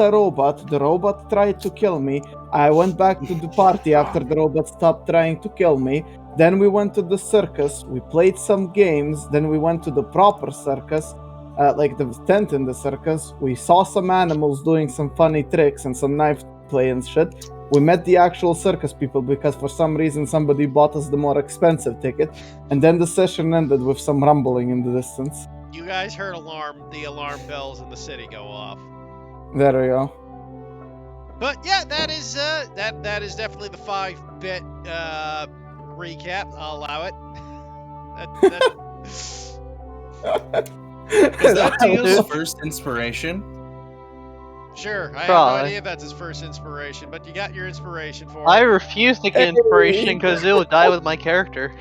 a robot. The robot tried to kill me. I went back to the party after the robot stopped trying to kill me. Then we went to the circus. We played some games. Then we went to the proper circus, like the tent in the circus. We saw some animals doing some funny tricks and some knife play and shit. We met the actual circus people because for some reason somebody bought us the more expensive ticket. And then the session ended with some rumbling in the distance. You guys heard the alarm bells in the city go off. There we go. But yeah, that is definitely the 5-bit recap. I'll allow it. Is that Tio's first inspiration? Sure, I have no idea if that's his first inspiration, but you got your inspiration for it. I refuse to get inspiration because it will die with my character.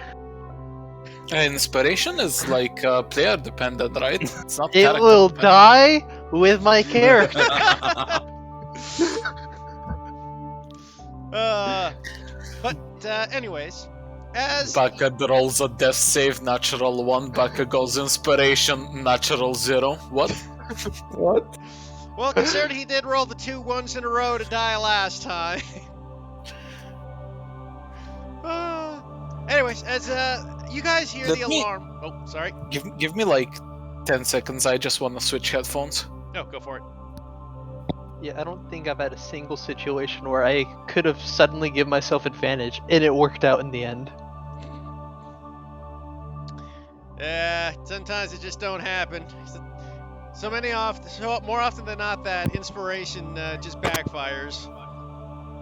Inspiration is like player dependent, right? It's not. It will die with my character. But anyways, as Baka rolls a death save, natural 1. Baka goes inspiration, natural 0. What? What? Well, considering he did roll the 2 ones in a row to die last time. Anyways, as you guys hear the alarm. Oh, sorry. Give me like 10 seconds. I just want to switch headphones. No, go for it. Yeah, I don't think I've had a single situation where I could have suddenly given myself advantage, and it worked out in the end. Sometimes it just don't happen. More often than not, that inspiration just backfires.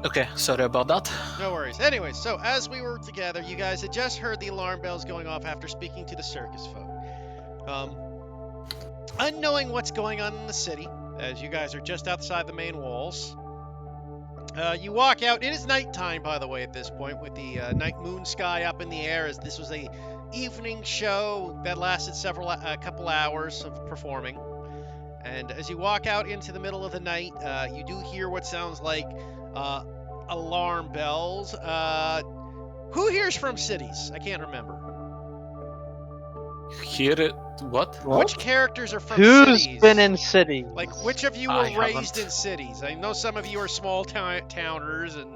Okay, sorry about that. No worries. Anyways, so as we were together, you guys had just heard the alarm bells going off after speaking to the circus folk. Unknowing what's going on in the city, as you guys are just outside the main walls, you walk out. It is nighttime, by the way, at this point, with the night moon sky up in the air, as this was a evening show that lasted a couple hours of performing. And as you walk out into the middle of the night, you do hear what sounds like alarm bells. Who here's from cities? I can't remember. Hear it? What? Which characters are from Who's cities? been in city? Like, which of you were I raised haven't. in cities? I know some of you are small towners, and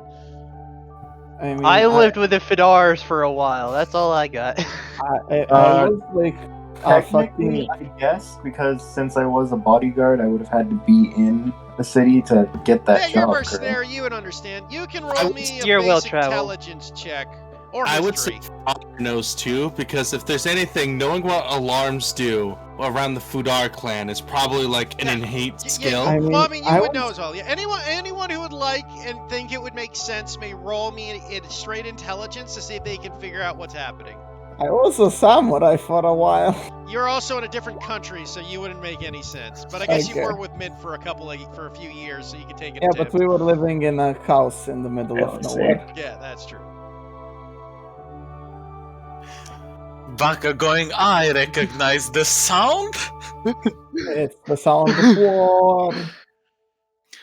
I mean, I lived with the Fidars for a while. That's all I got. I was like Technically, I guess, because since I was a bodyguard, I would have had to be in the city to get that yeah, you're a job. mercenary. You would understand. You can roll me a You're basic well-traveled. intelligence check or I history. would say Father knows too, because if there's anything, knowing what alarms do around the Fudar clan is probably like an innate skill. I mean, well, I mean, you I would know was- as well. Yeah, anyone who would like and think it would make sense may roll me in straight intelligence to see if they can figure out what's happening. I was a samurai for a while. You're also in a different country, so you wouldn't make any sense. But I guess you Okay. were with Mint for a few years, so you can take it. Yeah, but we were living in a house in the middle Yeah, of let's nowhere. Yeah, that's true. Baka going, I recognize the sound? It's the sound of war.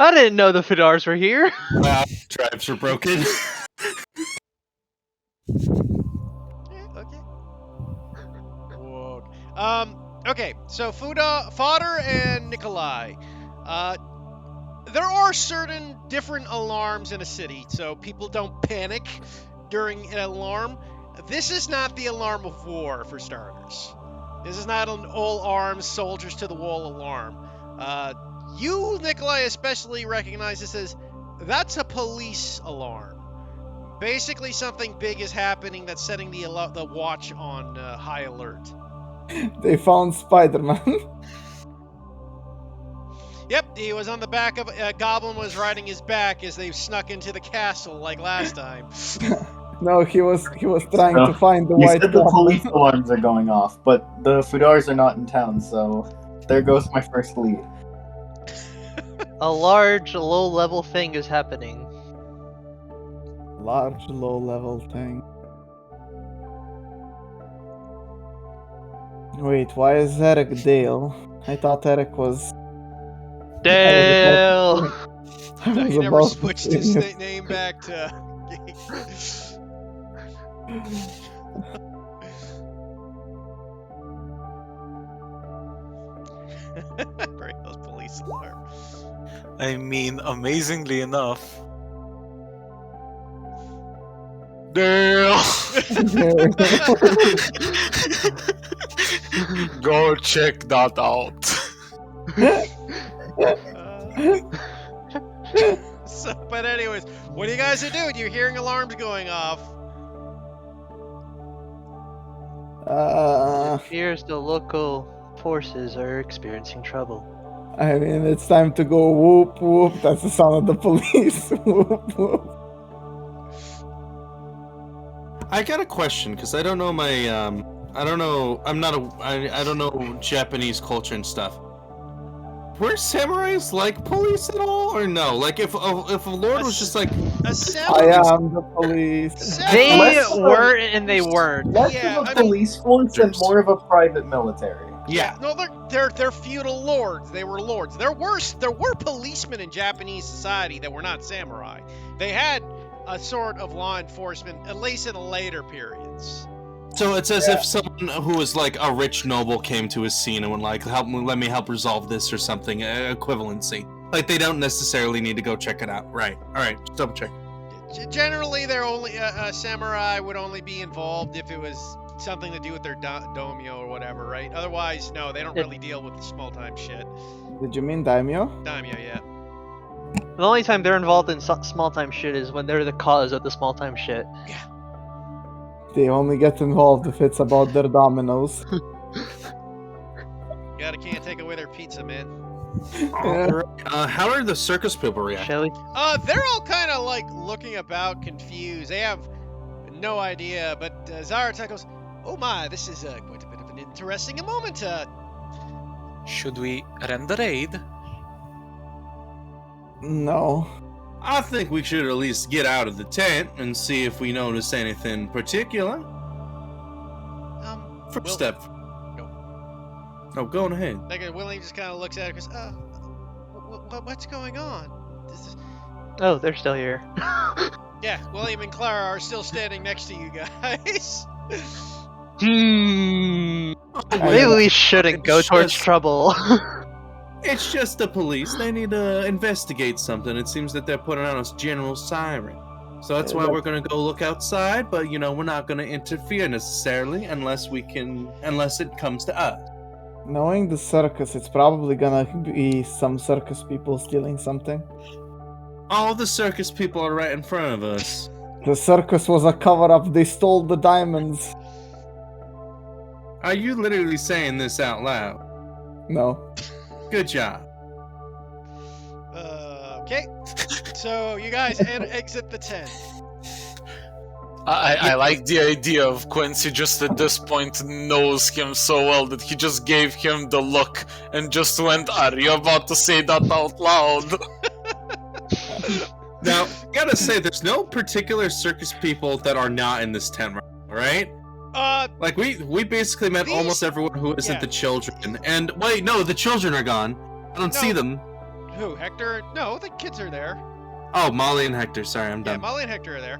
I didn't know the Fidars were here. Wow, tribes were broken. Yeah, okay. Whoa. Okay, so Fodder and Nikolai. There are certain different alarms in a city, so people don't panic during an alarm. This is not the alarm of war, for starters. This is not an all-arms, soldiers-to-the-wall alarm. You, Nikolai, especially recognize this as, that's a police alarm. Basically, something big is happening that's setting the watch on high alert. They found Spider-Man. Yep, he was on the back of Goblin was riding his back as they snuck into the castle like last time. No, he was trying No, to find the You white said the goblin. police alarms are going off, but the Fudars are not in town, so there goes my first lead. A large, low-level thing is happening. Large, low-level thing. Wait, why is Eric Dale? I thought Eric was... Dale! I No, was he never about to switched say his it. name back to. Break those police alarms. I mean, amazingly enough. Damn! Go check that out. But anyways, what are you guys doing? You're hearing alarms going off. It appears the local forces are experiencing trouble. I mean, it's time to go whoop whoop. That's the sound of the police. Whoop whoop. I got a question because I don't know my I don't know. I don't know Japanese culture and stuff. Were samurais like police at all, or no? Like if a lord was just like, A I samurai. am the police. They Less of a- were and they weren't. Less Yeah, of I a mean- police force and more of a private military. yeah, No, they're feudal lords. They were lords. There were policemen in Japanese society that were not samurai. They had a sort of law enforcement, at least in the later periods. so it's as if someone who was like a rich noble came to his scene and went like, let me help resolve this or something, equivalency. Like they don't necessarily need to go check it out. Right. All right. Just double check. Generally, they're only a samurai would only be involved if it was something to do with their daimyo or whatever, right? Otherwise, no, they don't really deal with the small time shit. Did you mean daimyo? Daimyo, yeah. The only time they're involved in small time shit is when they're the cause of the small time shit. They only get involved if it's about their dominoes. Can't take away their pizza, man. How are the circus people reacting? Shall we? They're all kind of like looking about, confused. They have no idea. But Zarata goes, "Oh my, this is quite a bit of an interesting moment." Should we render aid? No. I think we should at least get out of the tent and see if we notice anything particular. First Will- step. Oh, go on ahead. Like Willie just kind of looks at it, and goes, what's going on?" This is... Oh, they're still here. Yeah, William and Clara are still standing next to you guys. Maybe we shouldn't go towards Just- trouble. It's just the police. They need to investigate something. It seems that they're putting on a general siren. So that's why we're gonna go look outside, but we're not gonna interfere necessarily unless it comes to us. Knowing the circus, it's probably gonna be some circus people stealing something. All the circus people are right in front of us. The circus was a cover-up. They stole the diamonds. Are you literally saying this out loud? No. Good job. Okay. So you guys exit the tent. I like the idea of Quincy just at this point knows him so well that he just gave him the look and just went, "Are you about to say that out loud?" Now, gotta say, there's no particular circus people that are not in this tent, right? Like we basically met These- almost everyone who isn't yeah. the children. And wait, no, the children are gone. I don't see No. them. Who? Hector? No, the kids are there. Oh, Molly and Hector. Sorry, I'm Yeah, done. Molly and Hector are there.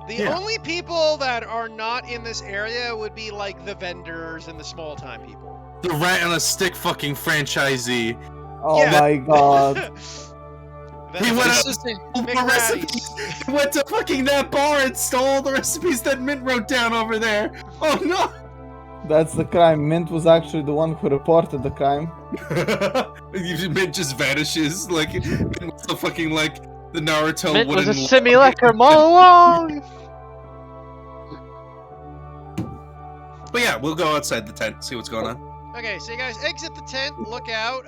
The Yeah. only people that are not in this area would be like the vendors and the small time people. The rat on a stick fucking franchisee. Oh Yeah. my god. He went This out is the- the recipes. McRatties. He went to fucking that bar and stole all the recipes that Mint wrote down over there. Oh no! That's the crime. Mint was actually the one who reported the crime. Mint just vanishes. Like Mint was the fucking like the Naruto Mint was a wooden. simulacrum all along! But yeah, we'll go outside the tent, see what's going on. Okay, so you guys exit the tent, look out.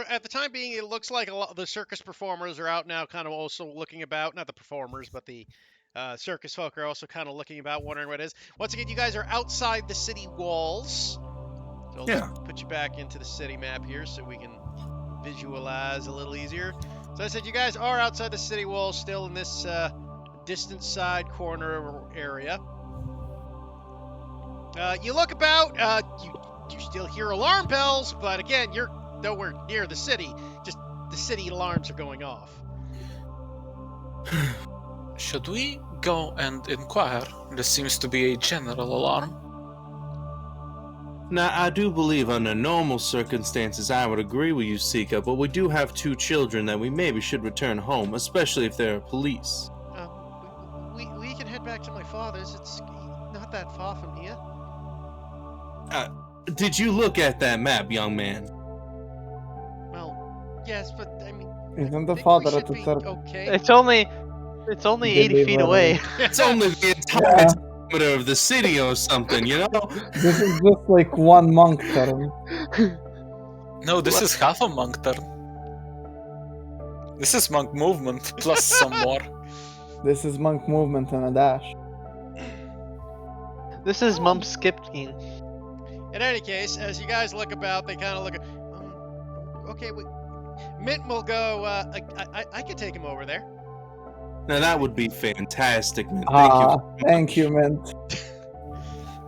At the time being, it looks like a lot of the circus performers are out now, kind of also looking about. Not the performers, but the circus folk are also kind of looking about, wondering what it is. Once again, you guys are outside the city walls. So I'll Yeah. just put you back into the city map here so we can visualize a little easier. So I said you guys are outside the city walls, still in this distant side corner area. You look about. You still hear alarm bells, but again, you're nowhere near the city. Just the city alarms are going off. Should we go and inquire? There seems to be a general alarm. Now, I do believe under normal circumstances I would agree with you, Sika, but we do have 2 children that we maybe should return home, especially if they're police. We can head back to my father's. It's not that far from here. Did you look at that map, young man? Well, yes, but I mean, Isn't the I think father we at should the be circus? okay. It's only 80 feet away. It's only the entire diameter of the city or something, you know? This is just like one monk turn. No, this is half a monk turn. This is monk movement plus some more. This is monk movement and a dash. This is Mump skipping. In any case, as you guys look about, they kind of look at. Okay, Mint will go. I could take him over there. Now that would be fantastic, man. Thank you. Thank you, Mint.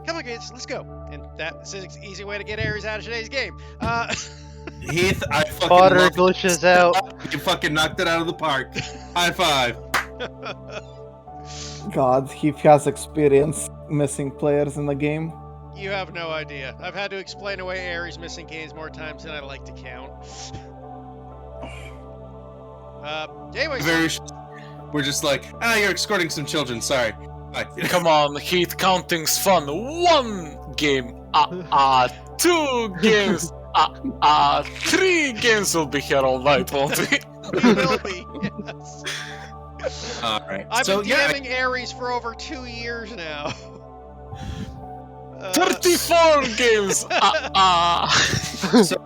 Come on, kids, let's go. And that's an easy way to get Ares out of today's game. Heath, I fucking Potter love glitches out. You fucking knocked it out of the park. High five. God, he has experience missing players in the game. You have no idea. I've had to explain away Ares missing games more times than I like to count. Anyways. We're just like, you're escorting some children. Sorry. Bye. Come on, Heath, counting's fun. 1 game. 2 games. 3 games will be here all night, won't we? We will be, yes. All right. I've So been DMing Ares for over 2 years now. 34 games. So,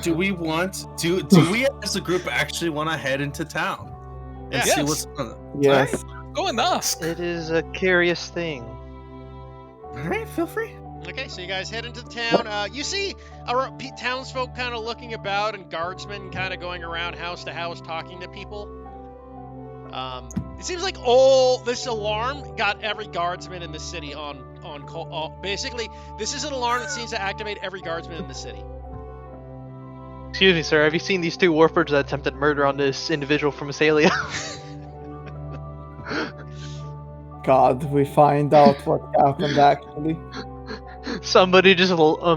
do we as a group actually want to head into town and Yeah. see Yes. what's on? Yes. Go and ask. It is a curious thing. All right, feel free. Okay, so you guys head into the town. You see townsfolk kind of looking about and guardsmen kind of going around house to house talking to people. It seems like this alarm got every guardsman in the city on call. Basically, this is an alarm that seems to activate every guardsman in the city. Excuse me, sir. Have you seen these 2 warforged that attempted murder on this individual from Asalia? God, we find out what happened actually. Somebody just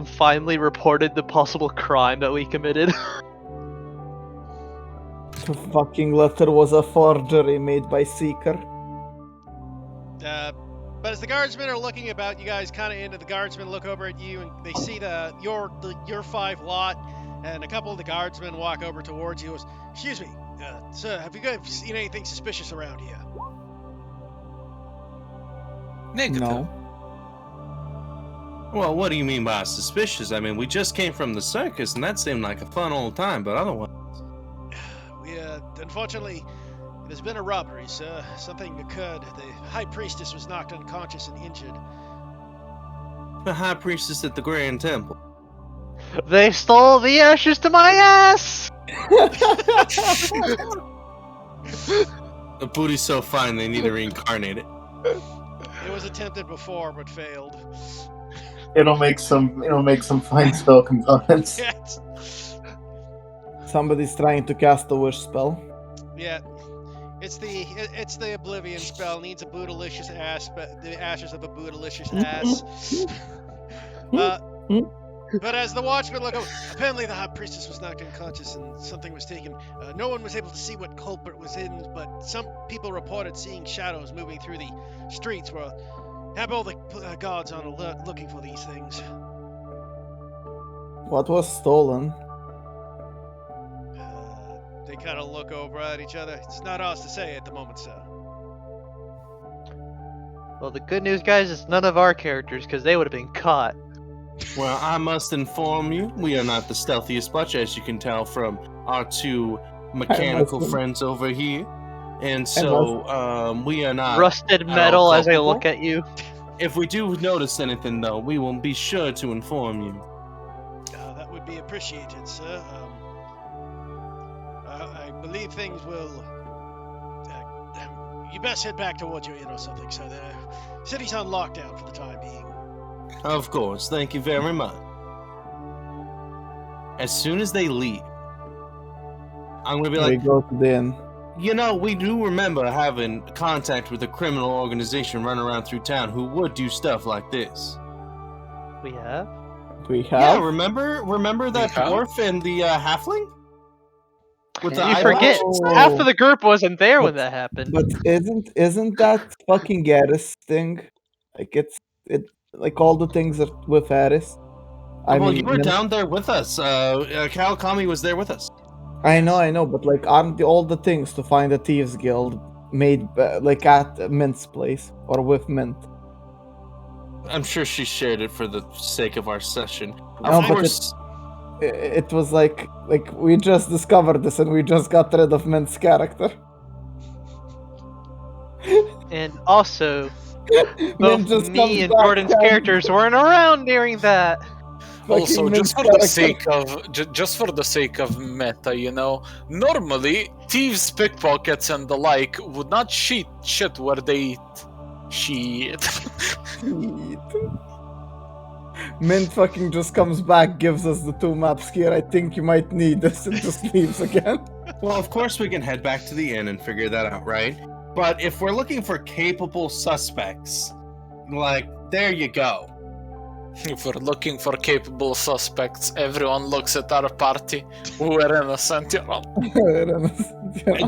finally reported the possible crime that we committed. The fucking letter was a forgery made by Seeker. But as the guardsmen are looking about, you guys kind of into the guardsmen look over at you and they see your 5 lot, and a couple of the guardsmen walk over towards you. Excuse me, sir, have you guys seen anything suspicious around here? Negative. No. Well, what do you mean by suspicious? I mean, we just came from the circus, and that seemed like a fun old time, but otherwise... Unfortunately, there's been a robbery, sir. Something occurred. The High Priestess was knocked unconscious and injured. The High Priestess at the Grand Temple. They stole the ashes to my ass! The booty's so fine they need to reincarnate it. It was attempted before, but failed. It'll make some fine spell components. Yes. Somebody's trying to cast a wish spell. Yeah. It's the Oblivion spell. Needs a bootylicious ass, but the ashes of a bootylicious ass. But as the watchmen look over, apparently the High Priestess was knocked unconscious and something was taken. No one was able to see what culprit was in, but some people reported seeing shadows moving through the streets. Where have all the guards on alert looking for these things. What was stolen? They kind of look over at each other. It's not ours to say at the moment, sir. Well, the good news, guys, is none of our characters, because they would have been caught. Well, I must inform you, we are not the stealthiest bunch, as you can tell from our 2 mechanical friends over here. And so, we are not... Rusted metal as I look at you. If we do notice anything, though, we will be sure to inform you. That would be appreciated, sir. I believe things will... you best head back towards your inn or something, so the city's on lockdown for the time being. Of course, thank you very much. As soon as they leave, I'm gonna be We like, go to the inn. you know, we do remember having contact with a criminal organization running around through town who would do stuff like this. We have? We Yeah, have. remember that have? dwarf and the halfling? With the You eyebrows? forget, Oh. half of the group wasn't there when But- that happened. But isn't that fucking Eris thing? Like like all the things are with Eris. Well, you were down there with us. Kawakami was there with us. I know, but like, aren't all the things to find a thieves guild made like at Mint's place or with Mint? I'm sure she shared it for the sake of our session. No, Of but course, It was like we just discovered this and we just got rid of Mint's character. And also, Mint both just me comes and back Jordan's and characters weren't around during that. Also, fucking just for Mint's the character. sake of just for the sake of meta, you know, normally thieves, pickpockets, and the like would not cheat shit where they eat shit. Mint fucking just comes back, gives us the 2 maps here. I think you might need this, and just leaves again. well, of course we can head back to the inn and figure that out, right? But if we're looking for capable suspects, like, there you go. If we're looking for capable suspects, everyone looks at our party. We're innocent, you know.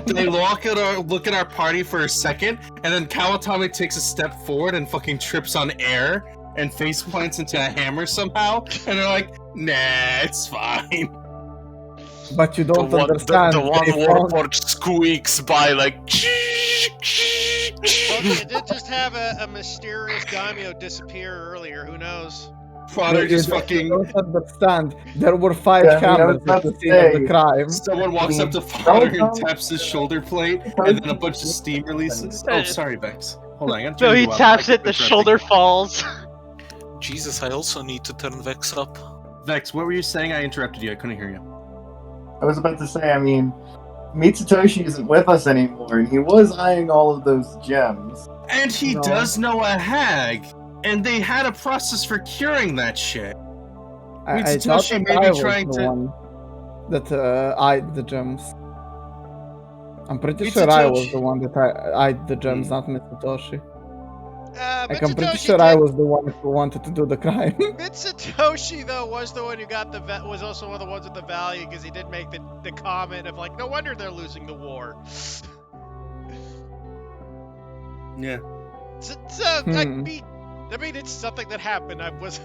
They look at our party for a second, and then Kawatami takes a step forward and fucking trips on air and face plants into a hammer somehow, and they're like, nah, it's fine. But you don't The understand. one they found- warforged squeaks by like. Well, you did just have a mysterious daimyo disappear earlier. Who knows? Father you just don't- fucking. you don't understand. There were 5 Yeah, I mean, I cameras was about at the to scene of the say- crime. Someone walks up to Father and taps his shoulder plate, and then a bunch of steam releases. Oh, sorry, Vex. Hold on, I gotta So turn he you up. taps I it, keep the interrupting shoulder you. falls. Jesus, I also need to turn Vex up. Vex, what were you saying? I interrupted you. I couldn't hear you. I was about to say, I mean, Mitsutoshi isn't with us anymore, and he was eyeing all of those gems. And he No. does know a hag, and they had a process for curing that shit. I Mitsutoshi thought that may be I was trying the to- one that eyed the gems. I'm pretty sure I was Mitsutoshi- the one that eyed the gems, not Mitsutoshi. Like, I'm pretty Mitsutoshi sure I did- was the one who wanted to do the crime. Mitsutoshi though was the one who got was also one of the ones with the value because he did make the comment of like, no wonder they're losing the war. Yeah. So Hmm. I mean, it's something that happened. I was.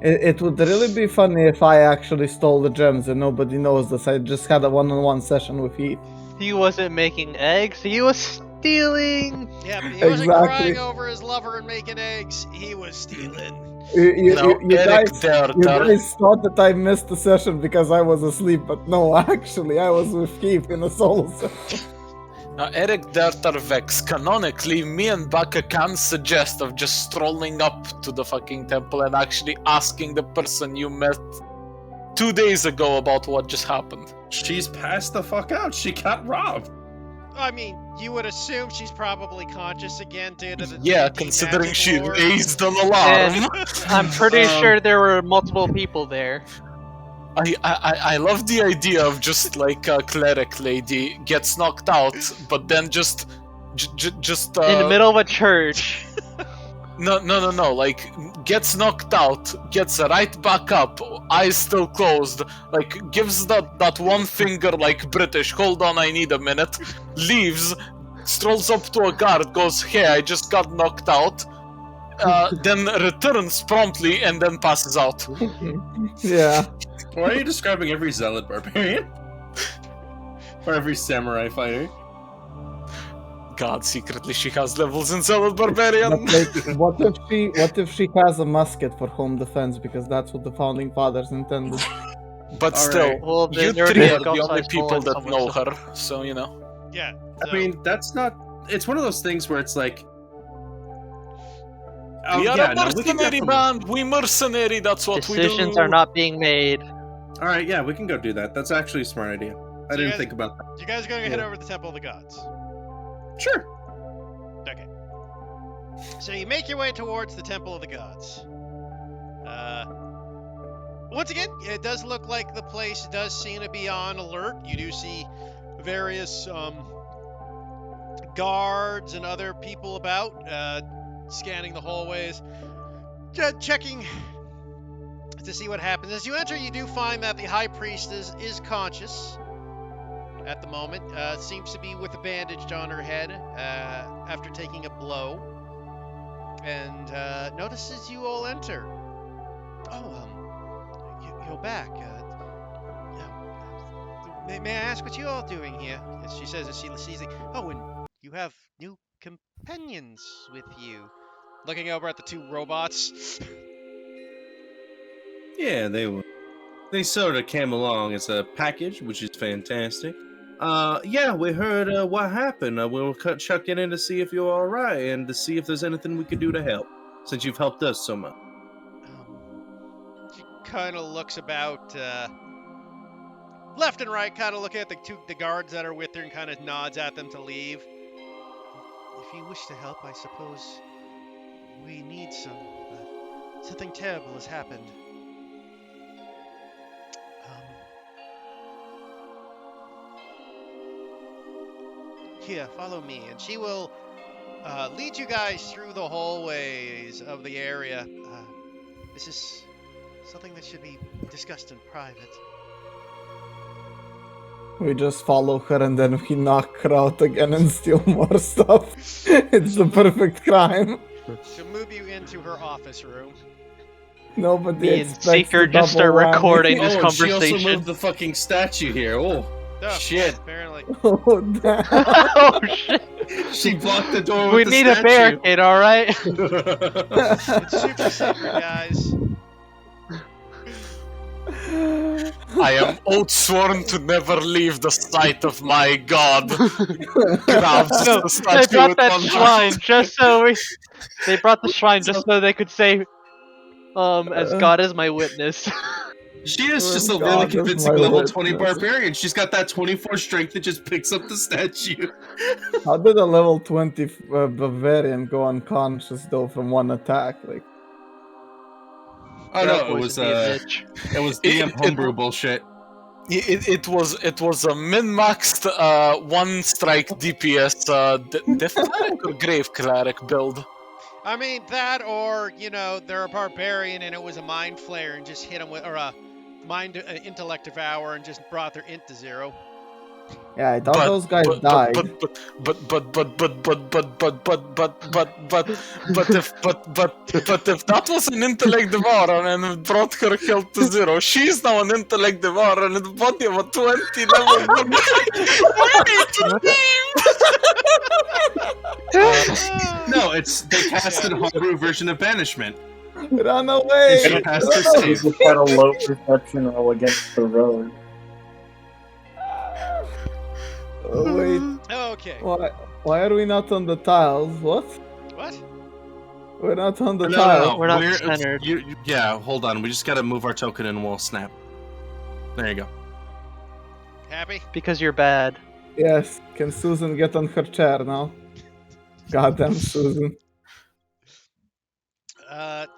It would really be funny if I actually stole the gems and nobody knows this. I just had a one-on-one session with Heath. He wasn't making eggs, he was stealing. Yeah, but he wasn't Exactly. crying over his lover and making eggs. He was stealing. You Eric guys, Derter. you guys thought that I missed the session because I was asleep, but no, actually, I was with Heath in a solo session. Now, Eric Derter Vex, canonically, me and Baka can suggest of just strolling up to the fucking temple and actually asking the person you met 2 days ago about what just happened. She's passed the fuck out. She got robbed. I mean, you would assume she's probably conscious again due to the Yeah, D&D considering magic she lore. raised an alarm. I'm pretty Um, sure there were multiple people there. I love the idea of just like a cleric lady gets knocked out, but then just In the middle of a church. No, like, gets knocked out, gets right back up, eyes still closed, like, gives that one finger, like, British, hold on, I need a minute, leaves, strolls up to a guard, goes, hey, I just got knocked out, then returns promptly, and then passes out. Yeah. Why are you describing every zealot barbarian? Or every samurai fighter? God, secretly she has levels in Zealot Barbarian. But like, what if she has a musket for home defense? Because that's what the founding fathers intended. But All still, right. Well, you then there would three be a are the only gun-sized people bullet that somewhere, know so- her, so you know. Yeah. I mean, that's not. It's one of those things where it's like. Oh, We are yeah, a no, we can mercenary definitely- band, we mercenary, that's what we do. Decisions are not being made. All right, yeah, we can go do that. That's actually a smart idea. I So didn't you think about that. You guys are gonna head over to the Temple of the Gods. Sure. Okay. So you make your way towards the Temple of the Gods. Once again, it does look like the place does seem to be on alert. You do see various guards and other people about, scanning the hallways, checking to see what happens. As you enter, you do find that the High Priestess is conscious at the moment. Seems to be with a bandage on her head after taking a blow. And notices you all enter. Oh, you're back. May I ask what you all doing here? As she says as she sees it. Oh, and you have new companions with you. Looking over at the two robots. Yeah, they sort of came along as a package, which is fantastic. Yeah, we heard what happened. We were checking in to see if you're all right and to see if there's anything we could do to help, since you've helped us so much. She kind of looks about left and right, kind of looking at the guards that are with her and kind of nods at them to leave. If you wish to help, I suppose we need some. Something terrible has happened. Here, follow me, and she will lead you guys through the hallways of the area. This is something that should be discussed in private. We just follow her and then we knock her out again and steal more stuff. It's the perfect crime. She'll move you into her office room. Nobody Me and expects Seeker the just start double whammy. recording this Oh, and she also conversation. moved the fucking statue here. Oh, Oh, shit. Apparently. Oh, damn. Oh shit! She blocked the door We with the need a statue. barricade, all right? It's super secret, guys. I am oath sworn to never leave the sight of my god. Grabs No, the they statue brought with that one shrine hand. just so we. They brought the shrine just so they could say, as God is my witness. She is just a God, really that's convincing my level witness. 20 barbarian. She's got that 24 strength that just picks up the statue. How did a level 20 Bavarian go unconscious though from one attack? Like, Oh That no, it boy's was a bitch. DM It- homebrew bullshit. It was a min-maxed one strike DPS Death Cleric or Grave Cleric build. I mean, that or, they're a barbarian and it was a mind flare and just hit them with, or a mind intellect devour and just brought their int to 0. yeah, I thought those guys but died. if that was an intellect devourer and it brought her health to 0, she's now an intellect devourer and the body of a 20 level. We need to No, they casted homebrew version of banishment. Run away! She passed her You save. just had a low perception roll against the road. Oh, wait, Okay. why are we not on the tiles? What? What? We're not on the No, tiles. We're not centered. Yeah, hold on. We just gotta move our token and we'll snap. There you go. Happy? Because you're bad. Yes, can Susan get on her chair now? Goddamn Susan.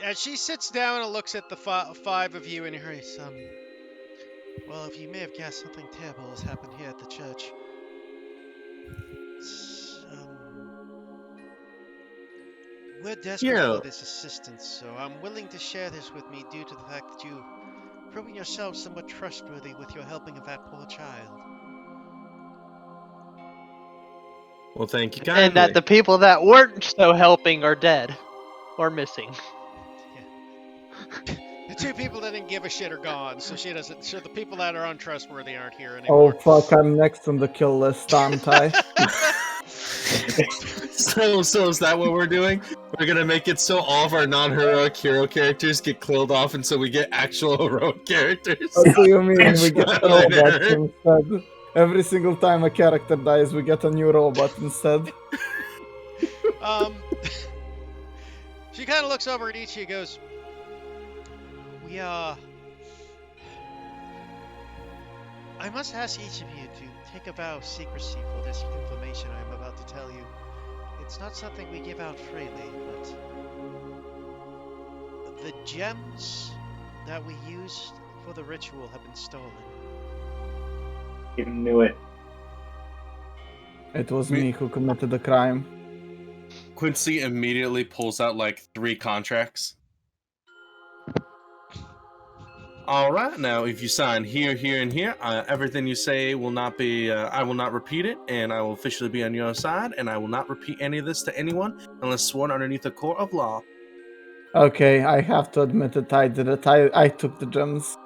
As she sits down and looks at the five of you and hears, well, if you may have guessed, something terrible has happened here at the church. We're desperate Yeah. for this assistance, so I'm willing to share this with me due to the fact that you've proven yourselves somewhat trustworthy with your helping of that poor child. Well, thank you kindly. And that the people that weren't so helping are dead. Or missing. The two people that didn't give a shit are gone, so she doesn't. So the people that are untrustworthy aren't here Oh anymore. fuck, I'm next on the kill list, aren't I? So is that what we're doing? We're gonna make it so all of our non-heroic hero characters get killed off, and so we get actual heroic characters. What do you mean? We get Trial and robots error. instead. Every single time a character dies, we get a new robot instead. She kind of looks over at each of you and goes, I must ask each of you to take a vow of secrecy for this information I am about to tell you. It's not something we give out freely, but the gems that we used for the ritual have been stolen. Even knew it. It was me who committed the crime. Quincy immediately pulls out like 3 contracts. All right. Now, if you sign here, here, and here, everything you say will not be. I will not repeat it, and I will officially be on your side. And I will not repeat any of this to anyone unless sworn underneath a court of law. Okay, I have to admit it. I did it. I took the gems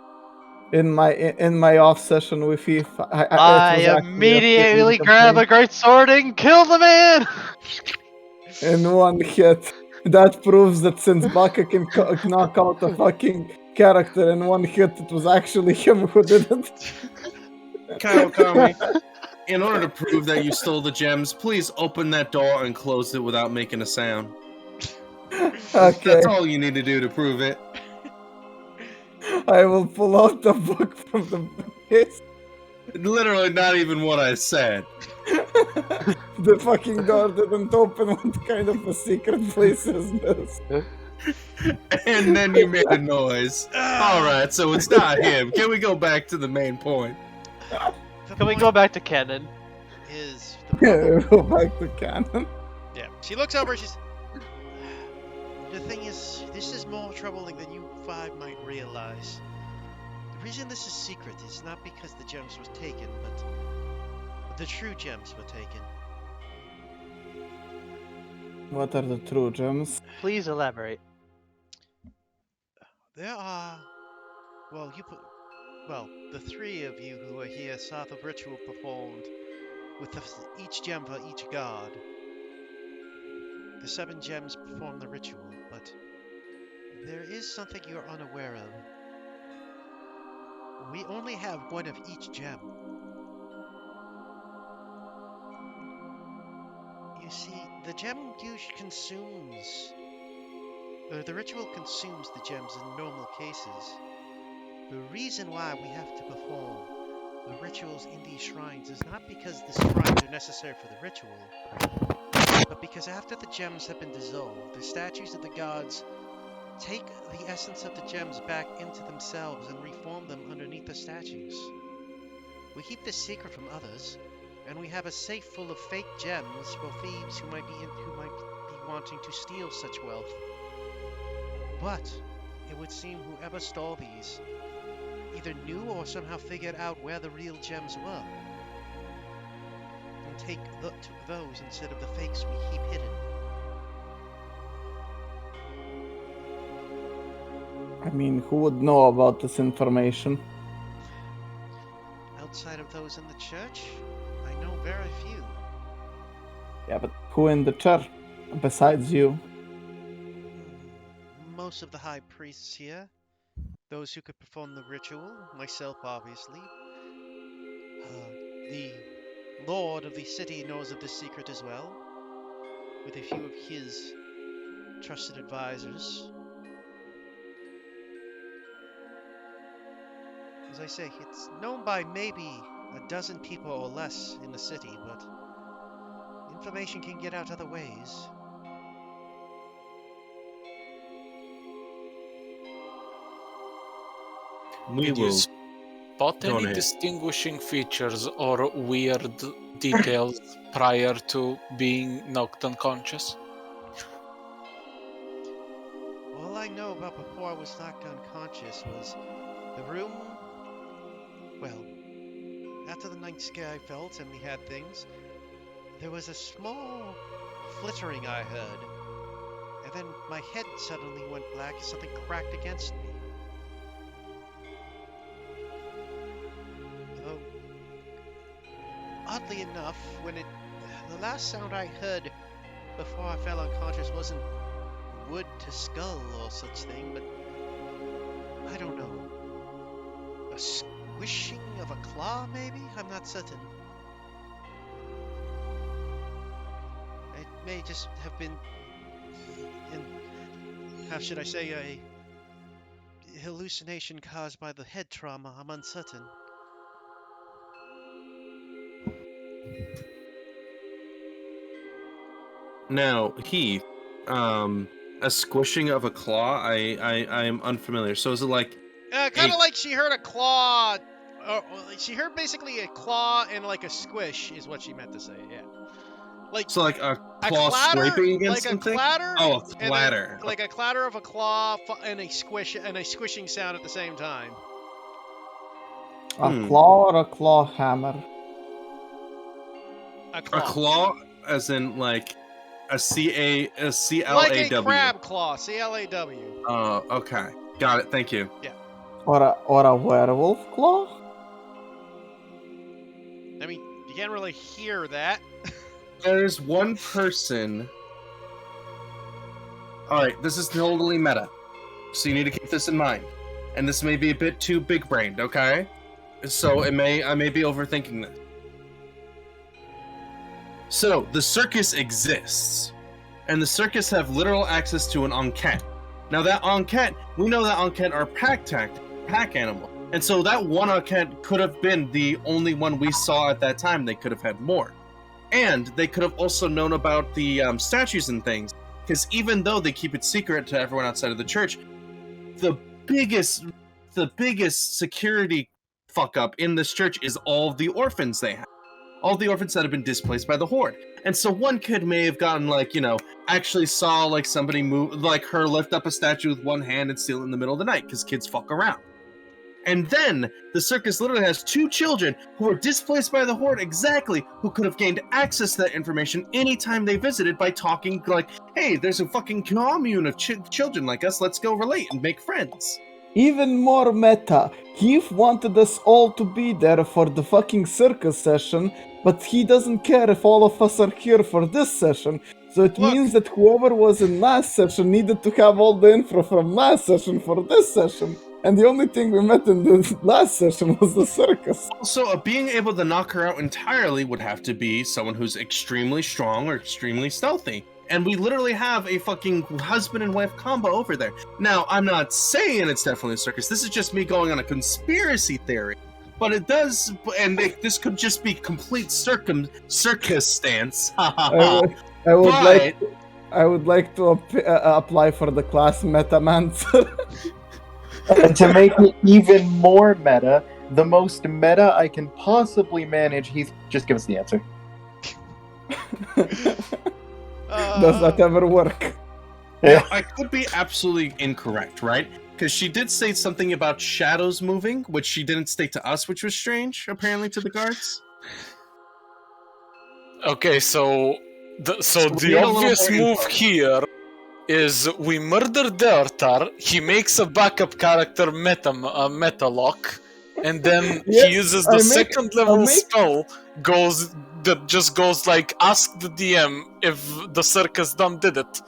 in my off session with Eve. It was I actually a immediately feeling grab of a great sword and kill the man. me in one hit. That proves that since Baka can knock out a fucking character in one hit, it was actually him who did it. Kami, in order to prove that you stole the gems, please open that door and close it without making a sound. Okay, That's all you need to do to prove it. I will pull out the book from the case. Literally not even what I said. The fucking door didn't open. What kind of a secret place is this? And then you made a noise. Alright, so it's not him. Can we go back to the main point? Can we go back to canon? Is Go back to canon. yeah. She looks over. She's. The thing is, this is more troubling than you five might realize. The reason this is secret is not because the gems was taken, but the true gems were taken. What are the true gems? Please elaborate. There are, well, the three of you who are here saw the ritual performed with each gem for each god. The 7 gems perform the ritual, but there is something you're unaware of. We only have one of each gem. You see, the gem the ritual consumes the gems in normal cases. The reason why we have to perform the rituals in these shrines is not because the shrines are necessary for the ritual, but because after the gems have been dissolved, the statues of the gods take the essence of the gems back into themselves and reform them underneath the statues. We keep this secret from others, and we have a safe full of fake gems for thieves who might be wanting to steal such wealth. But it would seem whoever stole these either knew or somehow figured out where the real gems were, and took those instead of the fakes we keep hidden. I mean, who would know about this information? Outside of those in the church, I know very few. Yeah, but who in the church besides you? Most of the high priests here, those who could perform the ritual, myself obviously. The lord of the city knows of this secret as well, with a few of his trusted advisors. As I say, it's known by maybe a dozen people or less in the city, but information can get out other ways. We Did you will. spot Go any ahead. distinguishing features or weird details prior to being knocked unconscious? All I know about before I was knocked unconscious was the room. Well, after the night scare I felt and we had things, there was a small flittering I heard, and then my head suddenly went black as something cracked against me. Though, oddly enough, the last sound I heard before I fell unconscious wasn't wood to skull or such thing, but I don't know. A squishing of a claw, maybe? I'm not certain. It may just have been, how should I say, a hallucination caused by the head trauma. I'm uncertain. Now, Heath, a squishing of a claw. I am unfamiliar. So is it like Kind of like she heard a claw. She heard basically a claw and like a squish is what she meant to say. Yeah, like a claw clatter, scraping against like something? a clatter. Oh, a and then, clatter. like a clatter of a claw and a squish and a squishing sound at the same time. A claw or a claw hammer? A claw. A claw, as in like a C-L-A-W. Like a crab claw. C-L-A-W. Oh, okay. Got it. Thank you. Or a werewolf claw? I mean, you can't really hear that. There's one person. Alright, this is totally meta. So you need to keep this in mind. And this may be a bit too big brained, okay? So I may be overthinking this. So the circus exists. And the circus have literal access to an enquête. Now that enquête, we know that enquête are pack animal. And so that one enquête could have been the only one we saw at that time. They could have had more. And they could have also known about the statues and things. Because even though they keep it secret to everyone outside of the church, the biggest security fuck up in this church is all the orphans they have. All the orphans that have been displaced by the Horde. And so one kid may have gotten, like, you know, actually saw, like, somebody move, like, her lift up a statue with one hand and steal it in the middle of the night, because kids fuck around. And then, the circus literally has 2 children who were displaced by the Horde exactly, who could have gained access to that information anytime they visited by talking, like, hey, there's a fucking commune of children like us, let's go relate and make friends. Even more meta. Heath wanted us all to be there for the fucking circus session, but he doesn't care if all of us are here for this session. So it means that whoever was in last session needed to have all the info from last session for this session. And the only thing we met in the last session was the circus. Also, being able to knock her out entirely would have to be someone who's extremely strong or extremely stealthy. And we literally have a fucking husband and wife combo over there. Now, I'm not saying it's definitely a circus. This is just me going on a conspiracy theory. But it does, and this could just be complete circus stance. I would like to apply for the class Metamancer. And to make it even more meta, the most meta I can possibly manage, just give us the answer. Does that ever work? Yeah. I could be absolutely incorrect, right? Because she did say something about shadows moving, which she didn't state to us, which was strange, apparently, to the guards. Okay, so the obvious move here is we murder Dertar, he makes a backup character Metalock, and then he uses the second level spell that just goes like, ask the DM if the circus done did it.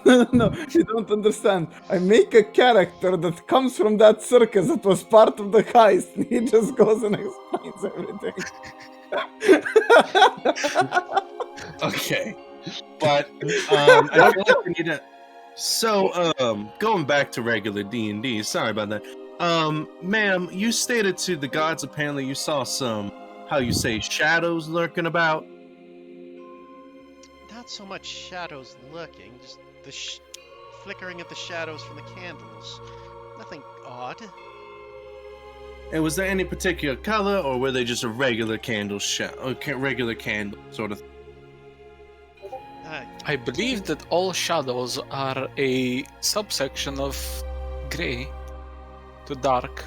No, you don't understand. I make a character that comes from that circus that was part of the heist, and he just goes and explains everything. Okay. But, I feel like we need to... So, going back to regular D&D, sorry about that. Ma'am, you stated to the gods apparently you saw some, how you say, shadows lurking about? Not so much shadows lurking, just the flickering of the shadows from the candles. Nothing odd. And was there any particular color, or were they just a regular candle regular candle sort of? I believe that all shadows are a subsection of gray to dark.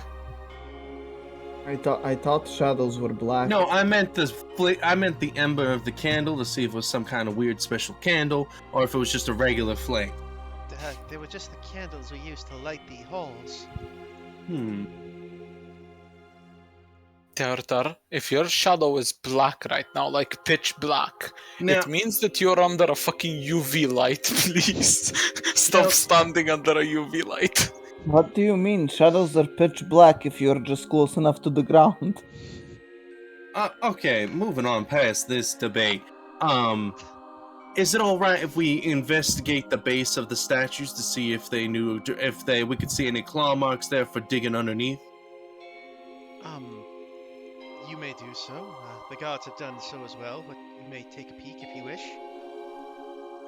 I thought shadows were black. No, I meant the ember of the candle to see if it was some kind of weird special candle, or if it was just a regular flame. They were just the candles we used to light the halls. Tertar, if your shadow is black right now, like pitch black, Now, it means that you're under a fucking UV light, please. Stop standing under a UV light. What do you mean? Shadows are pitch black if you're just close enough to the ground. Okay, moving on past this debate. Is it alright if we investigate the base of the statues to see if we could see any claw marks there for digging underneath? You may do so. The gods have done so as well, but you may take a peek if you wish.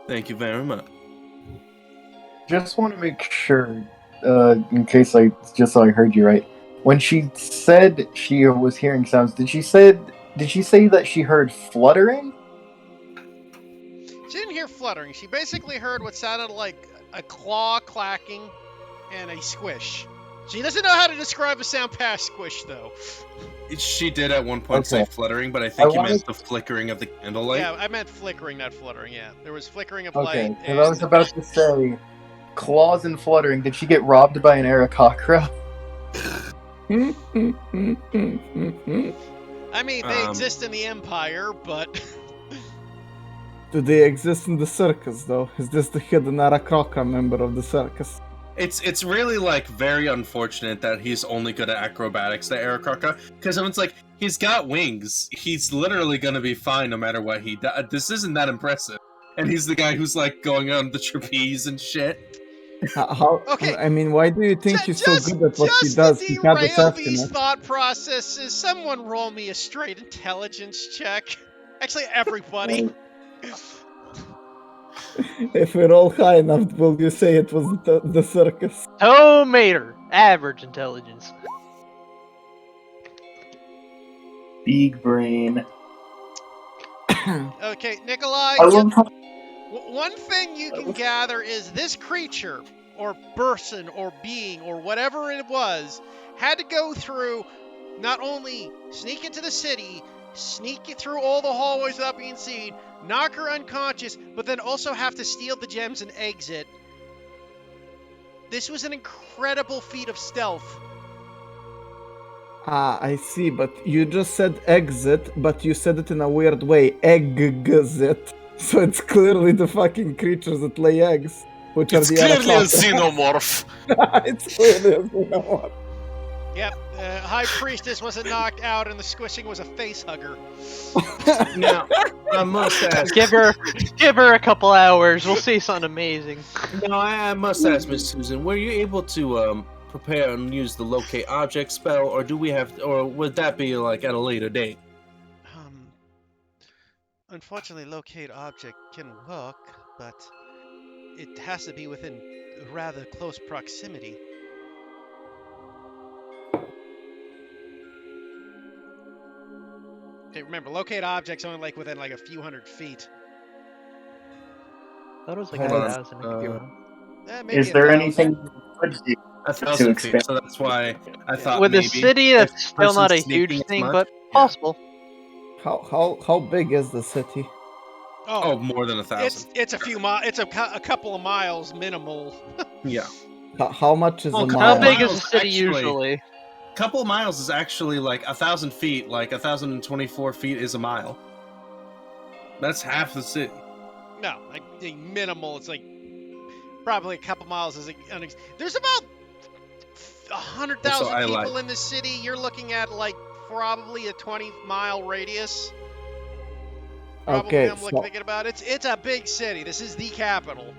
Thank you very much. Just want to make sure, in case just so I heard you right. When she said she was hearing sounds, did she say that she heard fluttering? She didn't hear fluttering. She basically heard what sounded like a claw clacking and a squish. She doesn't know how to describe a sound past squish, though. She did at one point say Okay. fluttering, but I think I you meant wanted- the flickering of the candlelight. Yeah, I meant flickering, not fluttering. Yeah, there was flickering of Okay, light. because I was about to say, claws and fluttering. Did she get robbed by an Aarakocra? I mean, they Um, exist in the Empire, but Do they exist in the circus, though? Is this the hidden Aarakocra member of the circus? It's really like very unfortunate that he's only good at acrobatics, that Aarakocra, because it's like he's got wings. He's literally gonna be fine no matter what he does. This isn't that impressive, and he's the guy who's like going on the trapeze and shit. How? Okay. I mean, why do you think he's so good at what he just does? to He had derail assassinate. these thought processes, someone roll me a straight intelligence check. Actually, everybody. If we roll high enough, will you say it was the circus? Tomater, average intelligence. Big brain. Okay, Nikolai, I love how one thing you can gather is this creature, or person, or being, or whatever it was, had to go through not only sneak into the city, sneak through all the hallways without being seen, knock her unconscious, but then also have to steal the gems and exit. This was an incredible feat of stealth. Ah, I see, but you just said exit, but you said it in a weird way. Exit. So it's clearly the fucking creatures that lay eggs, which It's are the clearly a Aarakocra. xenomorph. It's clearly a xenomorph. Yep, High Priestess wasn't knocked out and the squishing was a face hugger. Now, I must ask. Give her a couple hours. We'll see something amazing. No, I must ask, Miss Susan. Were you able to prepare and use the locate object spell, or do we have, or would that be like at a later date? Unfortunately, locate object can work, but it has to be within rather close proximity. Okay, remember, locate objects only like within like a few hundred feet. That was like Hold on, 1,000. I could be wrong. Maybe is a there 1,000. anything you could do? 1,000 feet. expand. So that's why I thought With maybe the city, if that's still not a person's sneaking huge as thing, much- but Yeah. possible. How big is the city? Oh, more than 1,000. it's a few miles. It's a couple of miles minimal. Yeah, How much is Oh, a come mile? How big is miles, a city actually. usually? a couple of miles is actually like 1,000 feet. Like 1,024 feet is a mile. That's half the city. No, like a minimal. It's like probably a couple miles. There's about 100,000 So I people lied. in the city. You're looking at like probably a 20-mile radius. Probably, Okay, I'm so, thinking about it. It's a big city. This is the capital.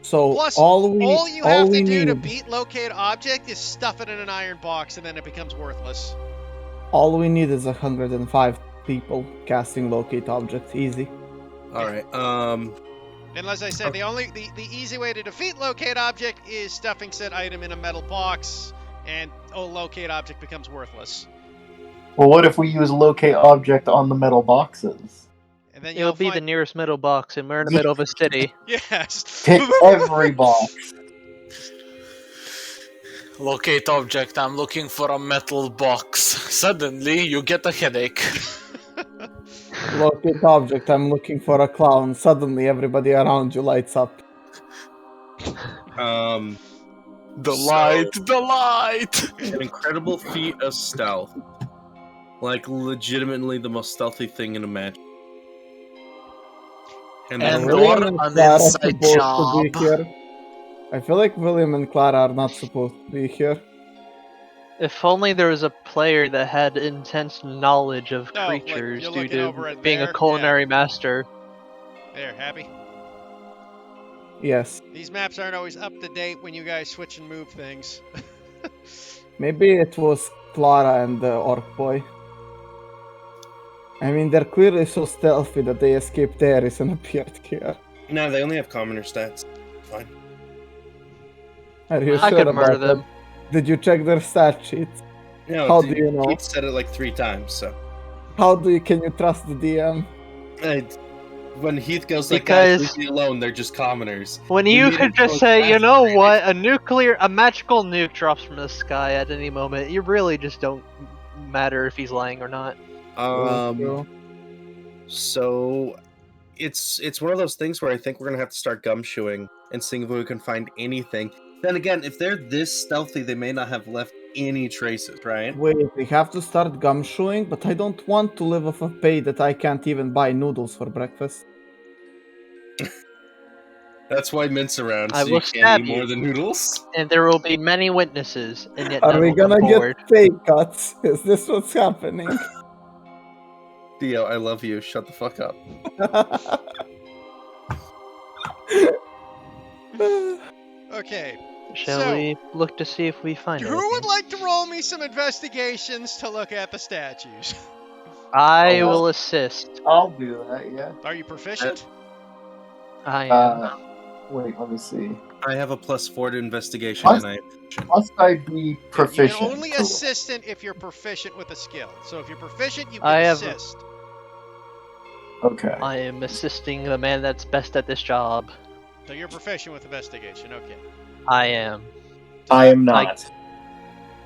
so Plus, all you have we to do to need- beat locate object is stuff it in an iron box, and then it becomes worthless. All we need is 105 people casting locate object. Easy. All right. And as I said, the easy way to defeat locate object is stuffing said item in a metal box, and locate object becomes worthless. Well, what if we use locate object on the metal boxes? And then It'll you'll be the find, nearest middle box, and we're in the middle of a city. yes. Pick every box. Locate object. I'm looking for a metal box. Suddenly, you get a headache. Locate object. I'm looking for a clown. Suddenly, everybody around you lights up. The light. An incredible feat of stealth. Like legitimately the most stealthy thing in a match. And And then or and an Clara inside supposed to job. be here. I feel like William and Clara are not supposed to be here. If only there was a player that had intense knowledge of Oh, like, creatures you're due looking over to it being there? a culinary master. There, happy? Yes. These maps aren't always up to date when you guys switch and move things. Maybe it was Clara and the orc boy. I mean, they're clearly so stealthy that they escaped Ares and appeared here. no, they only have commoner stats. Fine. Are you I sure could about murder that? them. Did you check their stat sheets? No, How do you know? Pete said it like 3 times, so. Can you trust the DM? When Heath goes like Because- that, leave me alone. They're just commoners. When We you need could to just go say, you fast know and what, a magical nuke drops from the sky at any moment. You really just don't matter if he's lying or not. True. So it's one of those things where I think we're gonna have to start gumshoeing and seeing if we can find anything. Then again, if they're this stealthy, they may not have left any traces, right? Wait, we have to start gumshoeing, but I don't want to live off of pay that I can't even buy noodles for breakfast. That's why Mint's around, I so you will can't stab eat more you. than noodles. And there will be many witnesses, and yet Are none we will come gonna forward. get pay cuts? Is this what's happening? Theo, I love you. Shut the fuck up. Okay. Shall So- we look to see if we find Who anything? would like to roll me some investigations to look at the statues? I Oh, will assist. I'll do that. Yeah. Are you proficient? I am. Wait. Let me see. I have a +4 to investigation, What? and Must I be You proficient? can only to roll? assistant if you're proficient with a skill. So if you're proficient, you I can have- assist. Okay. I am assisting the man that's best at this job. So you're proficient with investigation. Okay. I am. I am not. Like-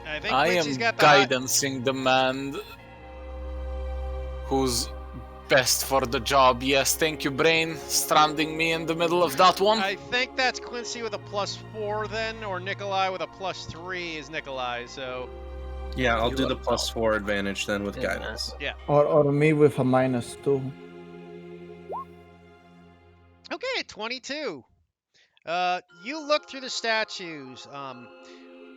I think I am Quincy's got the high- guidancing the man who's best for the job. Yes, thank you, Brain. Stranding me in the middle of that one. I think that's Quincy with a +4 then, or Nikolai with a +3 is Nikolai. So yeah, I'll You do the love +4 advantage then with Yeah. guidance. or me with a -2. okay, 22. You look through the statues.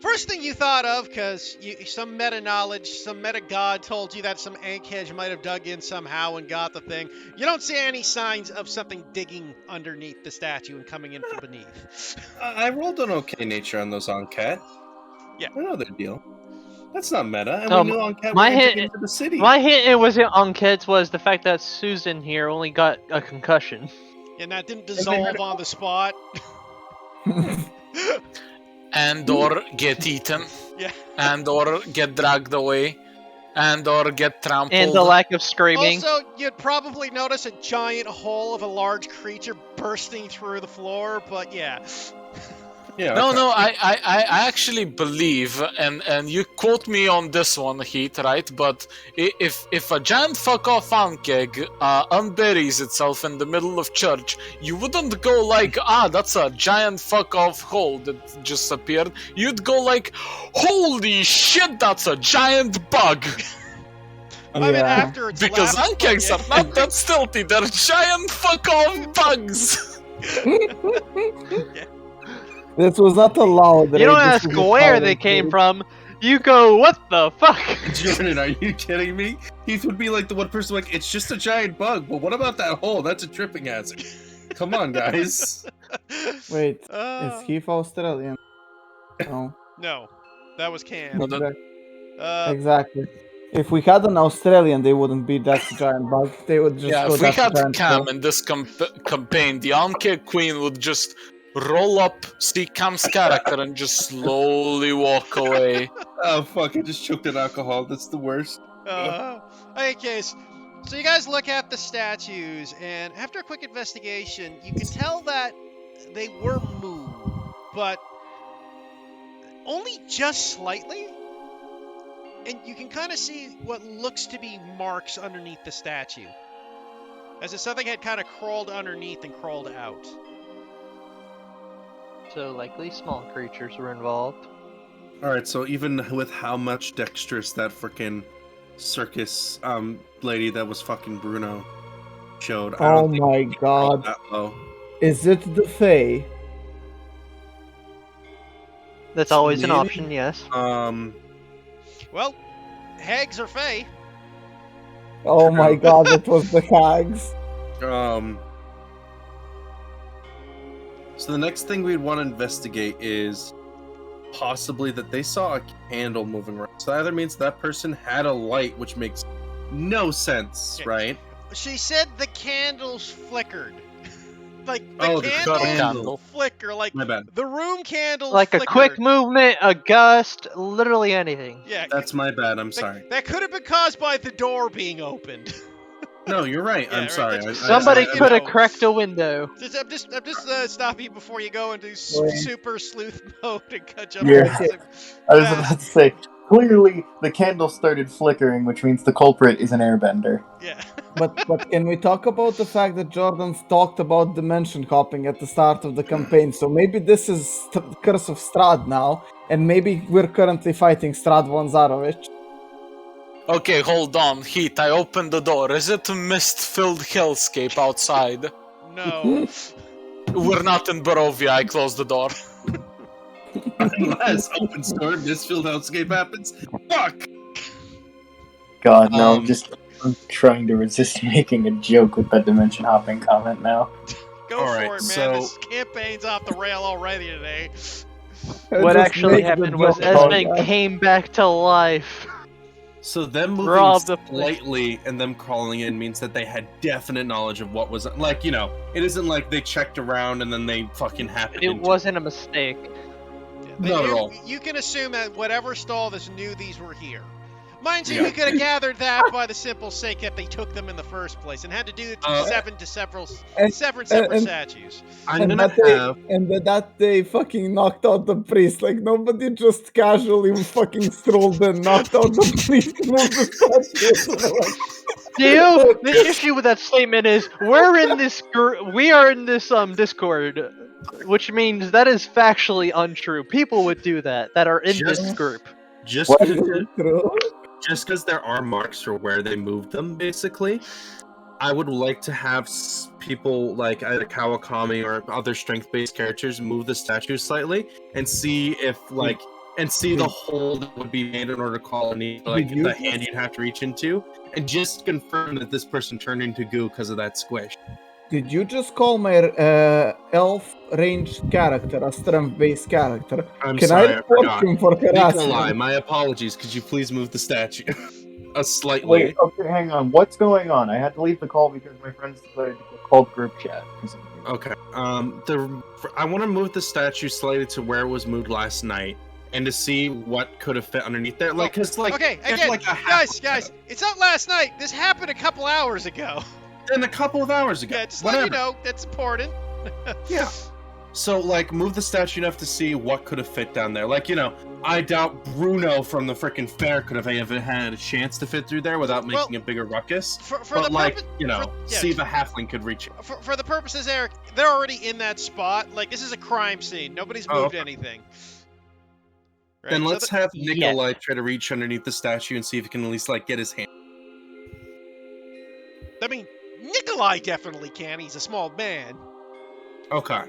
First thing you thought of, because some meta knowledge, some meta god told you that some Ankhead might have dug in somehow and got the thing. You don't see any signs of something digging underneath the statue and coming in from beneath. I rolled an okay nature on those Oncat. Yeah. I know their deal. That's not meta. And No, we knew Oncat my were entering hit- into the city. My hint it was on kids was the fact that Susan here only got a concussion. And that didn't they dissolve heard- on the spot. And or get eaten. Yeah. And or get dragged away. And or get trampled. And the lack of screaming. Also, you'd probably notice a giant hole of a large creature bursting through the floor, but yeah. Yeah. No, okay. no, I actually believe, and you quote me on this one, Heath, right? But if a giant fuck off ankeg unburies itself in the middle of church, you wouldn't go like, that's a giant fuck off hole that just appeared. You'd go like, holy shit, that's a giant bug. I mean, Yeah. after it's Because lapsed, ankegs but are not that stealthy, they're giant fuck off bugs. This was not allowed. You don't Ray. This ask was a where they silent came rule. from. You go, what the fuck? Jordan, are you kidding me? Heath would be like the one person like, it's just a giant bug, but what about that hole? That's a tripping hazard. Come on, guys. Wait, Uh, is he Australian? No. No, that was Cam. No, that- Exactly. If we had an Australian, they wouldn't be that giant bug. They would just Yeah, go if we that had giant Cam bug. in this campaign, the Ankeg Queen would just roll up, see Cam's character, and just slowly walk away. Oh fuck! I just choked on alcohol. That's the worst. Okay, so you guys look at the statues, and after a quick investigation, you can tell that they were moved, but only just slightly. And you can kind of see what looks to be marks underneath the statue, as if something had kind of crawled underneath and crawled out. So likely small creatures were involved. All right, so even with how much dexterous that freaking circus lady that was fucking Bruno showed, I Oh don't think my we can roll god. that low. Is it the Fae? That's always an Maybe. option, yes. Well, hags are fey. Oh my god, it was the hags. So the next thing we'd want to investigate is possibly that they saw a candle moving around. So that either means that person had a light, which makes no sense, Yeah. right? She said the candles flickered. Like the Oh, the candles candle. flicker, like My bad. the room candle Like a quick flickered. movement, a gust, literally anything. Yeah, That's my bad. I'm sorry. that could have been caused by the door being opened. No, you're right. Yeah, I'm right, sorry. that's- Somebody I- could have no. cracked a window. I'm just stopping you before you go into Wait. super sleuth mode and cut up. Yeah. I was fast. about to say, clearly the candle started flickering, which means the culprit is an airbender. Yeah. But can we talk about the fact that Jordan's talked about dimension hopping at the start of the campaign? So maybe this is Curse of Strahd now, and maybe we're currently fighting Strahd von Zarovich. Okay, hold on. Heat, I opened the door. Is it a mist-filled hellscape outside? No. We're not in Barovia. I closed the door. Unless open storm, this field hellscape happens. Fuck! God, no, Um, I'm trying to resist making a joke with that dimension hopping comment now. Go All for right, it, man. so- This campaign's off the rail already today. What Just actually make the happened was joke about Esmond that. came back to life. So them moving Rob the place. slightly and them crawling in means that they had definite knowledge of what was like. You know, it isn't like they checked around and then they fucking happened. It into wasn't a mistake. Not at all. You can assume that whatever stalled us knew these were here. Mind you, Yeah. we could have gathered that by the simple sake that they took them in the first place and had to do it to several and- separate and- statues. I'm And gonna that, have. that they fucking knocked out the priest. Like, nobody just casually fucking strolled in, knocked out the priest, moved the statue. Dio, the issue with that statement is we are in this Discord, which means that is factually untrue. People would do that are in this Just- group. Just What? True. because there are marks for where they moved them, basically, I would like to have people like either Kawakami or other strength-based characters move the statue slightly and see if the hole that would be made in order to call any Did you the just- hand you'd have to reach into, and just confirm that this person turned into goo because of that squish. Did you just call my elf ranged character a strength-based character? I'm Can sorry, I I report forgot. him for Nikolai, harassment? my apologies. Could you please move the statue slightly? Wait, okay, hang on. What's going on? I had to leave the call because my friends decided to call group chat. Okay. I want to move the statue slightly to where it was moved last night, and to see what could have fit underneath there. Like, cause like, Okay, if, again, like a half- guys, it's not last night. This happened a couple hours ago. then a couple of hours ago. Yeah, just Whatever. let you know, that's important. Yeah. So, like, move the statue enough to see what could have fit down there. Like, you know, I doubt Bruno from the frickin' fair could have even had a chance to fit through there without making a bigger ruckus. For But, the like, purpose, you know, for- yeah. see if a halfling could reach it. for the purposes, Eric, they're already in that spot. Like, this is a crime scene. Nobody's Oh, moved okay. anything. Right, Then so let's the- have Yeah. Nikolai try to reach underneath the statue and see if he can at least, like, get his hand. I mean, Nikolai definitely can. He's a small man. Okay.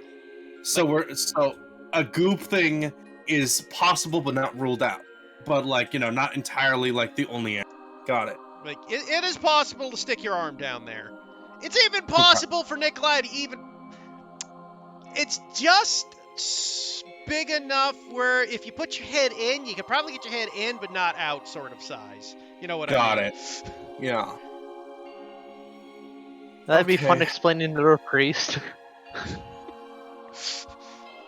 So a goop thing is possible but not ruled out. But like, you know, not entirely like the only answer. Got it. Like, it is possible to stick your arm down there. It's even possible for Nikolai to even... It's just big enough where if you put your head in, you can probably get your head in, but not out sort of size. You know what Got I mean? it. Yeah. That'd be fun Okay. explaining to a priest.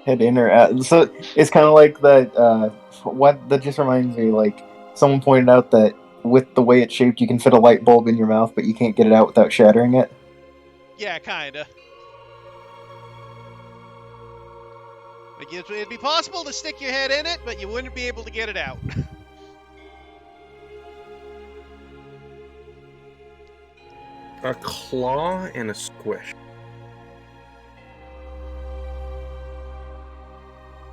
Head in or out. So it's kind of like that. What that just reminds me, like someone pointed out that with the way it's shaped, you can fit a light bulb in your mouth, but you can't get it out without shattering it. Yeah, kinda. Like, it'd be possible to stick your head in it, but you wouldn't be able to get it out. A claw and a squish.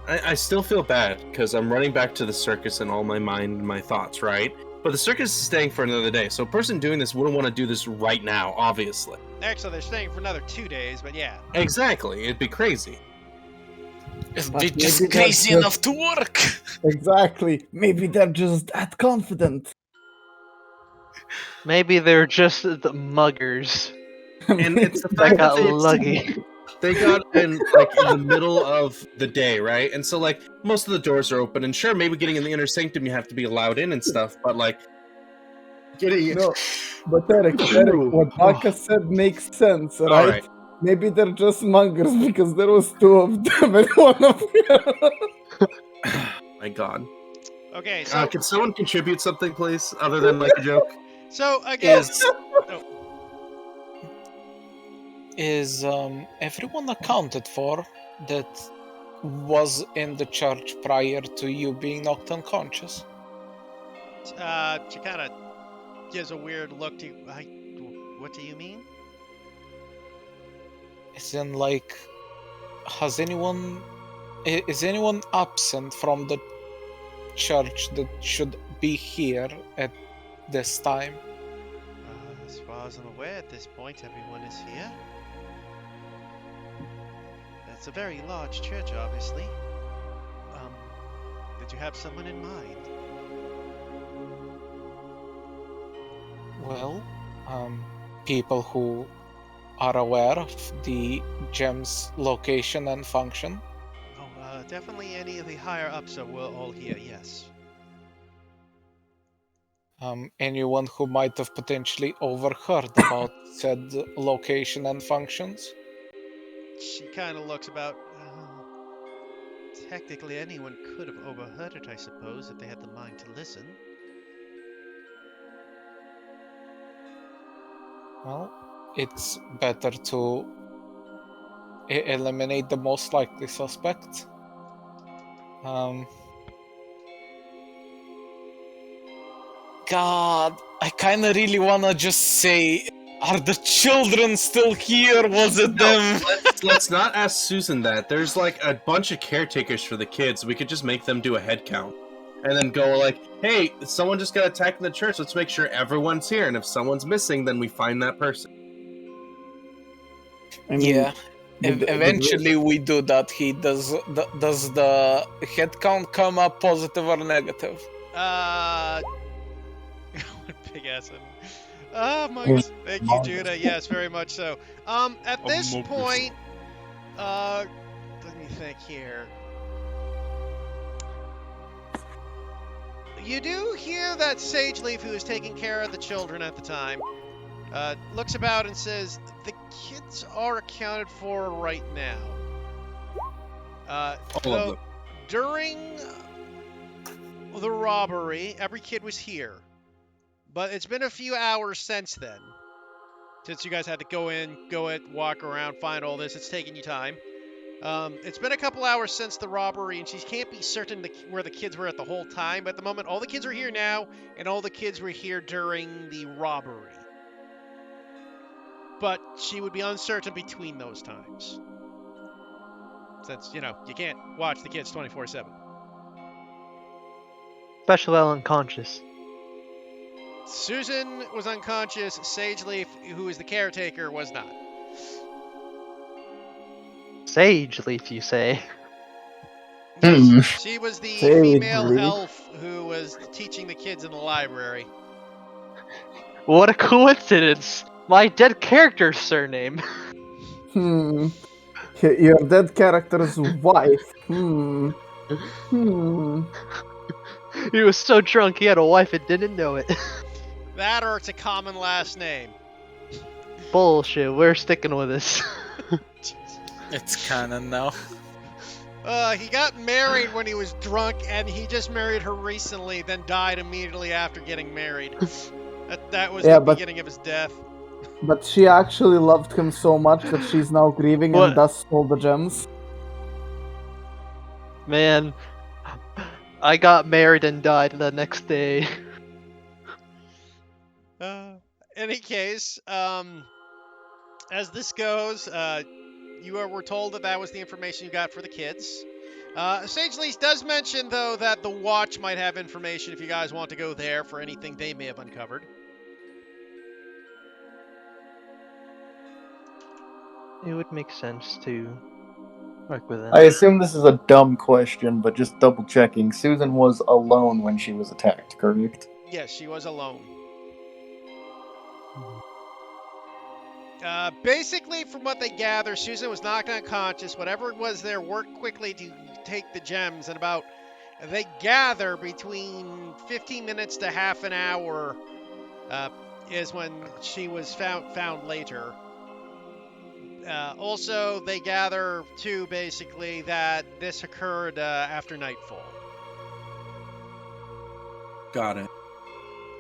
I still feel bad because I'm running back to the circus in all my mind and my thoughts, right? But the circus is staying for another day, so a person doing this wouldn't want to do this right now, obviously. Actually, they're staying for another 2 days, but yeah. Exactly, it'd be crazy. It'd But be just maybe crazy that's enough to work. Exactly. Maybe they're just that confident. Maybe they're just the muggers And it's the that fact that got they, lucky. they got in like in the middle of the day, right? And so like most of the doors are open, and sure, maybe getting in the inner sanctum you have to be allowed in and stuff, but like getting No, but Eric, what Baka said makes sense, right? Alright. Maybe they're just muggers because there was two of them and one of them. My God. Okay, so Can someone contribute something, please, other than like a joke? so again, Is Is everyone accounted for that was in the church prior to you being knocked unconscious? She kind of gives a weird look to you. What do you mean? As in, like, is anyone absent from the church that should be here at this time? As far as I'm aware, at this point, everyone is here. It's a very large church, obviously. Did you have someone in mind? Well, people who are aware of the gem's location and function. Oh, definitely any of the higher ups are all here, yes. Anyone who might have potentially overheard about said location and functions? She kind of looks about. Technically, anyone could have overheard it, I suppose, if they had the mind to listen. Well, it's better to eliminate the most likely suspect. God, I kind of really want to just say, are the children still here? Was it them? Let's not ask Susan that. There's like a bunch of caretakers for the kids. We could just make them do a head count. And then go like, hey, someone just got attacked in the church. Let's make sure everyone's here. And if someone's missing, then we find that person. I mean, Yeah. Eventually we do that. Does the head count come up positive or negative? Big ass. Monks. Thank you, Judah. Yes, very much so. At this point, let me think here. You do hear that Sageleaf, who was taking care of the children at the time, looks about and says, "The kids are accounted for right now." All of them. During the robbery, every kid was here. But it's been a few hours since then. Since you guys had to go in, walk around, find all this. It's taking you time. It's been a couple hours since the robbery, and she can't be certain where the kids were at the whole time. But at the moment, all the kids are here now, and all the kids were here during the robbery. But she would be uncertain between those times. Since, you can't watch the kids 24/7. Especially while unconscious. Susan was unconscious. Sageleaf, who is the caretaker, was not. Sageleaf, you say? She was the Sageleaf. female elf who was teaching the kids in the library. What a coincidence! My dead character's surname. Your dead character's wife. He was so drunk he had a wife and didn't know it. That or it's a common last name. Bullshit, we're sticking with this. It's canon now. He got married when he was drunk, and he just married her recently, then died immediately after getting married. That was the beginning of his death. But she actually loved him so much that she's now grieving What? and thus stole the gems. Man, I got married and died the next day. Any case, as this goes, were told that was the information you got for the kids. Sageleaf does mention, though, that the Watch might have information if you guys want to go there for anything they may have uncovered. It would make sense to work with them. I assume this is a dumb question, but just double checking. Susan was alone when she was attacked, correct? Yes, she was alone. Basically, from what they gather, Susan was knocked unconscious. Whatever it was there worked quickly to take the gems, and they gather between 15 minutes to half an hour is when she was found later. Also, they gather, too, basically, that this occurred after nightfall. Got it.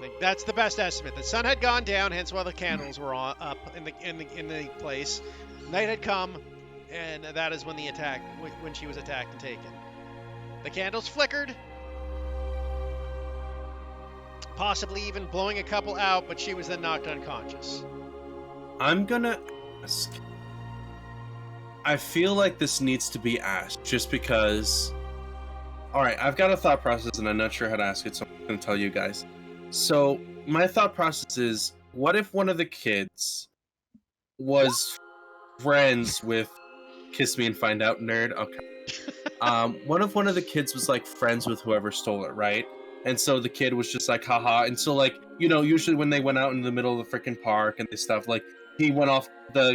Like, that's the best estimate. The sun had gone down, hence why the candles were up in the place. Night had come, and that is when when she was attacked and taken. The candles flickered, possibly even blowing a couple out, but she was then knocked unconscious. I'm gonna ask. I feel like this needs to be asked, just because. All right, I've got a thought process, and I'm not sure how to ask it, so I'm gonna tell you guys. So my thought process is: what if one of the kids was friends with Kiss Me and Find Out nerd? Okay. What if one of the kids was like friends with whoever stole it, right? And so the kid was just like, haha. And so, like, usually when they went out in the middle of the freaking park and this stuff, like, the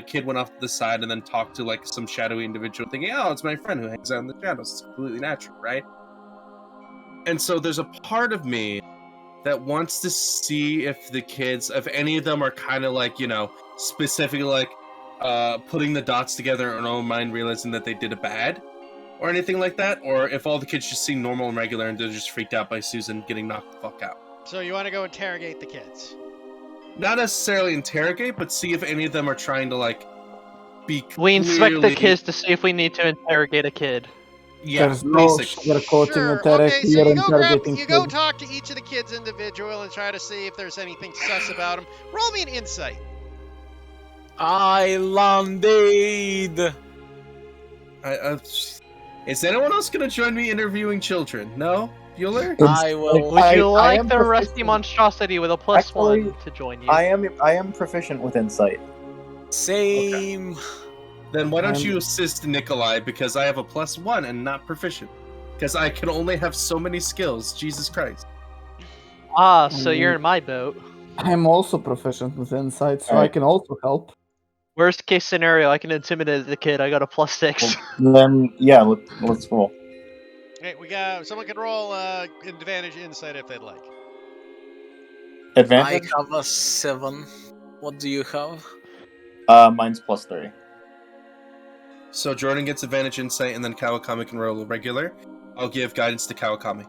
kid went off to the side and then talked to, like, some shadowy individual thinking, oh, it's my friend who hangs out in the shadows. It's completely natural, right? And so there's a part of me that wants to see if any of them are kind of like, specifically like, putting the dots together in their own mind, realizing that they did a bad. Or anything like that, or if all the kids just seem normal and regular and they're just freaked out by Susan getting knocked the fuck out. So you want to go interrogate the kids? Not necessarily interrogate, but see if any of them are trying to, like, be We inspect the kids to see if we need to interrogate a kid. Yeah, There's no basically. sugarcoating Sure. interrogate. Okay, so You're you go interrogating you go kids. talk to each of the kids individual and try to see if there's anything sus about them. Roll me an insight. I landed. Is anyone else going to join me interviewing children? No? Bueller? I will. Would you I like am the rusty proficient- monstrosity with a +1 Actually, to join you? I am proficient with insight. Same. Then why don't I'm- you assist Nikolai, because I have a +1 and not proficient. Because I can only have so many skills. Jesus Christ. Ah, so you're in my boat. I'm also proficient with insight, so I Alright. can also help. Worst case scenario, I can intimidate the kid. I got a +6. Then yeah, let's roll. Hey, someone can roll advantage insight if they'd like. I Advantage. have a 7. What do you have? Mine's +3. So Jordan gets advantage insight, and then Kawakami can roll regular. I'll give guidance to Kawakami.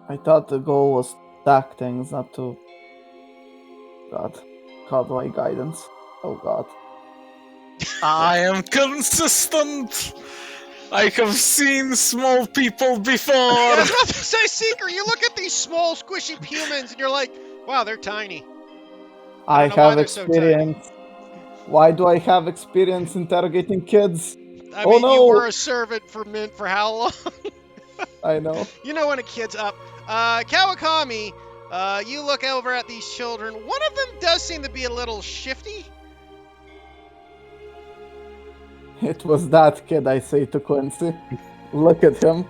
I thought the goal was to stack things, not to. God. How do I guidance? Oh god. I am consistent. I have seen small people before. I was about to say, Seeker, you look at these small, squishy humans and you're like, wow, they're tiny. I don't know why have they're so tiny. experience. Why do I have experience interrogating kids? I Oh, mean, no. you were a servant for how long? I know. You know when a kid's up. Kawakami, you look over at these children. One of them does seem to be a little shifty. It was that kid, I say to Quincy. Look at him.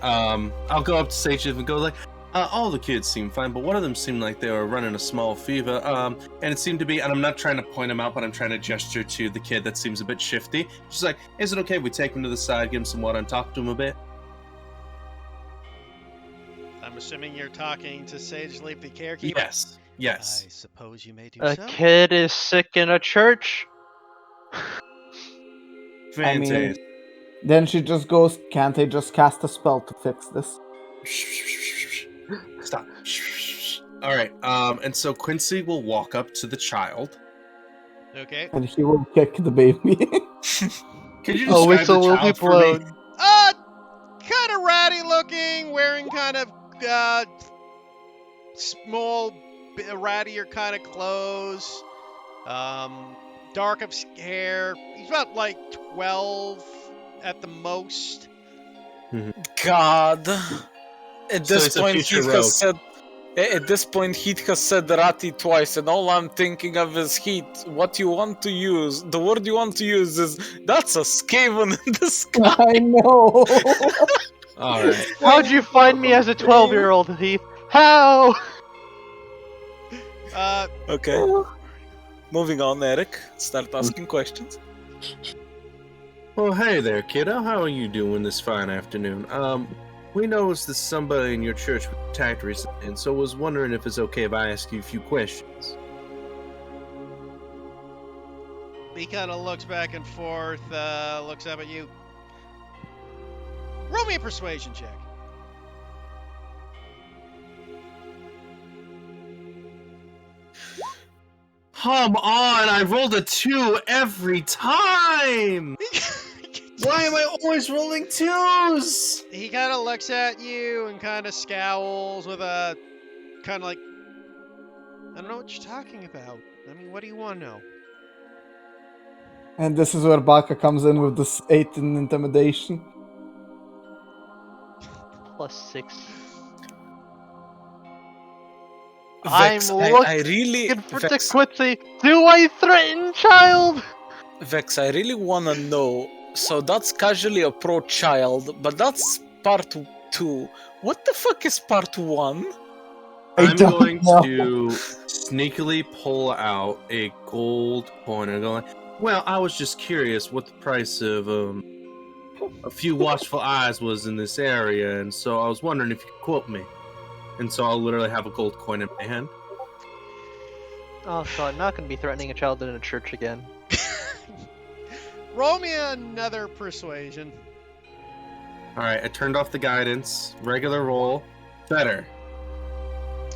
I'll go up to Sage and go like, all the kids seem fine, but one of them seemed like they were running a small fever. And it seemed to be, and I'm not trying to point him out, but I'm trying to gesture to the kid that seems a bit shifty. She's like, is it okay if we take him to the side, give him some water, and talk to him a bit? I'm assuming you're talking to Sage Leap, the carekeeper. Yes. Yes. I suppose you may do A so. kid is sick in a church? Fantastic. Then she just goes, can't I just cast a spell to fix this? Stop. All right. And so Quincy will walk up to the child. Okay. And he will kick the baby. Could you Oh, describe whistle the will be child for me? blown. Kind of ratty looking, wearing kind of small, rattier kind of clothes. Dark of hair. He's about like 12 at the most. God. At So this it's a point, future Heath rogue. has said. At this point, Heath has said Rati twice, and all I'm thinking of is Heath. What you want to use? The word you want to use is that's a Skaven in the sky. I know. All right. How'd you find me as a 12-year-old, Heath? How? Okay. Moving on, Eric. Start asking questions. Well, hey there, kiddo. How are you doing this fine afternoon? We noticed that somebody in your church was attacked recently, and so was wondering if it's okay if I ask you a few questions. He kind of looks back and forth, looks up at you. Roll me a persuasion check. come on! I rolled a 2 every time! Why am I always rolling 2s? He kind of looks at you and kind of scowls with a kind of like, I don't know what you're talking about. I mean, what do you want to know? And this is where Baka comes in with this 8 in intimidation. +6. Vex, I'm I really looking for Vex, Tequitzi. Do I threaten child? Vex, I really wanna know. So that's casually approach child, but that's part 2. What the fuck is part 1? I'm don't going know. to sneakily pull out a gold coin and go like, well, I was just curious what the price of a few watchful eyes was in this area, and so I was wondering if you could quote me. And so I'll literally have a gold coin in my hand. Oh, so I'm not going to be threatening a child in a church again. Roll me another persuasion. Alright, I turned off the guidance. Regular roll. Better.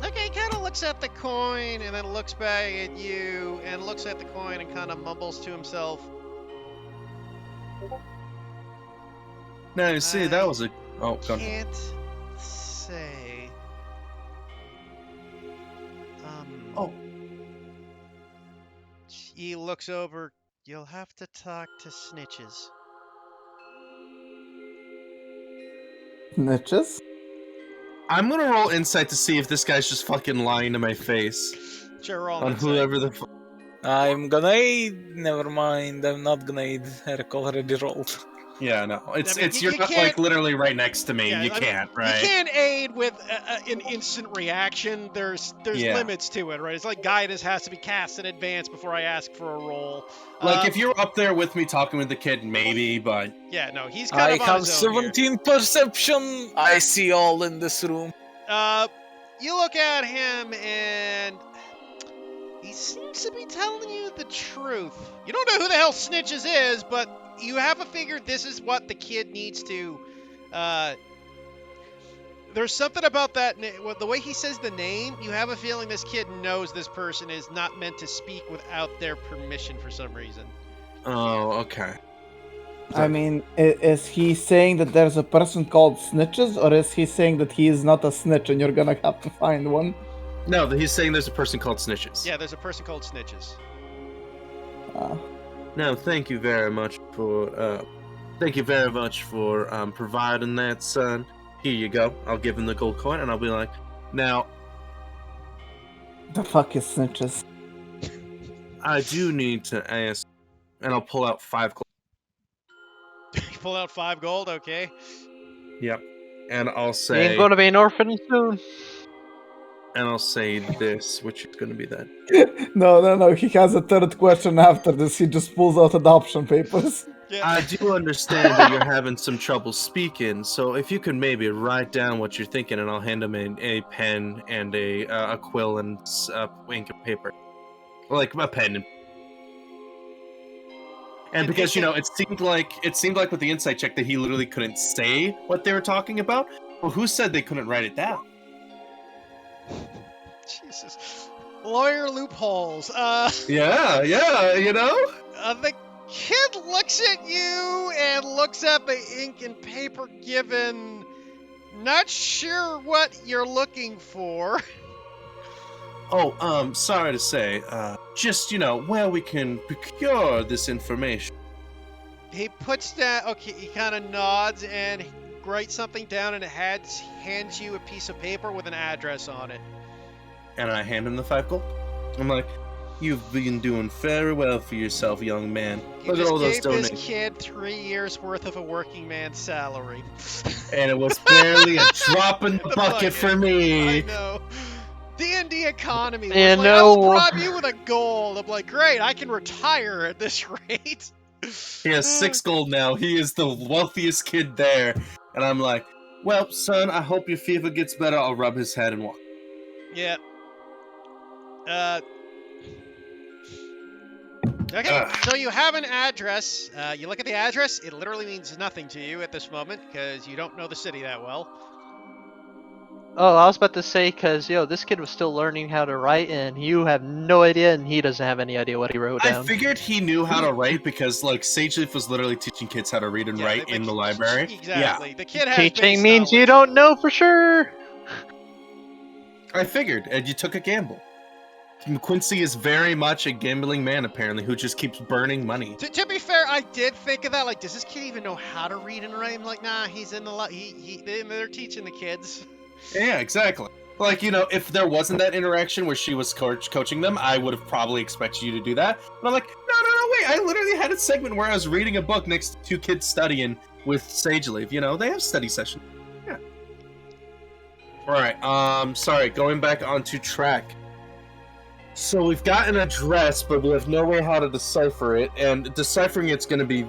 Okay, he kind of looks at the coin and then looks back at you and looks at the coin and kind of mumbles to himself. Now, you see, that was a... Oh, go on. Can't say. Oh. He looks over. You'll have to talk to snitches. Snitches? I'm gonna roll insight to see if this guy's just fucking lying to my face. Sure, roll On an insight. whoever the I'm gonna aid. Never mind, I'm not gonna aid. Eric already rolled. Yeah, no. It's I mean, it's you you're not can't- like literally right next to me. Yeah, You I mean, can't, right? You can't aid with an instant reaction. There's Yeah. limits to it, right? It's like guidance has to be cast in advance before I ask for a roll. Like if you're up there with me talking with the kid, maybe, but Yeah, no, he's kind I of on have his own here. 17 perception. I see all in this room. You look at him and he seems to be telling you the truth. You don't know who the hell Snitches is, but you have a figure this is what the kid needs to, there's something about that, the way he says the name, you have a feeling this kid knows this person is not meant to speak without their permission for some reason. oh, okay. I mean, is he saying that there's a person called Snitches, or is he saying that he is not a snitch and you're gonna have to find one? No, he's saying there's a person called Snitches. Yeah, there's a person called Snitches. No, thank you very much for providing that, son. Here you go. I'll give him the gold coin, and I'll be like, now, The fuck is Snitches? I do need to ask, and I'll pull out 5 gold. You pull out 5 gold, okay. Yep. And I'll You say, ain't going to be an orphan soon. and I'll say this, which is going to be that. No. He has a third question after this. He just pulls out adoption papers. Yeah. I do understand that you're having some trouble speaking, so if you can maybe write down what you're thinking, and I'll hand him a pen and a quill and ink and paper, like a pen. And because it seemed like with the insight check that he literally couldn't say what they were talking about. Well, who said they couldn't write it down? Jesus. Lawyer loopholes. Yeah, The kid looks at you and looks at the ink and paper given. Not sure what you're looking for. Oh, sorry to say, just, where we can procure this information. He puts down, okay, he kind of nods and writes something down and hands you a piece of paper with an address on it. And I hand him the 5 gold. I'm like, you've been doing very well for yourself, young man. You Look at all those just gave this donations. kid 3 years worth of a working man's salary. And it was barely a drop in the bucket for I me. know. D&D economy. Yeah, Was like, no. I'll bribe you with a gold. I'm like, great, I can retire at this rate. He has 6 gold now. He is the wealthiest kid there. And I'm like, well, son, I hope your fever gets better. I'll rub his head and walk. Yeah. Okay, so you have an address. You look at the address, it literally means nothing to you at this moment because you don't know the city that well. Oh, I was about to say, because, this kid was still learning how to write, and you have no idea, and he doesn't have any idea what he wrote I down. figured he knew how to write because, like, Sageleaf was literally teaching kids how to read and write in the library. Exactly. The kid has Teaching base means you knowledge. don't know for sure. I figured, and you took a gamble. Quincy is very much a gambling man, apparently, who just keeps burning money. To be fair, I did think of that. Like, does this kid even know how to read and write? I'm like, nah, he's in the they're teaching the kids. Yeah, exactly. Like, if there wasn't that interaction where she was coaching them, I would have probably expected you to do that. But I'm like, no, wait, I literally had a segment where I was reading a book next to 2 kids studying with Sageleaf. They have study sessions. Yeah. Alright, sorry, going back onto track. So we've got an address, but we have no way how to decipher it, and deciphering it's going to be...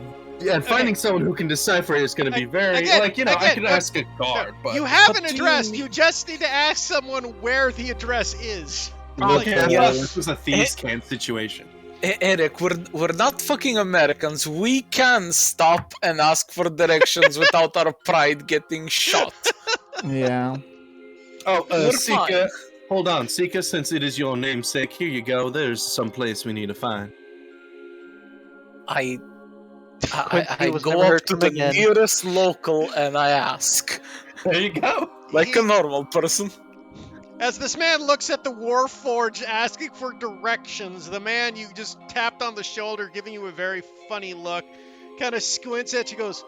And finding someone who can decipher it is going to be very... I could ask a guard, but... You have an address, you just need to ask someone where the address is. Okay, I Yeah. thought this was a thieves' camp situation. Eric, we're not fucking Americans. We can stop and ask for directions without our pride getting shot. Yeah. Oh, We're Sika, hold on. Sika, since it is your namesake, here you go. There's some place we need to find. I was go never up heard to from the again. nearest local and I ask. There you go. Like a normal person. As this man looks at the Warforged asking for directions, the man you just tapped on the shoulder, giving you a very funny look, kind of squints at you, goes,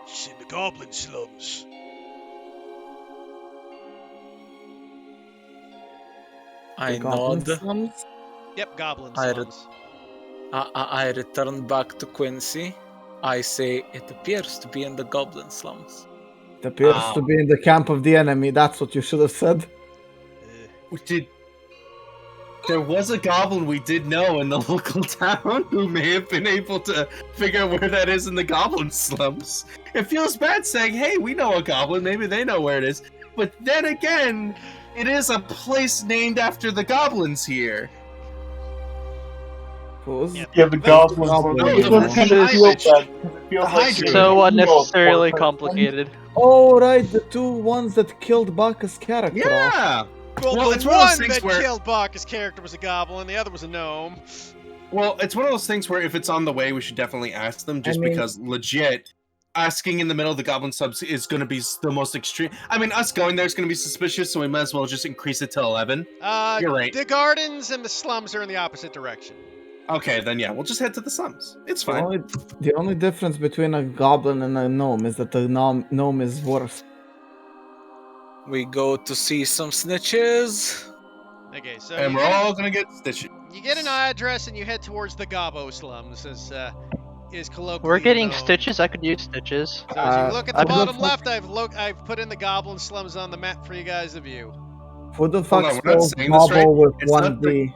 "It's in the Goblin Slums." I The Goblin nod. Slums? Yep, Goblin I Slums. I return back to Quincy. I say, it appears to be in the Goblin Slums. It appears to be in the camp of the enemy. That's what you should have said. There was a goblin we did know in the local town who may have been able to figure out where that is in the Goblin Slums. It feels bad saying, hey, we know a goblin, maybe they know where it is. But then again, it is a place named after the goblins here. Who's? Yeah. Yeah, the goblins. No, It the does kind of feel Hydra. bad, 'cause it feels like Hydra. So unnecessarily you're- complicated. Oh, right, the 2 ones that killed Bacchus' character. off. Yeah! Well, Well, the it's one of those one things that where- killed Bacchus' character was a goblin, the other was a gnome. Well, it's one of those things where if it's on the way, we should definitely ask them, just I mean- because legit, asking in the middle of the Goblin Subs is going to be the most extreme. I mean, us going there is going to be suspicious, so we might as well just increase it to 11. You're right. The gardens and the slums are in the opposite direction. Okay, then yeah, we'll just head to the slums. It's The fine. only difference between a goblin and a gnome is that the gnome is worse. We go to see some snitches. Okay, so And you we're get, all going to get stitched. you get an address and you head towards the Gobbo slums, as is colloquially We're getting known. stitches. I could use stitches. So as you look at the I don't bottom know- left, I've put in the Goblin slums on the map for you guys to view. Who the fuck on, we're not spells saying this right. gobble with It's not 1B?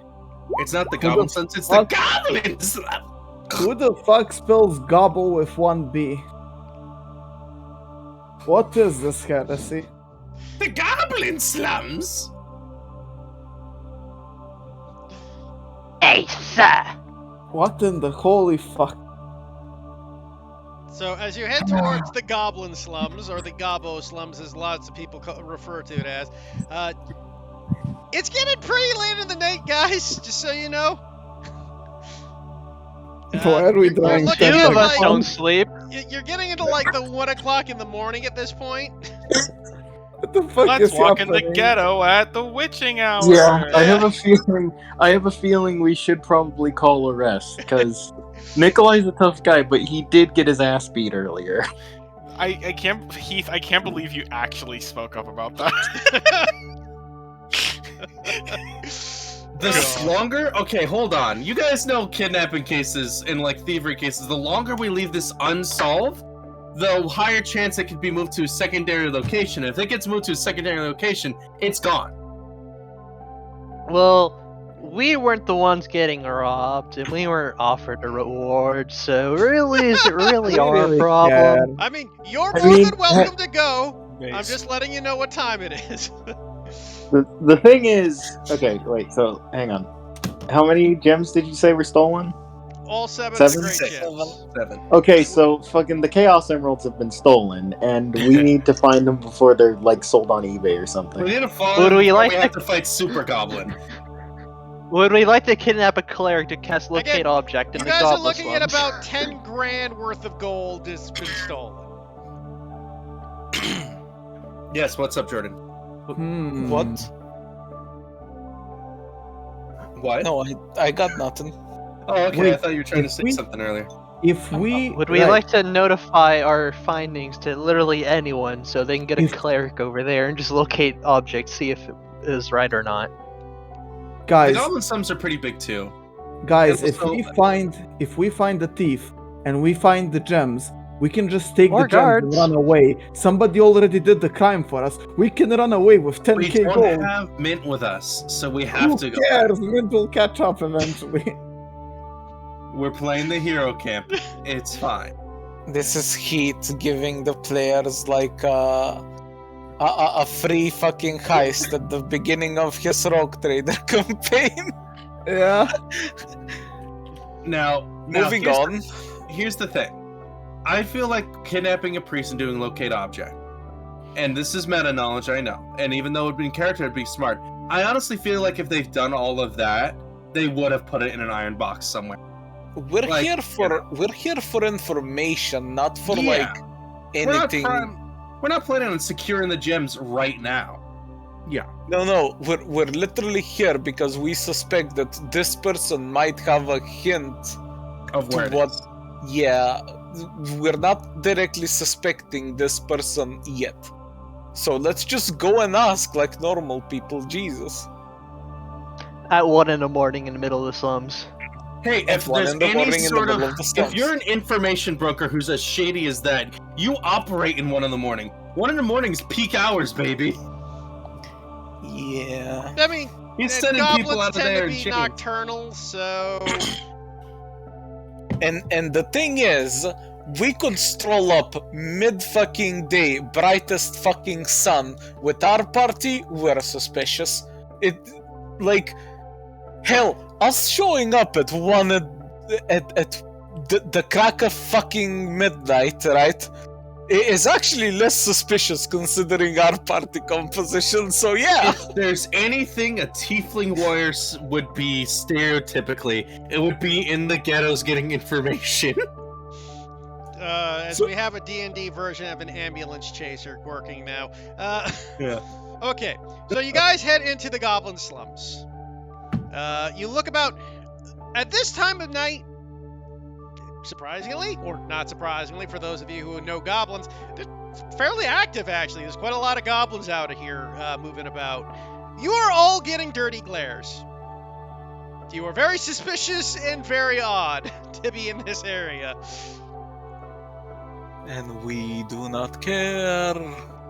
It's not the Who the Goblin Slums, it's the fuck- Goblin Slums! Who the fuck spells gobble with 1B? What is this heresy? The Goblin Slums! Hey, sir! What in the holy fuck? So as you head towards the Goblin slums, or the Gobbo slums, as lots of people refer to it as, it's getting pretty late in the night, guys. Just so you know. Why are we you're doing looking Few at, of us like- don't sleep. You're getting into like the 1 o'clock in the morning at this point. What the fuck Let's is walk in the happening? ghetto at the witching hour. Yeah, I have a feeling we should probably call a rest because Nikolai's a tough guy, but he did get his ass beat earlier. I can't, Heath. I can't believe you actually spoke up about that. The longer... Okay, hold on. You guys know kidnapping cases and, like, thievery cases. The longer we leave this unsolved, the higher chance it could be moved to a secondary location. If it gets moved to a secondary location, it's gone. Well, we weren't the ones getting robbed, and we weren't offered a reward, so really, is it really We our really problem? I mean, you're I more mean, than welcome to go. I'm Nice. just letting you know what time it is. The thing is, okay, wait, so hang on. How many gems did you say were stolen? all 7 Seven? of the great Six. ships. 7. Okay, so fucking the Chaos Emeralds have been stolen, and we need to find them before they're like sold on eBay or We something. need to find Would them we before like we to- have to fight Super Goblin. Would we like to kidnap a cleric to cast locate Again, object in You the guys are Goblin looking at slums? about 10 grand worth of gold has been stolen. Yes, what's up, Jordan? What? What? No, I got nothing. Oh, okay. Wait, I thought you were trying to if say we- something earlier. If we Would we right, like to notify our findings to literally anyone so they can get a If- cleric over there and just locate objects, see if it is right or not? The guys, Goblin Slums are pretty big too. guys, Yeah, if so- we find the thief and we find the gems, we can just take Or the gems guards. and run away. Somebody already did the crime for us. We can run away with We 10k don't gold. have Mint with us, so we have Who to go. cares? Mint will catch up eventually. We're playing the hero camp. It's fine. This is Heat giving the players like a free fucking heist at the beginning of his Rogue Trader campaign. Yeah. Now Moving here's on. Here's the thing. I feel like kidnapping a priest and doing locate object. And this is meta knowledge, I know. And even though it'd be in character, it'd be smart. I honestly feel like if they've done all of that, they would have put it in an iron box somewhere. We're Like, here for information, not for Yeah. like anything. We're not planning on securing the gems right now. No, we're literally here because we suspect that this person might have a hint Of to where it what. is. Yeah, we're not directly suspecting this person yet. So let's just go and ask like normal people. Jesus. At 1 in the morning in the middle of the slums. Hey, At if 1 there's in the any morning in the sort of, middle of the if slums. you're an information broker who's as shady as that, you operate in 1 in the morning. 1 in the morning is peak hours, baby. Yeah. I mean, He's and sending goblins people out of tend there to in be chains. nocturnal, so And the thing is, we could stroll up mid fucking day, brightest fucking sun with our party. We're suspicious. It like hell. Us showing up at the crack of fucking midnight, right? It is actually less suspicious considering our party composition. So yeah. If there's anything a tiefling warrior would be stereotypically, it would be in the ghettos getting information. as So- we have a D&D version of an ambulance chaser working now. Yeah. Okay, so you guys head into the goblin slums. You look about at this time of night. Surprisingly, or not surprisingly, for those of you who know goblins, they're fairly active actually. There's quite a lot of goblins out of here moving about. You are all getting dirty glares. You are very suspicious and very odd to be in this area. And we do not care.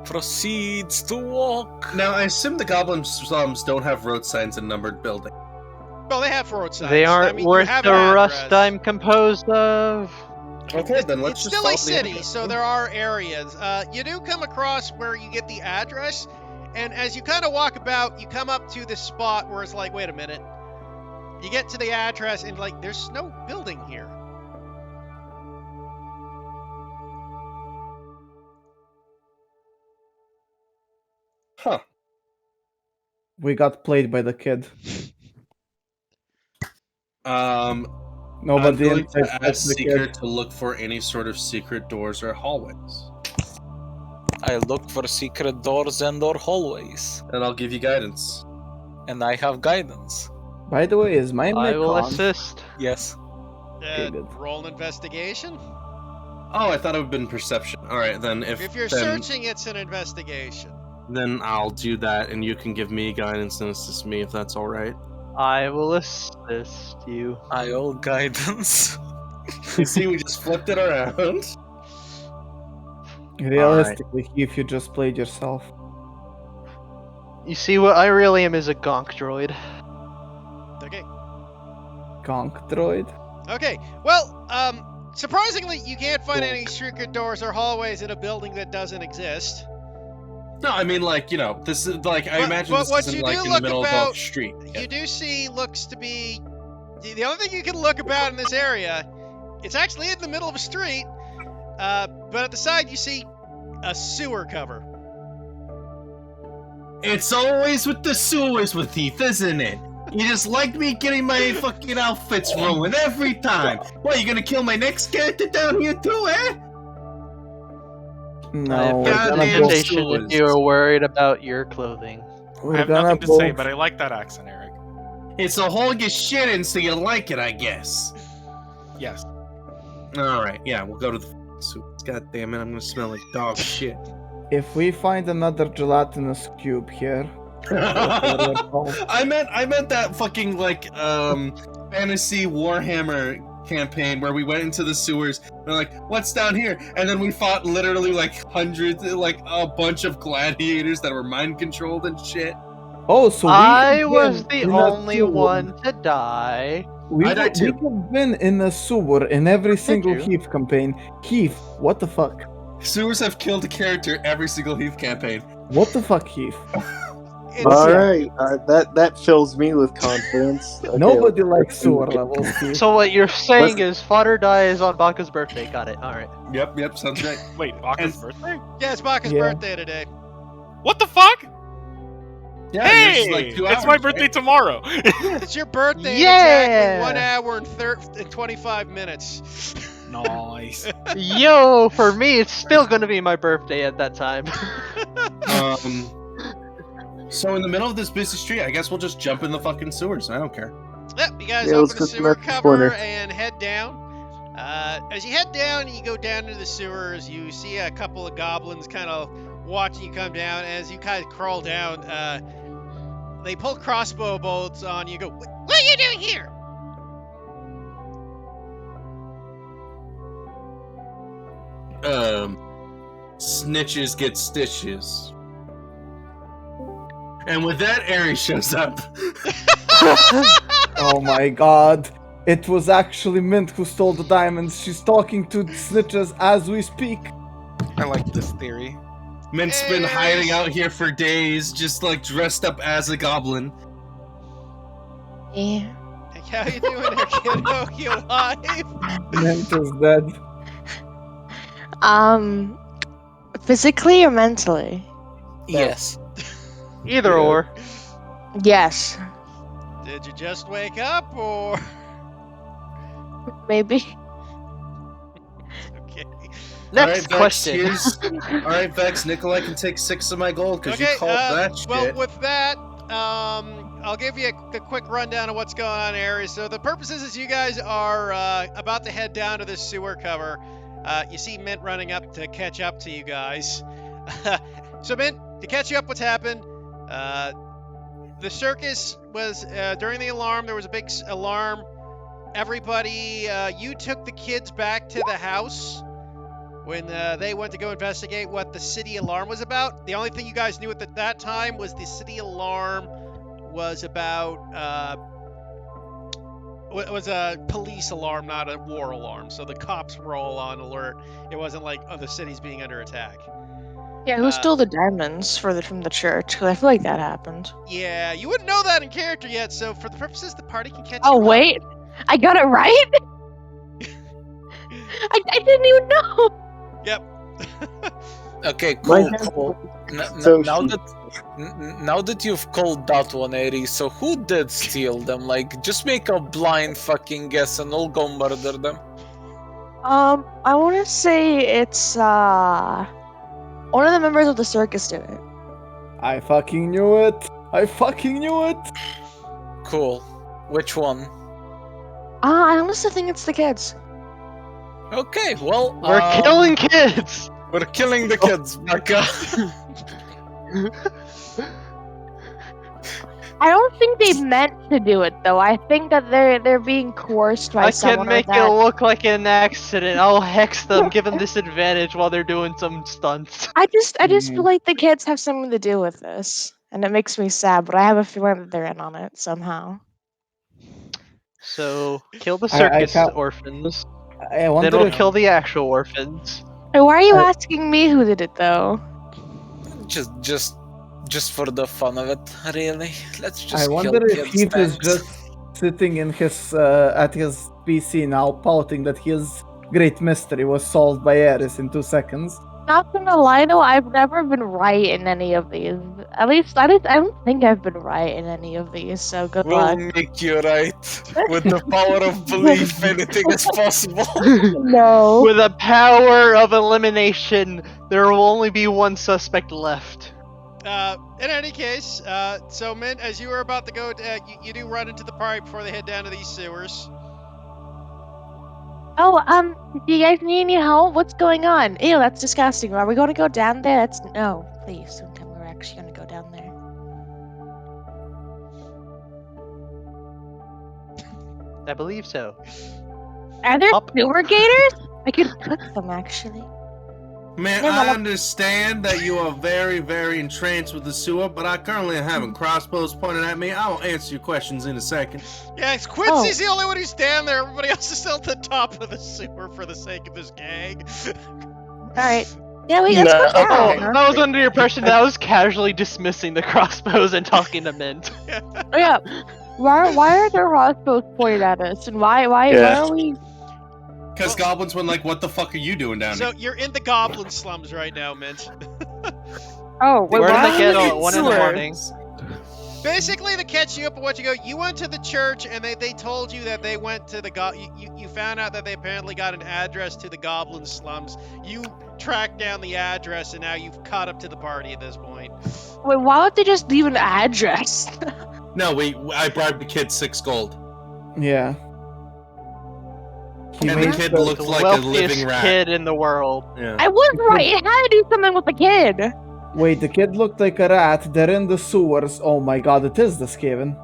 Proceeds to walk. Now, I assume the goblin slums don't have road signs and numbered buildings. Well, they have road signs. They I aren't mean, you worth have the an rust address. I'm composed of. Okay, then let's It's just still a follow the city, address. so there are areas. You do come across where you get the address, and as you kind of walk about, you come up to this spot where it's like, wait a minute. You get to the address, and like, there's no building here. Huh. We got played by the kid. I'm Nobody going to except ask the Seeker kid. to look for any sort of secret doors or hallways. I look for secret doors and or hallways. And I'll give you guidance. And I have guidance. By the way, is my I will Mekon? assist. Yes. good. Roll an investigation. Oh, I thought it would have been perception. Alright, then If you're then, searching, it's an investigation. then I'll do that and you can give me guidance and assist me if that's alright. I will assist you. I owe guidance. You see, we just flipped it around. Realistically, if you just played yourself. You see, what I really am is a gonk droid. Okay. Gonk droid. Okay. Well, surprisingly, you can't find any secret doors or hallways in a building that doesn't exist. No, I mean, like, you know, this is like, I But- imagine but this what isn't you like do in the look middle of about- a street. You do see looks to be the only thing you can look about in this area, it's actually in the middle of a street, but at the side you see a sewer cover. It's always with the sewers with Heath, isn't it? You just like me getting my fucking outfits ruined every time. What, you gonna kill my next character down here too, eh? No, I we're have gonna goddamn both, invitation if sewers. you are worried about your clothing. I we're have gonna nothing to say, both- but I like that accent, Eric. It's a hole you shit in, so you like it, I guess. Yes. Alright, yeah, we'll go to the sewers. God damn it, I'm gonna smell like dog shit. If we find another gelatinous cube here, whatever they're called, I meant that fucking like fantasy Warhammer campaign where we went into the sewers. We're like, what's down here? And then we fought literally like hundreds, like a bunch of gladiators that were mind controlled and shit. oh, so we I have was been the in a only sewer. one to die. We I died we too. have been in a sewer in every single you? Heath campaign. Heath, what the fuck? Sewers have killed a character every single Heath campaign. What the fuck, Heath? It's, All right, that fills me with confidence. Okay, Nobody likes sewer levels, Heath. So what you're saying is Fodder dies on Baka's birthday. Got it. All right. Yep, sounds right. Wait, Baka's birthday? yeah, it's Baka's Yeah. birthday today. What the fuck? Yeah, Hey! yours is like 2 It's my hours, birthday right? tomorrow. It's your birthday in Yeah! exactly 1 hour and 25 minutes. Nice. Yo, for me, it's still gonna be my birthday at that time. So in the middle of this busy street, I guess we'll just jump in the fucking sewers. I don't care. Yep, you guys Yeah, let's open the go to sewer the cover corner. and head down. As you head down, you go down into the sewers. You see a couple of goblins kind of watching you come down. As you kind of crawl down, they pull crossbow bolts on you. Go, what are you doing here? Snitches get stitches. And with that, Ares shows up. Oh my god. It was actually Mint who stole the diamonds. She's talking to snitches as we speak. I like this theory. Mint's been hiding out here for days, just like dressed up as a goblin. Yeah. How you doing there, kiddo? You alive? Mint is dead. Physically or mentally? Yes. Either Yeah. or. Yes. Did you just wake up, or Maybe. okay? Next question. Alright, Vex, Nikolai can take 6 of my gold because you called that shit. Well, with that, I'll give you a quick rundown of what's going on, Ares. So the purpose is you guys are about to head down to this sewer cover. You see Mint running up to catch up to you guys. So Mint, to catch you up, what's happened? The circus was during the alarm. There was a big alarm. Everybody, you took the kids back to the house when they went to go investigate what the city alarm was about. The only thing you guys knew at that time was the city alarm was about was a police alarm, not a war alarm. So the cops were all on alert. It wasn't like, oh, the city's being under attack. Yeah, who stole the diamonds from the church? Because I feel like that happened. Yeah, you wouldn't know that in character yet. So for the purposes, the party can catch Oh you up. wait, I got it right. I didn't even know. Yep. Okay, My cool, hand- cool. So Now she- now that you've called that one, Ares, so who did steal them? Like, just make a blind fucking guess and I'll go murder them. I want to say it's one of the members of the circus did it. I fucking knew it. I fucking knew it. Cool. Which one? I honestly think it's the kids. Okay, well, We're killing kids. We're killing the kids, Baka. I don't think they meant to do it though. I think that they're being coerced by I someone can make that... it look like an accident. I'll hex them, give them disadvantage while they're doing some stunts. I just feel like the kids have something to do with this, and it makes me sad. But I have a feeling that they're in on it somehow. So kill the I circus can't- orphans. I wonder Then we'll if kill the actual orphans. Hey, why are you I- asking me who did it though? just for the fun of it, really. Let's just I kill wonder if kids, Heath is thanks. just sitting in his at his PC now, pouting that his great mystery was solved by Ares in 2 seconds. Not gonna lie though, I've never been right in any of these. At least I don't think I've been right in any of these. So good We'll luck. make you right. With the power of belief, anything is possible. No. With the power of elimination, there will only be one suspect left. In any case, so Mint, as you were about to go, you do run into the party before they head down to these sewers. Oh, do you guys need any help? What's going on? Ew, that's disgusting. Are we gonna go down there? No, please don't tell me we're actually gonna go down there. I believe so. Are there Up. sewer gators? I could cook them actually. Man, No, I no. understand that you are very, very entranced with the sewer, but I currently am having crossbows pointed at me. I will answer your questions in a second. Yeah, Quincy's the only one who's down there. Everybody else is still at the top of the sewer for the sake of this gang. Alright. Yeah, let's go Oh, down. I was under the impression that I was casually dismissing the crossbows and talking to Mint. Oh, yeah. Why are there crossbows pointed at us? And why are we... Because goblins went like, what the fuck are you doing down So here? you're in the goblin slums right now, Mint. Oh, wait, We're in why the are we ghetto in at 1 in the sewer? morning. Basically, to catch you up on what you go, you went to the church and they told you that they went to the you found out that they apparently got an address to the goblin slums. You tracked down the address and now you've caught up to the party at this point. Wait, why would they just leave an address? No, I bribed the kid 6 gold. Yeah. He And the made kid the- looked The like a wealthiest living rat. kid in the world. Yeah. I was right. It had to do something with the kid. Wait, the kid looked like a rat. They're in the sewers. Oh my god, it is the Skaven.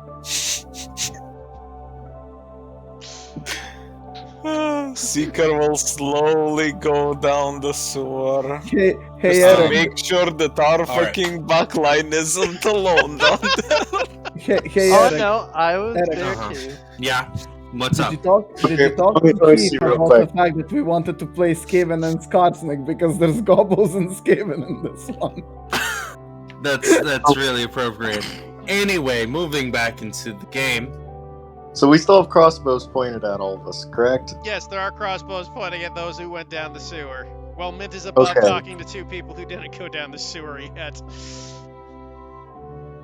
Seeker will slowly go down the sewer. Hey, Just to Eric. make sure that our right. fucking backline isn't alone down there. Hey, Oh Eric. no, I was Eric. there Uh-huh. too. Yeah. What's Did up? you talk? Did Okay, you talk let me to see Chief real about quick. the fact that we wanted to play Skaven and Skarsnik because there's gobbles and Skaven in this one? That's really appropriate. Anyway, moving back into the game. So we still have crossbows pointed at all of us, correct? Yes, there are crossbows pointing at those who went down the sewer. Well, Mint is above Okay. talking to 2 people who didn't go down the sewer yet.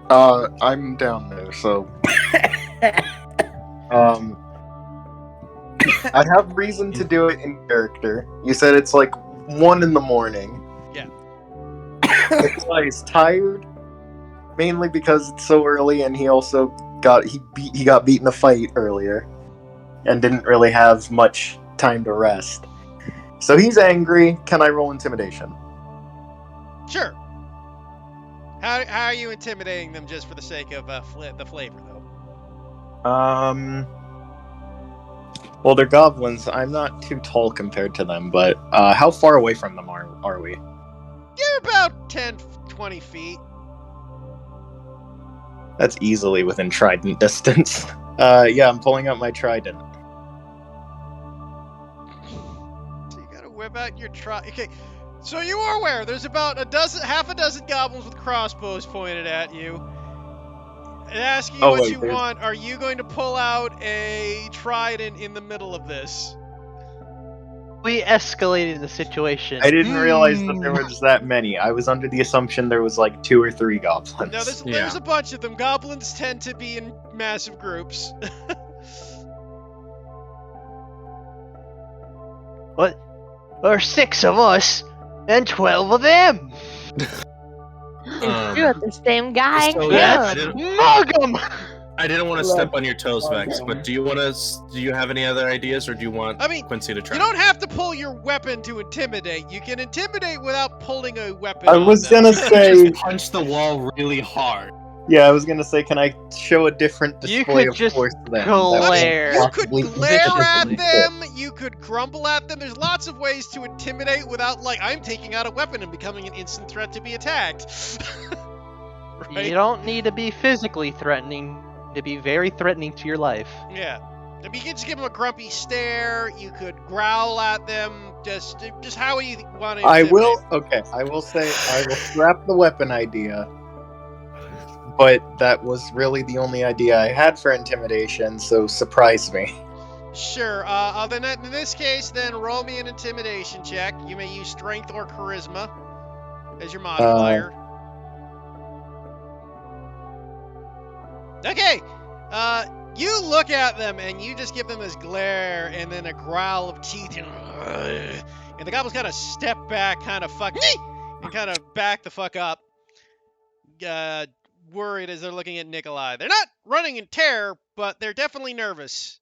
I'm down there, so I have reason to do it in character. You said it's like 1 in the morning. Yeah. He's tired, mainly because it's so early, and he also got beat in a fight earlier, and didn't really have much time to rest. So he's angry. Can I roll intimidation? Sure. How are you intimidating them just for the sake of the flavor, though? Well, they're goblins. I'm not too tall compared to them, but how far away from them are we? You're about 10, 20 feet. That's easily within trident distance. Yeah, I'm pulling out my trident. So you gotta whip out your Okay, so you are aware there's about half a dozen goblins with crossbows pointed at you. And asking you Oh, what wait, you there's- want, are you going to pull out a trident in the middle of this? We escalated the situation. I didn't realize that there was that many. I was under the assumption there was like 2 or 3 goblins. No, there's a bunch of them. Goblins tend to be in massive groups. What? There's 6 of us and 12 of them. You're the same guy. so Yeah. Mug 'em! I didn't want to step on your toes, Vex, but do you have any other ideas, or do you want I mean, Quincy to try? you don't have to pull your weapon to intimidate. You can intimidate without pulling a weapon. I on was them. gonna say, punch the wall really hard. yeah, I was gonna say, can I show a different You display could of just force to them? glare. You could Possibly glare at physically. them, you could grumble at them. There's lots of ways to intimidate without, like, I'm taking out a weapon and becoming an instant threat to be attacked. Right? You don't need to be physically threatening to be very threatening to your life. Yeah. I mean, you can just give them a grumpy stare. You could growl at them. Just how you want to. I will say, I will scrap the weapon idea. but that was really the only idea I had for intimidation, so surprise me. Sure. Then in this case, then roll me an intimidation check. You may use strength or charisma as your modifier. Okay. You look at them and you just give them this glare and then a growl of teeth, and the goblins kind of step back, kind of and kind of back the fuck up, worried as they're looking at Nikolai. They're not running in terror, but they're definitely nervous.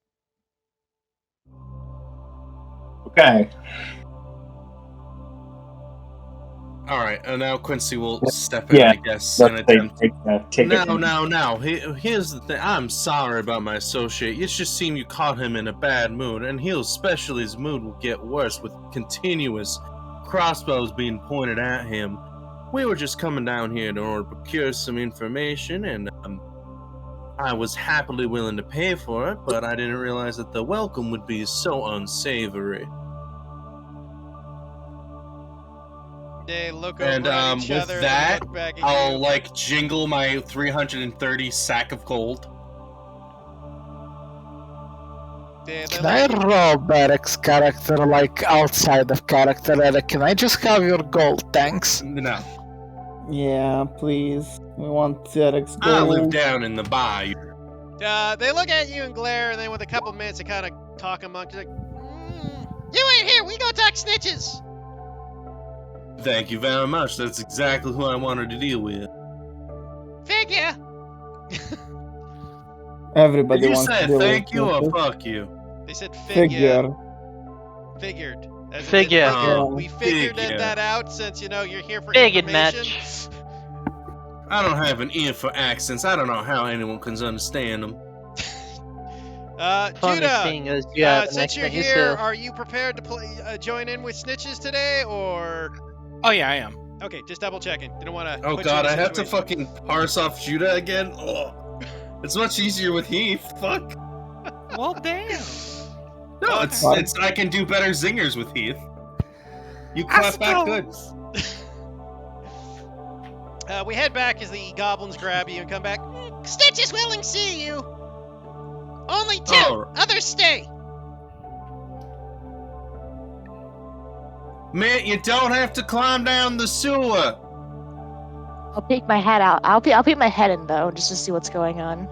Okay. All right, and now Quincy will step in, Yeah, I guess, and Let's attempt. take it. Now. Here's the thing. I'm sorry about my associate. It just seemed you caught him in a bad mood, and especially his mood will get worse with continuous crossbows being pointed at him. We were just coming down here in order to procure some information, and I was happily willing to pay for it, but I didn't realize that the welcome would be so unsavory. They look over And at each with other that, and look back at I'll you. like jingle my 330 sack of gold. They're Can I like, roll Barek's character like outside of character? Can I just have your gold? Thanks. No, Yeah, please. We want Eric's I live gold. down in the bayou. they look at you and glare, and then with a couple minutes, they kind of talk amongst like, you ain't here. We go talk snitches. Thank you very much. That's exactly who I wanted to deal with. Figure. Everybody Did you wants say to deal thank with you or it. fuck you? They said figure. Figure. Figured. As in Figure. Oh, We figured figure. that out since you're here for Figured information. match. I don't have an ear for accents. I don't know how anyone can understand them. Funny Judah. thing is, yeah, the Since next you're thing is here, to- are you prepared to join in with snitches today, or? Oh yeah, I am. Okay, just double checking. Didn't want to. Oh god, I have to fucking parse off Judah again? Ugh. It's much easier with Heath. Fuck. Well, damn. No, Okay. it's I can do better zingers with Heath. You clap back good. We head back as the goblins grab you and come back. Snitches will and see you. Only two. Oh. Others stay. Man, you don't have to climb down the sewer. I'll peek my head out. I'll peek my head in though, just to see what's going on.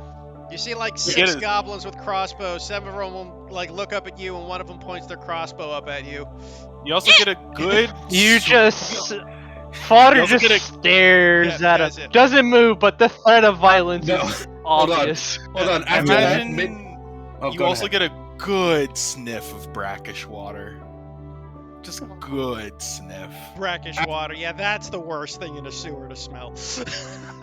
You see like get 6 it. goblins with crossbows. 7 of them will like look up at you, and one of them points their crossbow up at you. You also get a good. You just. Fodder You also just get a- stares Yeah, at that's him. it. Doesn't move, but the threat of violence No. is Hold on. obvious. Hold on. After that, Imagine oh, you go also ahead. get a good sniff of brackish water. Just good sniff. Brackish water. Yeah, that's the worst thing in a sewer to smell.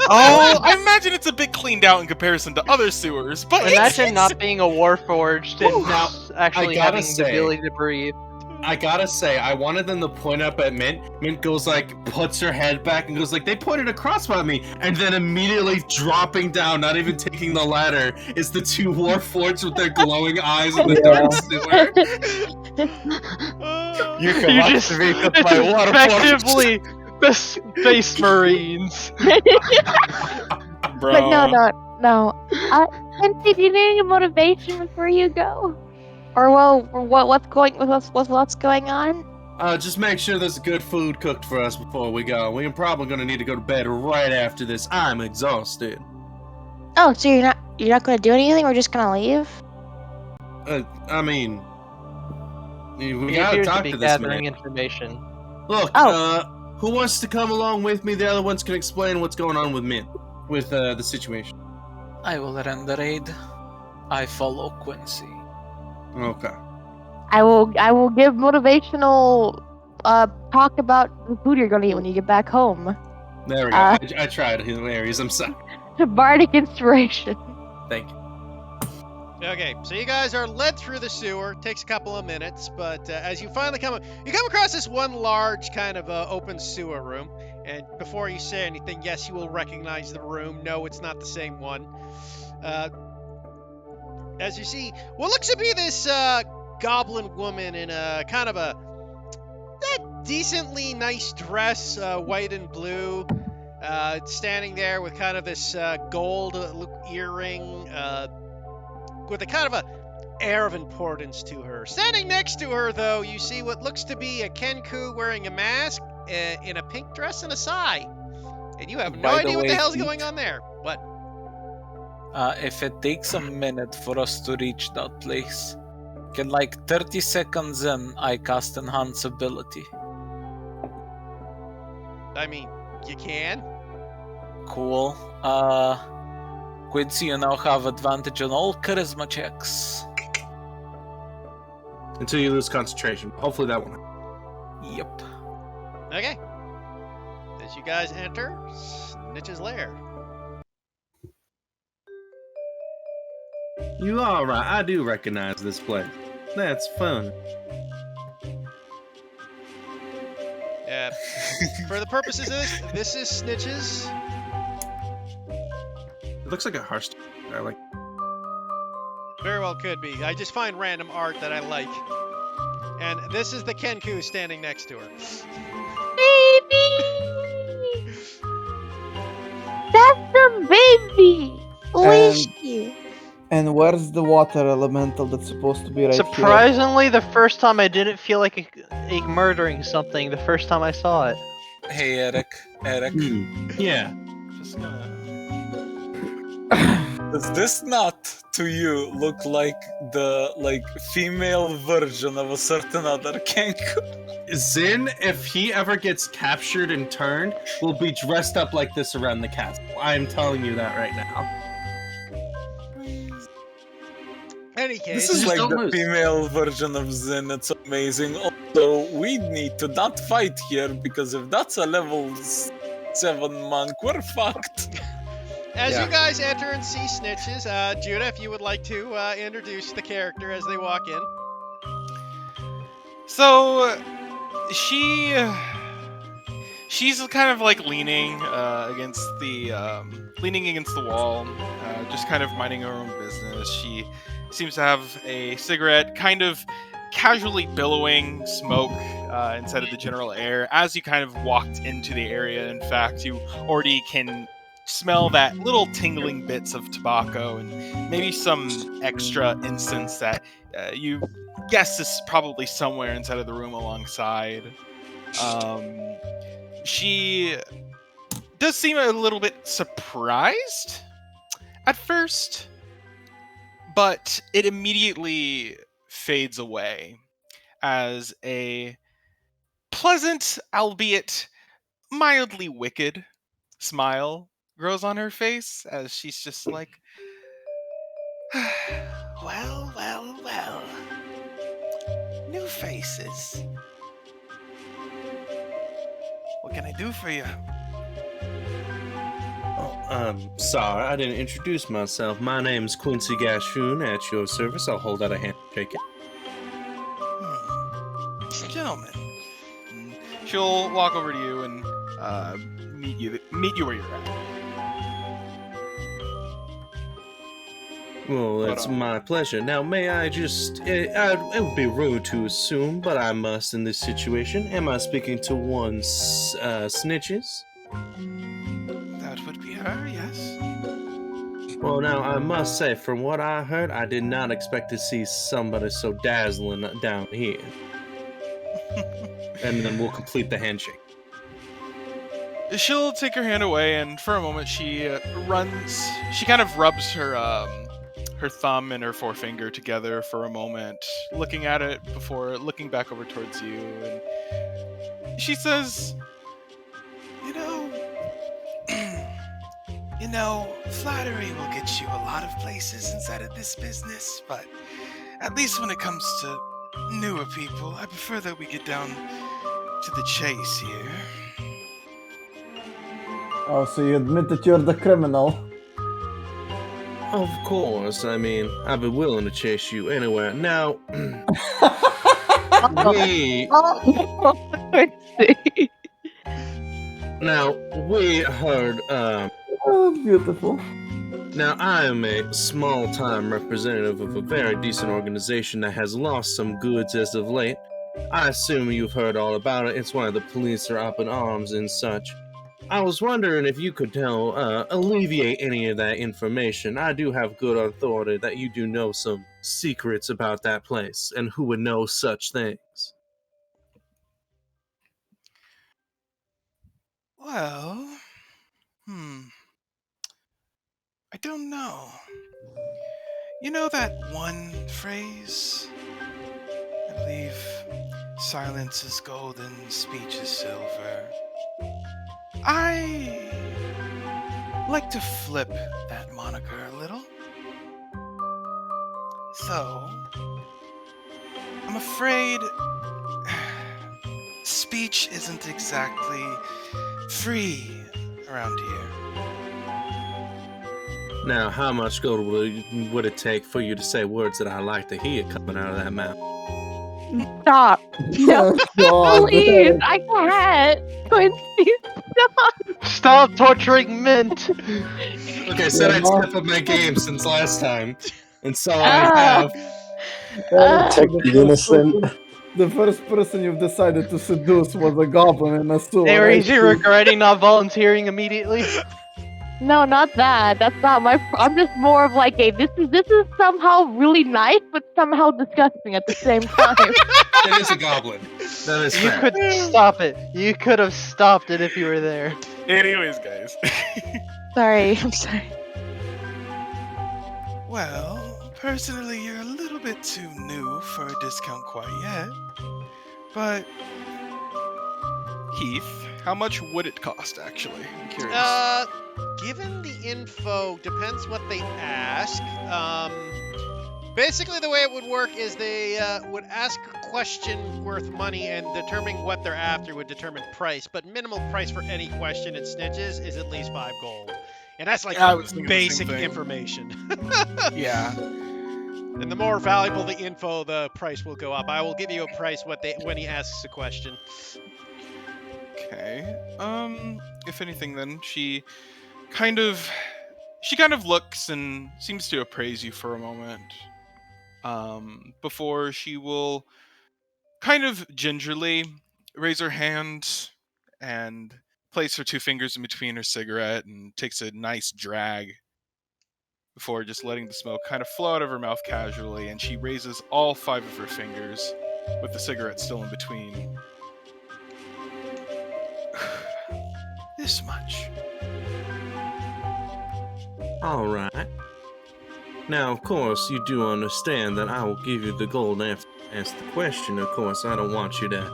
Oh, I imagine it's a bit cleaned out in comparison to other sewers, but Imagine not being a warforged and Now, actually I gotta having say- the ability to breathe. I gotta say, I wanted them to point up at Mint. Mint goes like, puts her head back and goes like, they pointed a crossbow at me, and then immediately dropping down, not even taking the ladder, is the 2 warforged with their glowing eyes in the dark sewer. You You just effectively the Space Marines. bro. But no. Quincy, do you need any motivation before you go? Or what's going on? Just make sure there's good food cooked for us before we go. We're probably gonna need to go to bed right after this. I'm exhausted. Oh, so you're not going to do anything? We're just going to leave? I mean, we He gotta appears talk to be to this gathering man. information. Look, Oh. who wants to come along with me? The other ones can explain what's going on with Mint, with the situation. I will render aid. I follow Quincy. Okay. I will give motivational talk about the food you're going to eat when you get back home. There we go. Uh, I tried, hilarious. I'm sorry. To bardic inspiration. Thank you. Okay, so you guys are led through the sewer. Takes a couple of minutes, but as you finally come across this one large kind of open sewer room. And before you say anything, yes, you will recognize the room. No, it's not the same one. As you see, what looks to be this goblin woman in a kind of a decently nice dress, white and blue. standing there with kind of this gold earring, with a kind of a air of importance to her. Standing next to her, though, you see what looks to be a Kenku wearing a mask, in a pink dress and a sai. And you have no By the idea what the way, hell's Pete, going on there. What? If it takes a minute for us to reach that place, can like 30 seconds in, I cast Enhance ability. I mean, you can. Cool. Quincy, you now have advantage on all charisma checks. Until you lose concentration. Hopefully that won't happen. Yep. Okay. As you guys enter Snitch's lair. You are right. I do recognize this place. That's fun. Yeah. For the purposes of this is Snitch's. It looks like a Hearthstone. I like. Very well could be. I just find random art that I like. And this is the Kenku standing next to her. Baby! That's the baby! Wishy! And where's the water elemental that's supposed to be right here? Surprisingly, the first time I didn't feel like murdering something. The first time I saw it. Hey, Eric. Yeah. Just gonna. Does this not, to you, look like the female version of a certain other Kenku? Zin, if he ever gets captured and turned, will be dressed up like this around the castle. I'm telling you that right now. Any case, This is like don't the lose. female version of Zen. It's amazing. Also, we need to not fight here because if that's a level 7 monk, we're fucked. as you guys enter and see Snitches, Judah, if you would like to introduce the character as they walk in. So she's kind of like leaning against the wall, just kind of minding her own business. She seems to have a cigarette, kind of casually billowing smoke inside of the general air. As you kind of walked into the area, in fact, you already can smell that little tingling bits of tobacco and maybe some extra incense that you guess is probably somewhere inside of the room alongside. She does seem a little bit surprised at first, but it immediately fades away as a pleasant, albeit mildly wicked, smile grows on her face as she's just like, well, well, well. New faces. What can I do for you? Sorry, I didn't introduce myself. My name's Quincy Gashoon, at your service. I'll hold out a hand and shake it. Gentlemen. And she'll walk over to you and meet you where you're at. Well, it's my pleasure. Now, may I just... it would be rude to assume, but I must in this situation. Am I speaking to one Snitches? That would be her, yes. Well, now, I must say, from what I heard, I did not expect to see somebody so dazzling down here. And then we'll complete the handshake. She'll take her hand away, and for a moment she kind of rubs her thumb and her forefinger together for a moment, looking at it before looking back over towards you, and she says, You know, flattery will get you a lot of places inside of this business, but at least when it comes to newer people, I prefer that we get down to the chase here. Oh, so you admit that you're the criminal? Of course, I mean, I'd be willing to chase you anywhere. Now, we heard, Oh, beautiful. now I am a small-time representative of a very decent organization that has lost some goods as of late. I assume you've heard all about it. It's why the police are up in arms and such. I was wondering if you could alleviate any of that information. I do have good authority that you do know some secrets about that place, and who would know such things. Well, I don't know. You know that one phrase? I believe silence is golden, speech is silver. I like to flip that moniker a little. So, I'm afraid speech isn't exactly free around here. Now, how much gold would it take for you to say words that I like to hear coming out of that mouth? Stop. No, God. please. I can't. Quincy, stop. Stop torturing Mint. Okay, I said I'd step up my game since last time, and so I have. Protect the innocent. The first person you've decided to seduce was a goblin in a suit. Hey, is he regretting not volunteering immediately? No, not that. That's not my. I'm just more of like a. This is somehow really nice, but somehow disgusting at the same time. It is a goblin. That is You fair. could stop it. You could have stopped it if you were there. Anyways, guys. Sorry, I'm sorry. Well, personally, you're a little bit too new for a discount quite yet. But, Heath, how much would it cost, actually? I'm curious. Given the info, depends what they ask. Basically, the way it would work is they would ask a question worth money, and determining what they're after would determine price. But minimal price for any question in Snitches is at least 5 gold. And that's like I was thinking the basic same thing. information. Yeah. And the more valuable the info, the price will go up. I will give you a price when he asks a question. Okay. If anything, then she kind of looks and seems to appraise you for a moment. Before she will kind of gingerly raise her hand and place her 2 fingers in between her cigarette and takes a nice drag before just letting the smoke kind of flow out of her mouth casually, and she raises all 5 of her fingers with the cigarette still in between. This much. All right. Now, of course, you do understand that I will give you the gold after I ask the question. Of course, I don't want you to,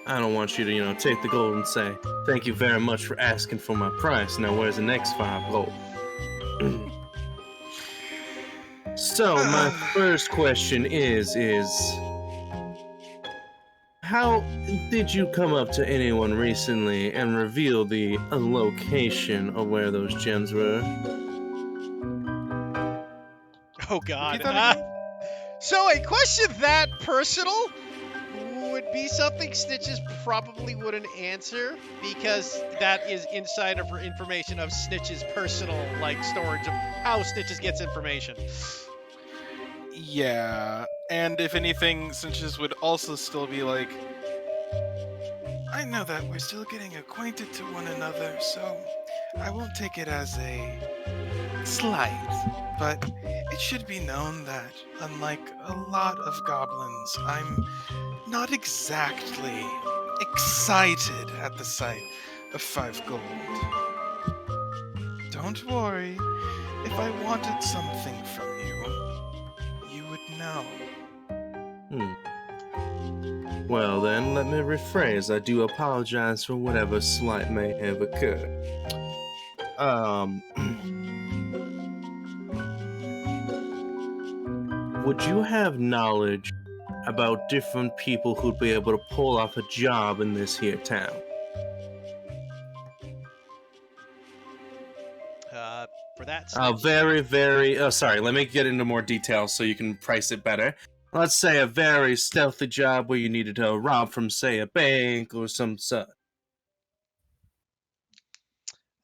I don't want you to, take the gold and say, thank you very much for asking for my price. Now, where's the next 5 gold? So, my first question is, how did you come up to anyone recently and reveal the location of where those gems were? Oh God. Repeat that again? So a question that personal would be something Snitches probably wouldn't answer, because that is insider for information of Snitches' personal storage of how Snitches gets information. Yeah, and if anything, Snitches would also still be like, I know that we're still getting acquainted to one another, so I won't take it as a slight, but it should be known that, unlike a lot of goblins, I'm not exactly excited at the sight of 5 gold. Don't worry, if I wanted something from you, you would know. Well then, let me rephrase. I do apologize for whatever slight may have occurred. Would you have knowledge about different people who'd be able to pull off a job in this here town? For that, Sorry, let me get into more details so you can price it better. Let's say a very stealthy job where you needed to rob from, say, a bank or some such.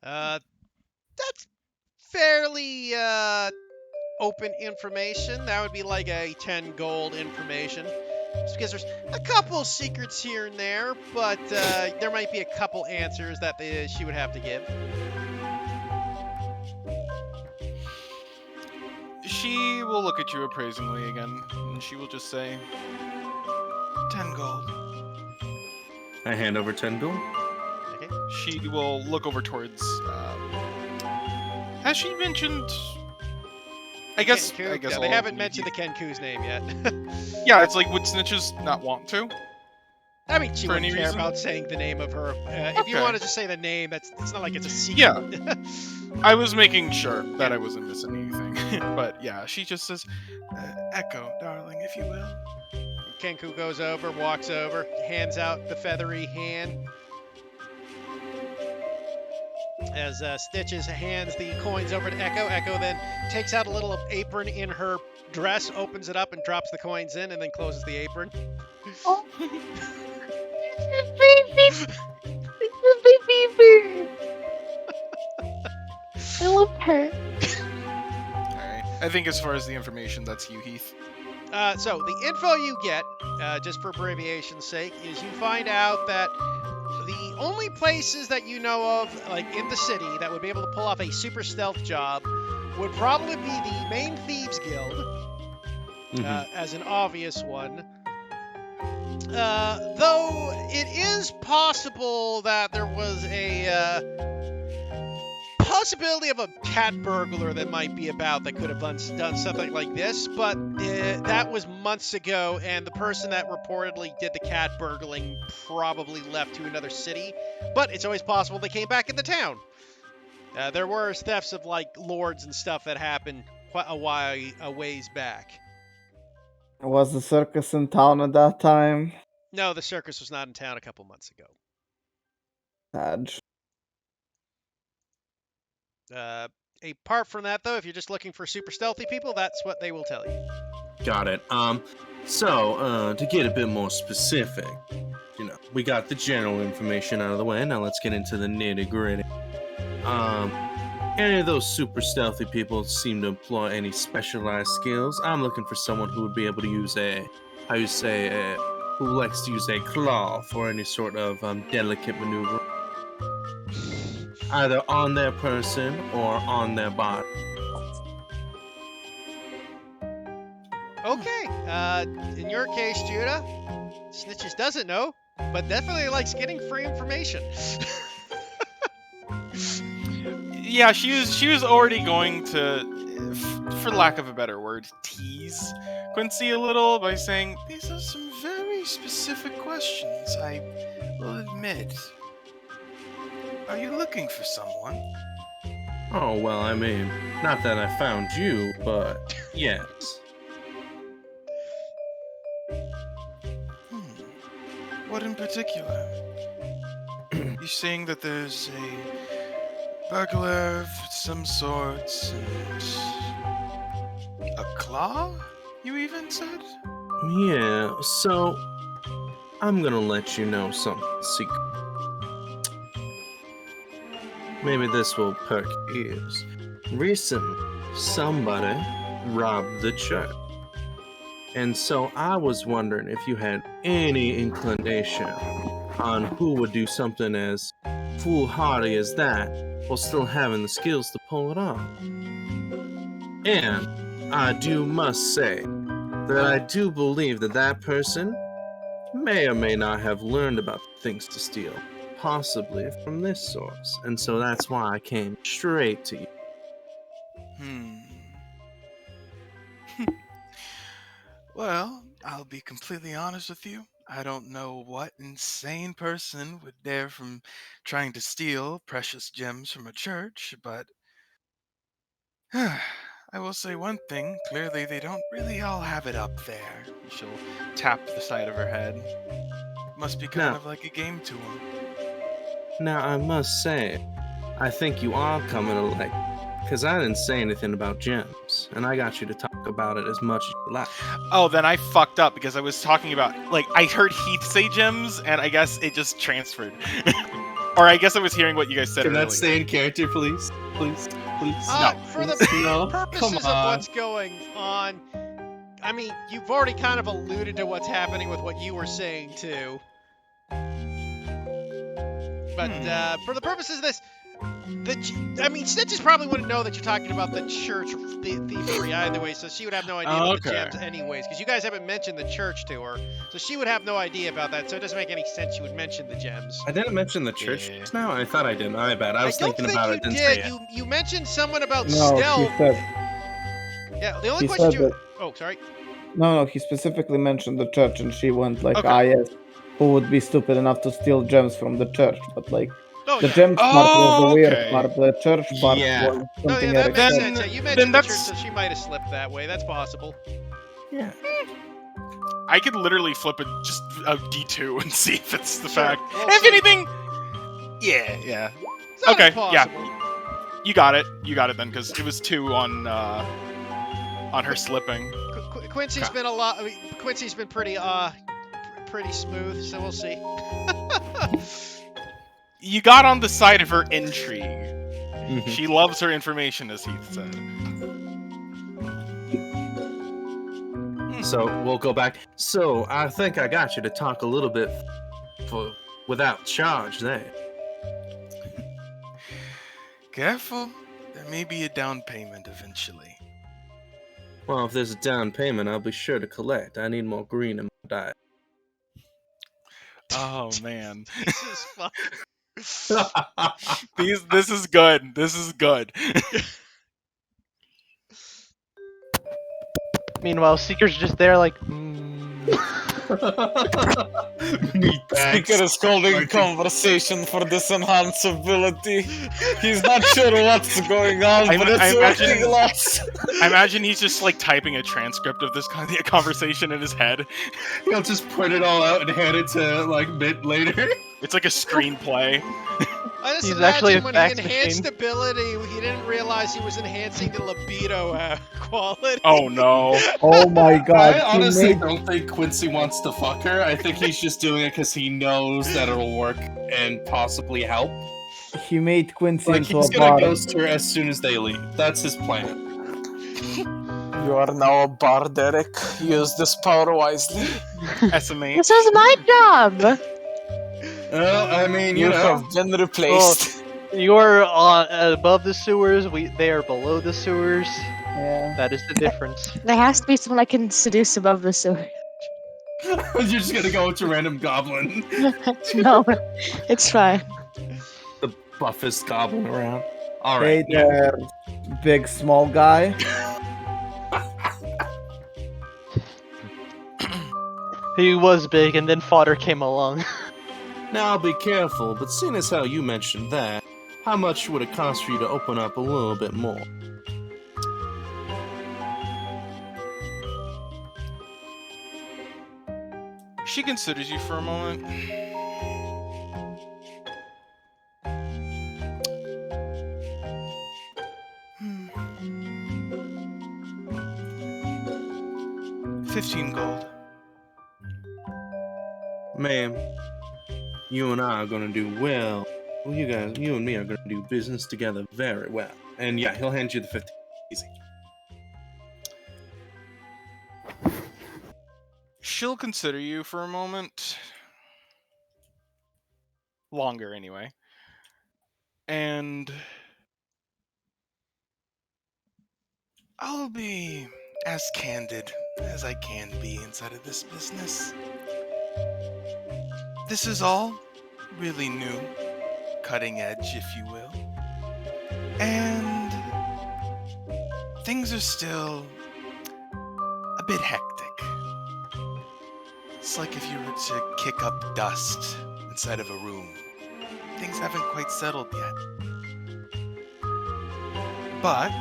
That's fairly open information. That would be like a 10 gold information. Just because there's a couple secrets here and there, but there might be a couple answers that she would have to give. She will look at you appraisingly again, and she will just say, 10 gold. I hand over 10 gold. Okay. She will look over towards. Has she mentioned? I guess. Kenku? I guess Yeah, they haven't mentioned the Kenku's name yet. Yeah, it's like, would snitches not want to? I mean, she For wouldn't any care reason? about saying the name of her. If you Okay. wanted to say the name, it's not like it's a secret. Yeah. I was making sure that I wasn't missing anything. But yeah, she just says, Echo, darling, if you will. Kenku goes over, walks over, hands out the feathery hand. As Stitches hands the coins over to Echo. Echo then takes out a little apron in her dress, opens it up, and drops the coins in, and then closes the apron. Oh. This is baby bird. I love her. Alright. I think as far as the information, that's you, Heath. So the info you get, just for abbreviation's sake, is you find out that the only places that you know of, like in the city, that would be able to pull off a super stealth job would probably be the main Thieves Guild, as an obvious one. Though it is possible that there was a possibility of a cat burglar that might be about that could have done something like this, but that was months ago, and the person that reportedly did the cat burgling probably left to another city. But it's always possible they came back into town. There were thefts of like lords and stuff that happened quite a ways back. Was the circus in town at that time? No, the circus was not in town a couple months ago. Sad. Apart from that, though, if you're just looking for super stealthy people, that's what they will tell you. Got it. So, to get a bit more specific, we got the general information out of the way. Now let's get into the nitty-gritty. Any of those super stealthy people seem to employ any specialized skills? I'm looking for someone who would be able to use who likes to use a claw for any sort of delicate maneuver, either on their person or on their body. Okay. In your case, Judah, Snitches doesn't know, but definitely likes getting free information. Yeah, she was already going to, for lack of a better word, tease Quincy a little by saying, these are some very specific questions, I will admit. Are you looking for someone? Oh, well, I mean, not that I found you, but yes. What in particular? You're saying that there's a burglar of some sort and a claw, you even said? Yeah, so I'm gonna let you know something secret. Maybe this will perk your ears. Recently, somebody robbed the church. And so I was wondering if you had any inclination on who would do something as foolhardy as that while still having the skills to pull it off. And I must say that I do believe that person may or may not have learned about the things to steal, possibly from this source. And so that's why I came straight to you. Well, I'll be completely honest with you. I don't know what insane person would dare from trying to steal precious gems from a church, but I will say one thing. Clearly, they don't really all have it up there. She'll tap the side of her head. Must be kind of like a game to them. Now, I must say, I think you are coming to like, because I didn't say anything about gems, and I got you to talk about it as much as you like. Oh, then I fucked up because I was talking about, like, I heard Heath say gems, and I guess it just transferred. Or I guess I was hearing what you guys said earlier. Can that stay in character, please? Please? For the purposes of what's going on, I mean, you've already kind of alluded to what's happening with what you were saying too. But for the purposes of this, Snitches probably wouldn't know that you're talking about the church thievery either way, so she would have no idea about the gems anyways, because you guys haven't mentioned the church to her, so she would have no idea about that, so it doesn't make any sense you would mention the gems. I didn't mention the church just now? I thought I did. My bad. I was thinking about it. I don't Didn't think say you it. did. You mentioned someone about No, stealth. he said. Yeah, the only He question said you... that. Oh, sorry. No, he specifically mentioned the church, and she went like, Okay. "Ah, yes, who would be stupid enough to steal gems from the church?" But like, Oh, the yeah. gems part was the weird okay. part. The church part Yeah. was No, something yeah, that makes Eric Then- said. sense. Yeah, you mentioned the church, that's- so she might have slipped that way. That's possible. Yeah. I could literally flip it just a D2 and see if it's the Sure. fact. Well, If so- anything, yeah. It's not Okay, impossible. You got it then, because it was 2 on her slipping. Quincy's been Quincy's been pretty smooth, so we'll see. You got on the side of her intrigue. Mhm. She loves her information, as Heath said. So we'll go back. So I think I got you to talk a little bit without charge there. Careful, there may be a down payment eventually. Well, if there's a down payment, I'll be sure to collect. I need more green in my diet. Oh man, Jesus fuck. this is good. This is good. Meanwhile, Seeker's just there, like. Speaker is holding conversation for this enhanced ability. He's not sure what's going on, I but imagine- it's working lots. I imagine he's just like typing a transcript of this kind of conversation in his head. He'll just print it all out and hand it to like bit later. It's like a screenplay. I just He's imagine actually a when he fax enhanced machine. ability, he didn't realize he was enhancing the libido quality. Oh no. Oh my god! I he honestly made- don't think Quincy wants to fuck her. I think he's just doing it because he knows that it'll work and possibly help. He made Quincy Like into he's a gonna bard. ghost her as soon as they leave. That's his plan. You are now a bard, Eric. Use this power wisely. SMA. This is my job. Well, I mean, You have been replaced. You're on above the sewers. They are below the sewers. Yeah. That is the difference. There has to be someone I can seduce above the sewer. You're just gonna go to random goblin. No, it's fine. The buffest goblin around. Hey Alright. there, big small guy. He was big, and then fodder came along. Now be careful, but seeing as how you mentioned that, how much would it cost for you to open up a little bit more? She considers you for a moment. Hmm. 15 gold. Ma'am, you and I are gonna do well. Well, you and me are gonna do business together very well. And yeah, he'll hand you the 50. Easy. She'll consider you for a moment. Longer, anyway. And I'll be as candid as I can be inside of this business. This is all really new, cutting edge, if you will. And things are still a bit hectic. It's like if you were to kick up dust inside of a room. Things haven't quite settled yet. But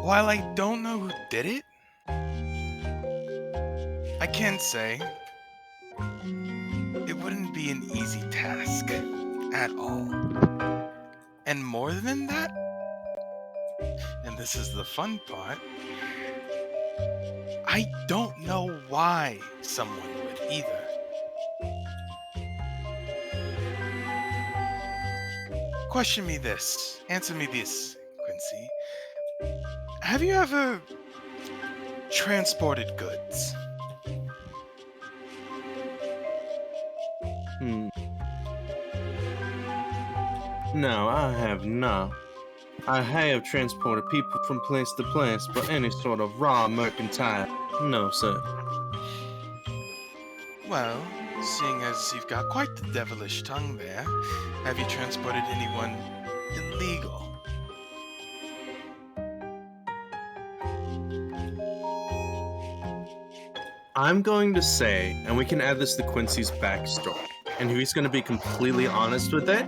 while I don't know who did it, I can say it wouldn't be an easy task at all. And more than that, and this is the fun part, I don't know why someone would either. question me this. Answer me this, Quincy. Have you ever transported goods? No, I have not. I have transported people from place to place, but any sort of raw mercantile, no, sir. Well, seeing as you've got quite the devilish tongue there, have you transported anyone illegal? I'm going to say, and we can add this to Quincy's backstory, and he's going to be completely honest with it.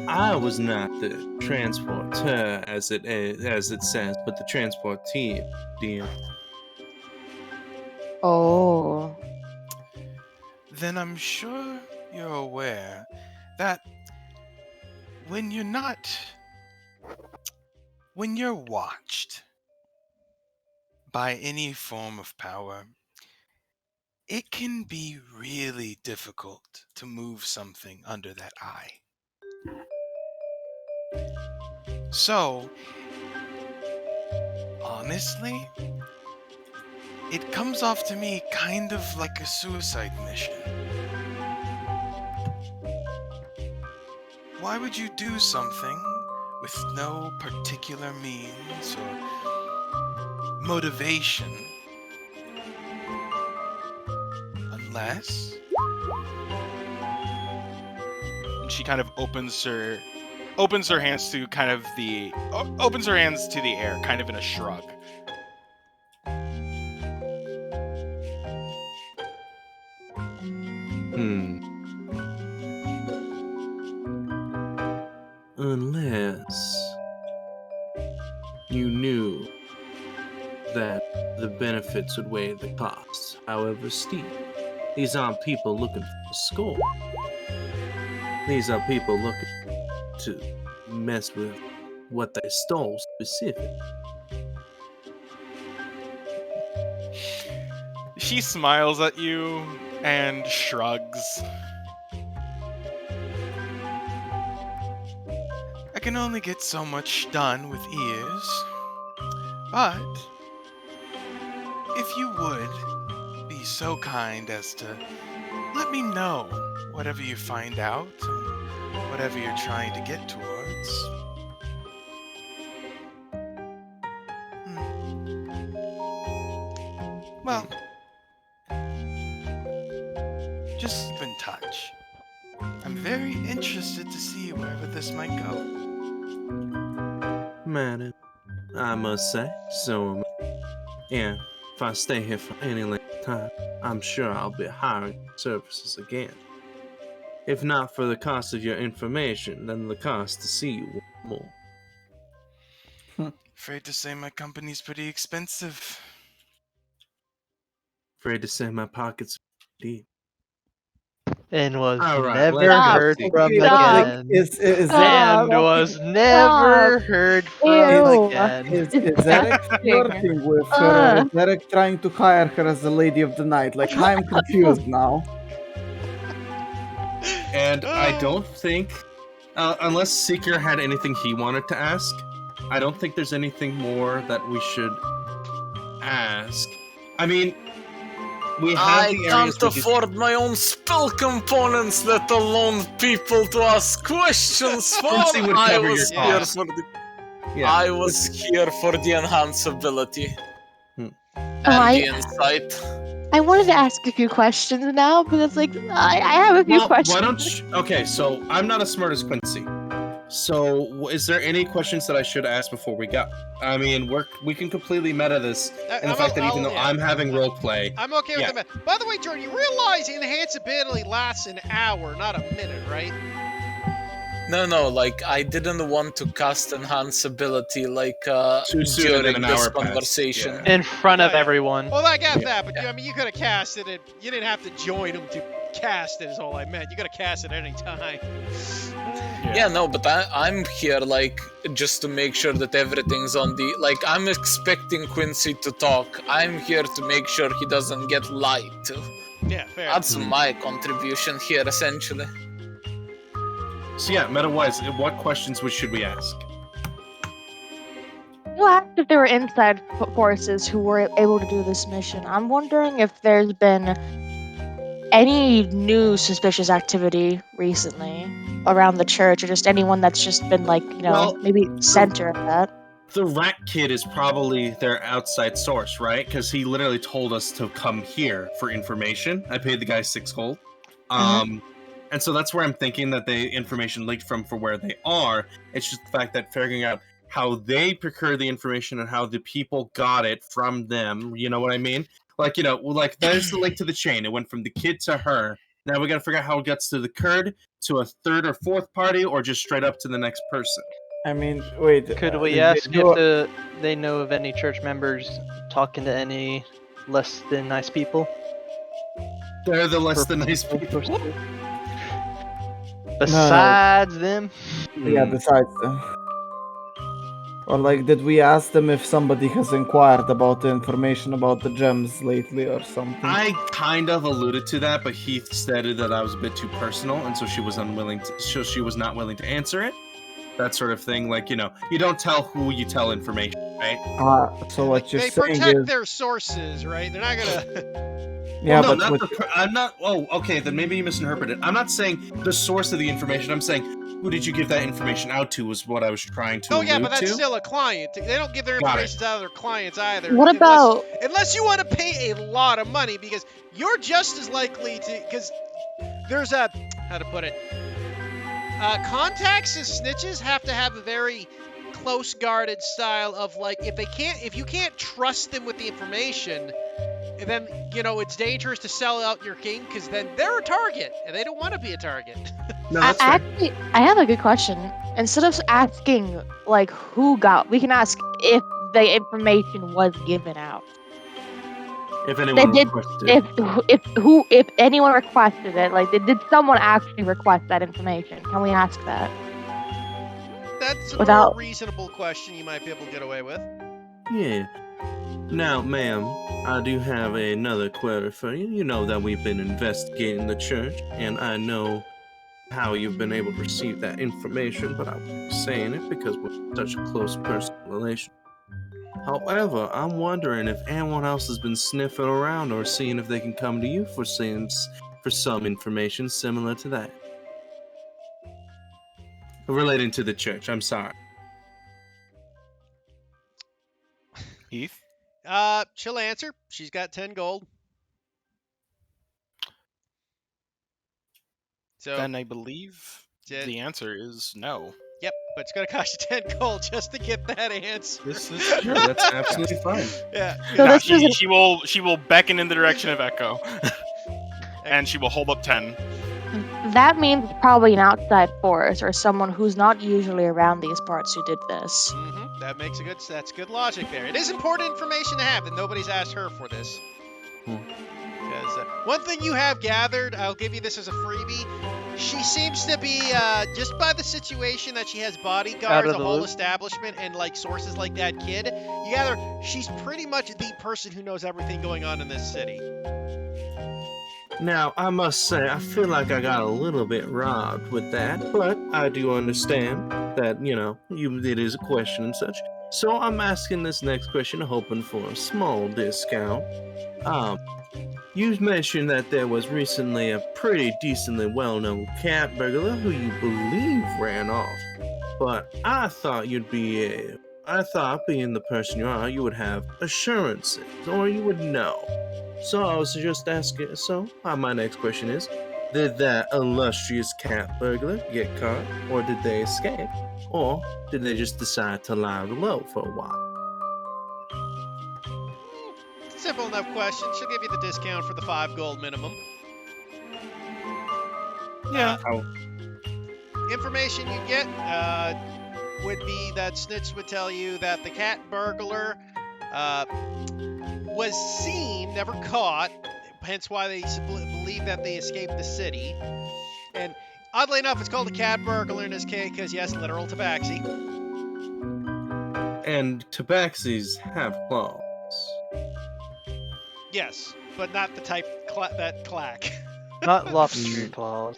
I was not the transporter, as it says, but the transportee, dear. Oh. Then I'm sure you're aware that when you're watched by any form of power, it can be really difficult to move something under that eye. So, honestly, it comes off to me kind of like a suicide mission. Why would you do something with no particular means or motivation unless... And she kind of opens her hands to kind of opens her hands to the air, kind of in a shrug. Unless you knew that the benefits would weigh the costs, however steep. These aren't people looking for a score. These are people looking to mess with what they stole specifically. She smiles at you and shrugs. I can only get so much done with ears, but if you would be so kind as to let me know whatever you find out, whatever you're trying to get towards. Well, just keep in touch. I'm very interested to see wherever this might go. Madam, I must say, so am I. And if I stay here for any length of time, I'm sure I'll be hiring services again. If not for the cost of your information, then the cost to see you more. Afraid to say my company's pretty expensive. Afraid to say my pockets are deep. And was All right, never let's heard see. from Stop. again. Is Stop. And was never heard from Ew. again. Is Eric flirting with her? Is Eric trying to hire her as the lady of the night? Like, I'm confused now. And I don't think, unless Seeker had anything he wanted to ask, I don't think there's anything more that we should ask. I mean, we have I the areas can't afford my own spell components, let alone people to ask questions for. Quincy would I cover your was here costs. for the Yeah. I was here for the enhanceability and I- the insight. I wanted to ask a few questions now because, like, I have a few Well, questions. why don't you... Okay, so I'm not as smart as Quincy. So, is there any questions that I should ask before we go? I mean, we can completely meta this, and the fact that even though I'm having roleplay... I'm okay with Yeah. that. By the way, Jordan, you realize enhanceability lasts an hour, not a minute, right? No, like, I didn't want to cast enhanceability, like, Too soon and during an this hour passed, conversation. yeah. In front of Yeah. everyone. Well, I got that, but I mean, you could have casted it. You didn't have to join them to cast it, is all I meant. You could have cast it at any time. Yeah, no, but I'm here, like, just to make sure that everything's on the... Like, I'm expecting Quincy to talk. I'm here to make sure he doesn't get lied to. Yeah, fair. That's my contribution here, essentially. So yeah, meta-wise, what questions should we ask? You asked if there were inside forces who were able to do this mission. I'm wondering if there's been any new suspicious activity recently around the church, or just anyone that's just been like, Well, maybe center of that. The rat kid is probably their outside source, right? Because he literally told us to come here for information. I paid the guy 6 gold. And so that's where I'm thinking that the information leaked from for where they are. It's just the fact that figuring out how they procure the information and how the people got it from them. You know what I mean? Like, there's the link to the chain. It went from the kid to her. Now we got to figure out how it gets to the Kurd, to a third or fourth party, or just straight up to the next person. I mean, wait. Could we did ask they do if they know of any church members talking to any less than nice people? They're the less than nice people. Besides them? Yeah, besides them. Or like, did we ask them if somebody has inquired about the information about the gems lately or something? I kind of alluded to that, but Heath stated that I was a bit too personal, and so she was not willing to answer it. That sort of thing, like, you don't tell who you tell information, right? So what you're They saying protect is... their sources, right? They're not gonna... Yeah, Well, but... I'm not... Oh, okay, then maybe you misinterpreted. I'm not saying the source of the information. I'm saying, who did you give that information out to was what I was trying to Oh allude yeah, but that's to. still a client. They don't give their information out of their clients either. What about... Unless you want to pay a lot of money, because you're just as likely to... Because there's a... How to put it? Contacts and snitches have to have a very close guarded style of, like, if you can't trust them with the information, then it's dangerous to sell out your king, because then they're a target and they don't want to be a target. No, that's fair. Actually, I have a good question. Instead of asking like who got, we can ask if the information was given out. If anyone did- requested. If anyone requested it, like did someone actually request that information? Can we ask that? That's a Without- more reasonable question you might be able to get away with. Yeah. Now, ma'am, I do have another query for you. You know that we've been investigating the church, and I know how you've been able to receive that information, but I'm saying it because we're such a close personal relation. However, I'm wondering if anyone else has been sniffing around or seeing if they can come to you for some information similar to that. Relating to the church, I'm sorry. Heath? She'll answer. She's got 10 gold. So Then I believe Did- the answer is no. Yep, but it's gonna cost you 10 gold just to get that answer. This is Sure, that's absolutely fine. Yeah. So Nah, this is she will beckon in the direction of Echo, and she will hold up 10. that means it's probably an outside force or someone who's not usually around these parts who did this. That's good logic there. It is important information to have that nobody's asked her for this. Because one thing you have gathered, I'll give you this as a freebie. She seems to be just by the situation that she has bodyguards, a whole establishment, and like sources like that kid. You gather she's pretty much the person who knows everything going on in this city. Now, I must say, I feel like I got a little bit robbed with that, but I do understand that, it is a question and such. So I'm asking this next question, hoping for a small discount. You mentioned that there was recently a pretty decently well-known cat burglar who you believe ran off. But I thought being the person you are, you would have assurances, or you would know. So I was just asking, my next question is, did that illustrious cat burglar get caught, or did they escape? Or did they just decide to lie low for a while? Simple enough question. She'll give you the discount for the 5 gold minimum. Yeah. Information you get would be that Snitch would tell you that the cat burglar was seen, never caught, hence why they believe that they escaped the city. And oddly enough, it's called a cat burglar in this case because, yes, literal tabaxi. And tabaxis have claws. Yes, but not the type that clack. Not lobster claws.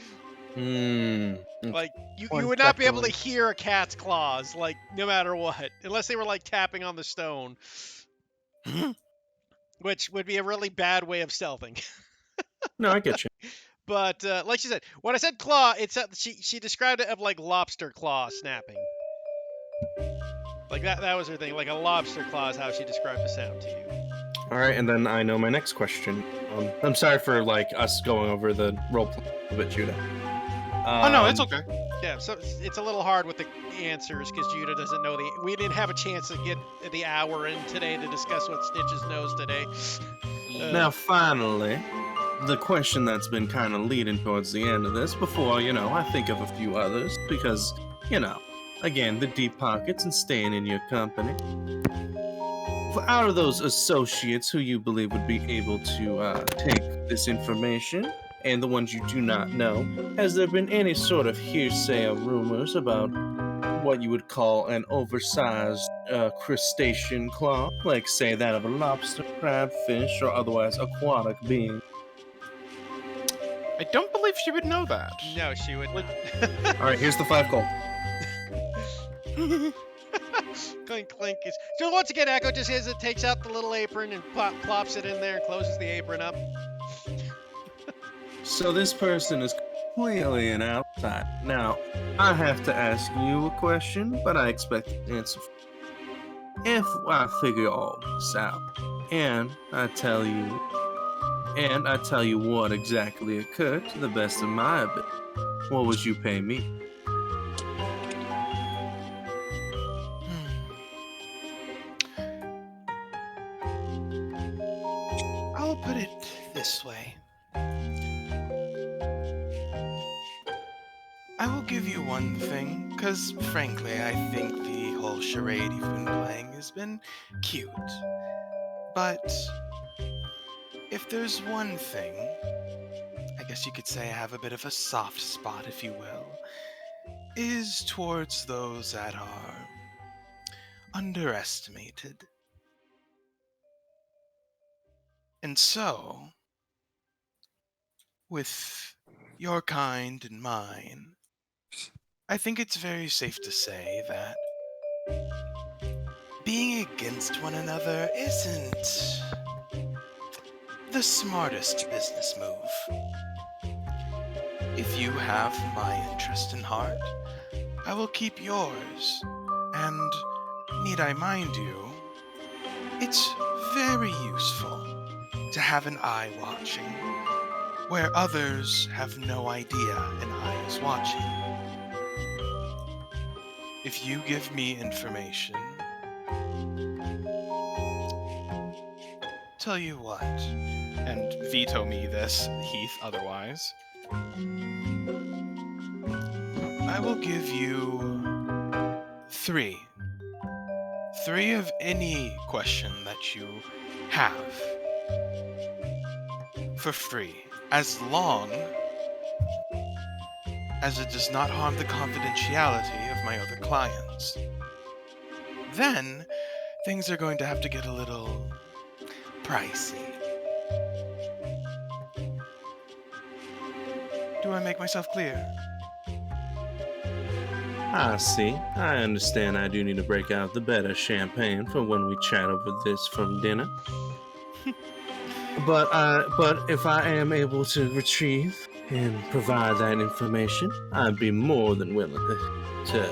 Like you One would not be able to definitely. hear a cat's claws, like no matter what, unless they were like tapping on the stone, which would be a really bad way of stealthing. No, I get you. But like she said, when I said claw, she described it of like lobster claw snapping. Like that was her thing. Like a lobster claw is how she described the sound to you. All right, and then I know my next question. I'm sorry for like us going over the role play a bit, Judah. Oh no, it's okay. Yeah, so it's a little hard with the answers because Judah doesn't know we didn't have a chance to get the hour in today to discuss what Stitches knows today. Now, finally, the question that's been kind of leading towards the end of this, before, I think of a few others, because, again, the deep pockets and staying in your company. Out of those associates who you believe would be able to take this information, and the ones you do not know, has there been any sort of hearsay or rumors about what you would call an oversized crustacean claw, like say that of a lobster, crabfish, or otherwise aquatic being? I don't believe she would know that. No, she would not. All right, here's the 5 gold. Clink, clink. So once again, Echo just takes out the little apron and plops it in there and closes the apron up. So this person is clearly an outside. Now, I have to ask you a question, but I expect an answer. If I figure all this out, and I tell you what exactly occurred to the best of my ability, what would you pay me? I'll put it this way. I will give you one thing, because frankly, I think the whole charade you've been playing has been cute. But if there's one thing, I guess you could say I have a bit of a soft spot, if you will, is towards those that are underestimated. And so, with your kind and mine, I think it's very safe to say that being against one another isn't the smartest business move. If you have my interest in heart, I will keep yours. And need I mind you, it's very useful to have an eye watching, where others have no idea an eye is watching. If you give me information, tell you what, and veto me this, Heath, otherwise, I will give you 3. 3 of any question that you have. For free, as long as it does not harm the confidentiality of my other clients. Then, things are going to have to get a little pricey. Do I make myself clear? I see. I understand I do need to break out the better champagne for when we chat over this from dinner. But if I am able to retrieve and provide that information, I'd be more than willing to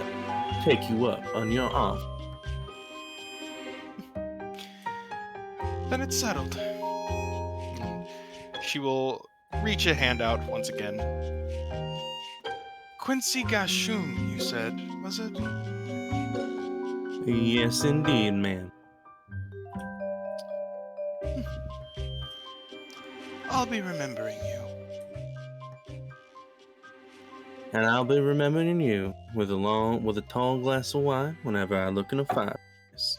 take you up on your offer. Then it's settled. She will reach a hand out once again. Quincy Gashoon, you said, was it? Yes, indeed, ma'am. I'll be remembering you. And I'll be remembering you with a tall glass of wine whenever I look in a fireplace.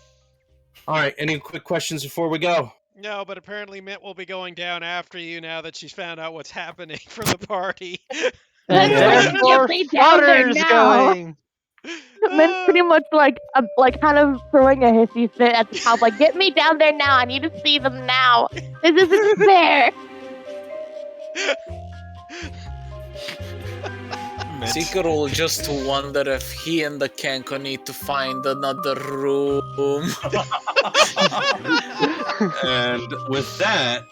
All right, any quick questions before we go? No, but apparently Mint will be going down after you now that she's found out what's happening for the party. And therefore, Get me down there Flutter's now. going. Mint's pretty much like kind of throwing a hissy fit at the top, like, get me down there now. I need to see them now. This isn't fair. admit. Seeker will just wonder if he and the Kenko need to find another room. And with that,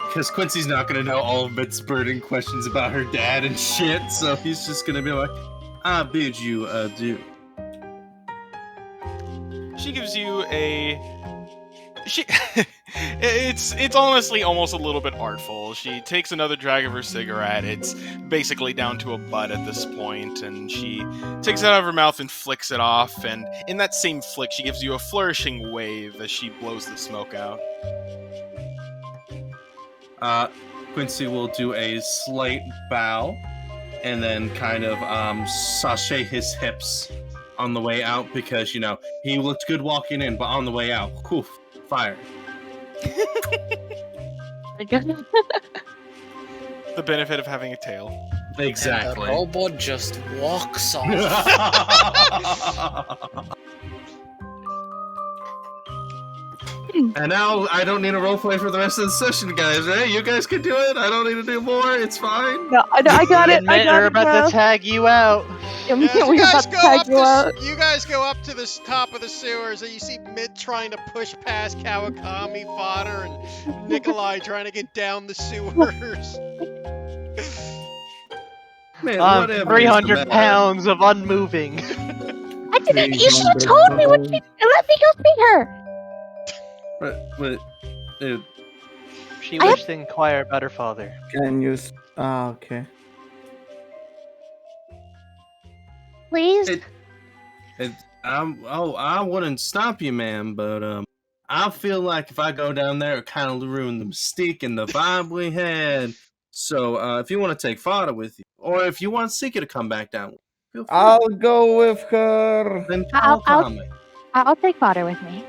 because Quincy's not gonna know all of Mit's burning questions about her dad and shit, so he's just gonna be like, I bid you adieu. She gives you a. It's honestly almost a little bit artful. She takes another drag of her cigarette. It's basically down to a butt at this point, and she takes it out of her mouth and flicks it off. And in that same flick, she gives you a flourishing wave as she blows the smoke out. Quincy will do a slight bow, and then kind of sashay his hips on the way out because he looked good walking in, but on the way out, poof, fire. The benefit of having a tail. Exactly. And the robot just walks off. And now I don't need a roleplay for the rest of the session, guys, right? You guys can do it. I don't need to do more. It's fine. No, I got it. I got We're it. about to tag you out. Yeah, We you about guys to go tag up you out. you guys go up to the top of the sewers, and you see Mid trying to push past Kawakami fodder and Nikolai trying to get down the sewers. Man, whatever is the 300 matter? pounds of unmoving. I didn't. You should have told me when she. Let me go see her. But She I wished to inquire about her father. Can you? Okay. Please. I wouldn't stop you, man, but I feel like if I go down there, it kind of ruin the mystique and the vibe we had. So if you want to take Fada with you, or if you want Seeker to come back down, feel free. I'll go with her. Then I'll- call Kame. I'll take Fodder with me.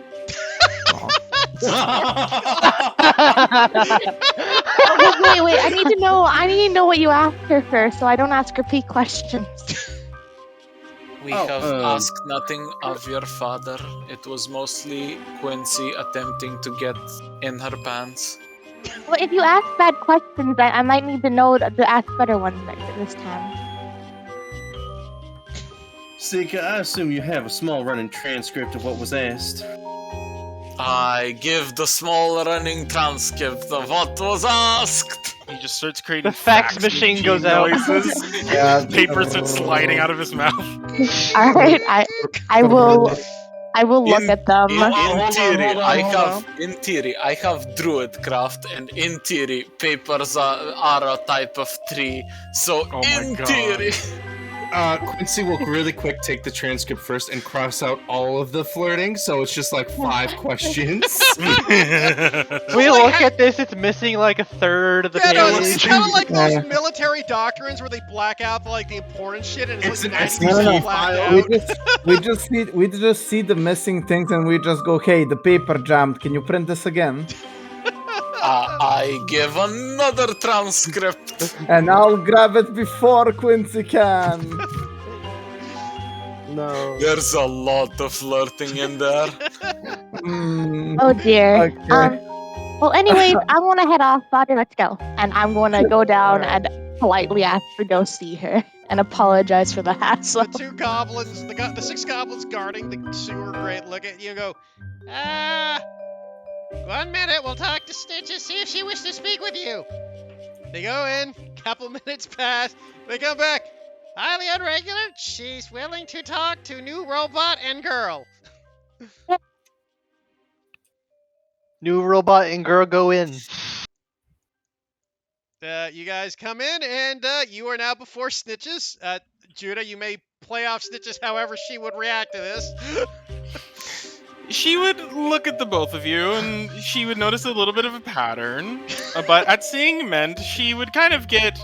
Wait. I need to know. I need to know what you asked her first, so I don't ask repeat questions. We have asked nothing of your father. It was mostly Quincy attempting to get in her pants. Well, if you ask bad questions, I might need to know to ask better ones this time. Seeker, I assume you have a small running transcript of what was asked. I give the small running transcript of what was asked. He just starts creating The fax machine goes out. noises. Yeah. Paper starts sliding out of his mouth. All right, I will look at them. In theory, I have Druidcraft, and in theory, papers are a type of tree. So Oh my in God. theory, Quincy will really quick take the transcript first and cross out all of the flirting, so it's just like 5 questions. We look at this, it's missing like a third of the Yeah, no, it's page. kind of like those Yeah. military doctrines where they black out the important shit, and It's it's an like SCP 90% file. blacked We out. just see the missing things, and we just go, "Hey, the paper jammed. Can you print this again?" I give another transcript. And I'll grab it before Quincy can. No. There's a lot of flirting in there. Mm, Oh dear. Okay. Well, anyways, I'm gonna head off, Fodder. Let's go. And I'm gonna go down Alright. and politely ask to go see her and apologize for the hassle. The 2 goblins, the 6 goblins guarding the sewer grate look at you and go, 1 minute, we'll talk to Stitches, see if she wishes to speak with you. They go in, couple minutes pass, they come back. Highly unregular, she's willing to talk to new robot and girl. New robot and girl go in. You guys come in, and you are now before Snitches. Judah, you may play off Snitches however she would react to this. She would look at the both of you, and she would notice a little bit of a pattern. But at seeing Mend, she would kind of get,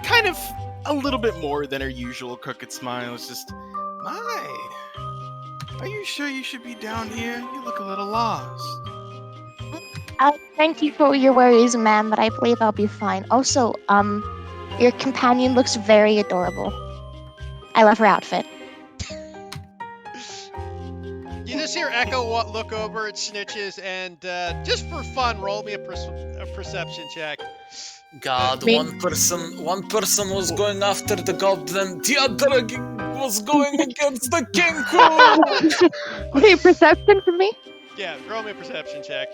kind of a little bit more than her usual crooked smile. It's just, my, are you sure you should be down here? You look a little lost. Thank you for your worries, ma'am, but I believe I'll be fine. Also, your companion looks very adorable. I love her outfit. You just hear Echo look over at Snitches, and just for fun, roll me a perception check. God, Me- one person was going after the goblin, the other was going against the Kenku! Okay, perception for me. Yeah, roll me a perception check.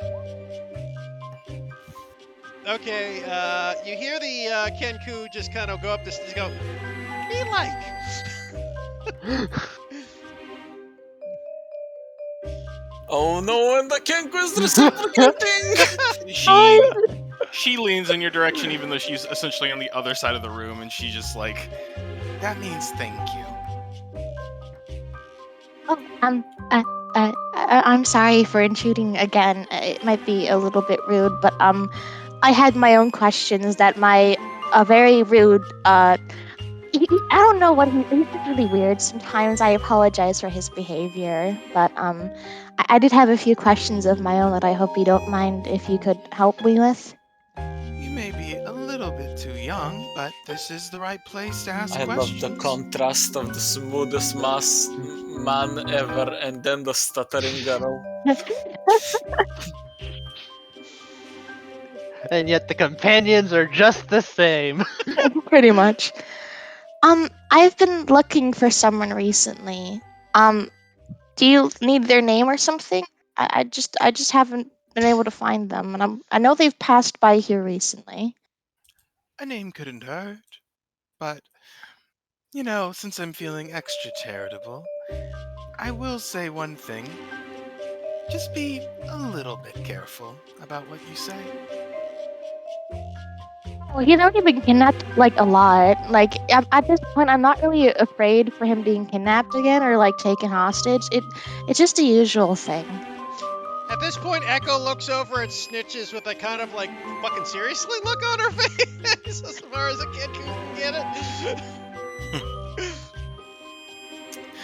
Okay, you hear the Kenku just kind of go up this, go, be like. Oh no, and the Kenku is reciprocating! She leans in your direction, even though she's essentially on the other side of the room, and she just like, that means thank you. Oh, I'm sorry for intruding again. It might be a little bit rude, but I had my own questions that my very rude I don't know what he's just really weird. Sometimes I apologize for his behavior, but I did have a few questions of my own that I hope you don't mind if you could help me with. You may be a little bit too young, but this is the right place to ask I love questions. the contrast of the smoothest man ever and then the stuttering girl. And yet the companions are just the same. Pretty much. I've been looking for someone recently. Do you need their name or something? I just haven't been able to find them, and I know they've passed by here recently. A name couldn't hurt, but, you know, since I'm feeling extra charitable, I will say one thing. Just be a little bit careful about what you say. Well, he's already been kidnapped like a lot. Like at this point, I'm not really afraid for him being kidnapped again or like taken hostage. It's just the usual thing. At this point, Echo looks over at Snitches with a kind of like fucking seriously look on her face, as far as a kid can get it.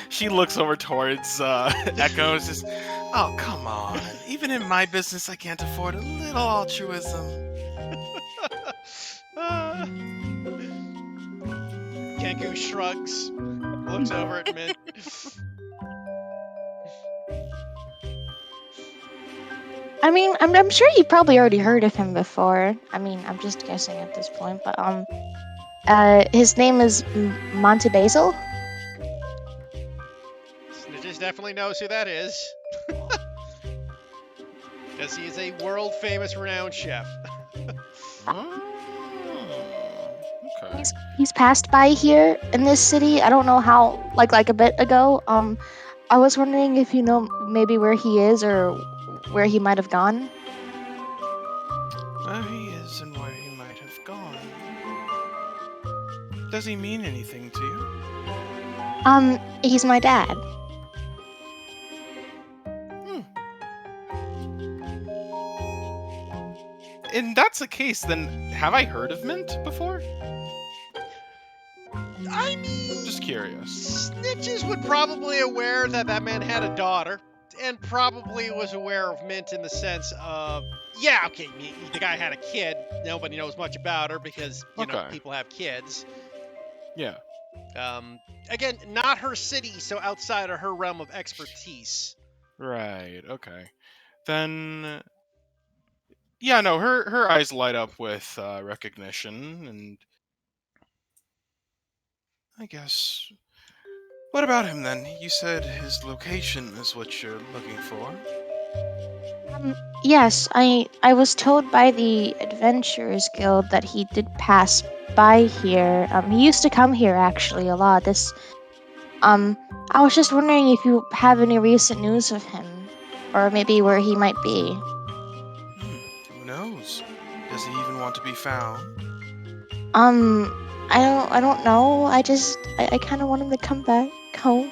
She looks over towards Echo and says, oh, come on. Even in my business, I can't afford a little altruism. Kenku shrugs, looks over at Mint. I mean, I'm sure you probably already heard of him before. I mean, I'm just guessing at this point, but his name is Monte Basil. Snitches definitely knows who that is. Because he is a world famous renowned chef. Okay. He's passed by here in this city. I don't know how, like a bit ago. I was wondering if you know maybe where he is or where he might have gone. Where he is and where he might have gone. Does he mean anything to you? He's my dad. And that's the case, then have I heard of Mint before? I mean, Just curious. Snitches would probably aware that that man had a daughter, and probably was aware of Mint in the sense of, yeah, okay, the guy had a kid. Nobody knows much about her because you know Okay. people have kids. Yeah. Again, not her city, so outside of her realm of expertise. Right, okay. Then yeah, no, her eyes light up with recognition, and I guess. What about him then? You said his location is what you're looking for. Yes, I was told by the Adventurers Guild that he did pass by here. He used to come here actually a lot. I was just wondering if you have any recent news of him, or maybe where he might be. Who knows? Does he even want to be found? I don't know. I kind of want him to come back home.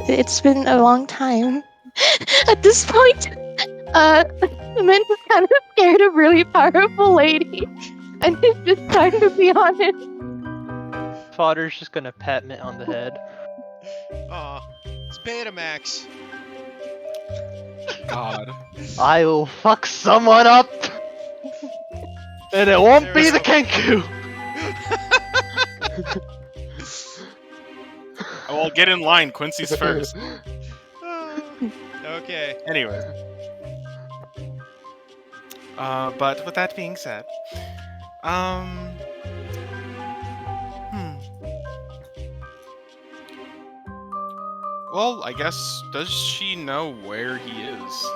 It's been a long time. At this point, Mint is kind of scared of really powerful lady, and he's just trying to be honest. Fodder's just gonna pat Mint on the head. Aw, it's Betamax. God. I will fuck someone up, and it won't be the Seriously. Kenku. Oh, well, get in line. Quincy's first. Okay. Anyway. But with that being said, hmm. Well, I guess, does she know where he is?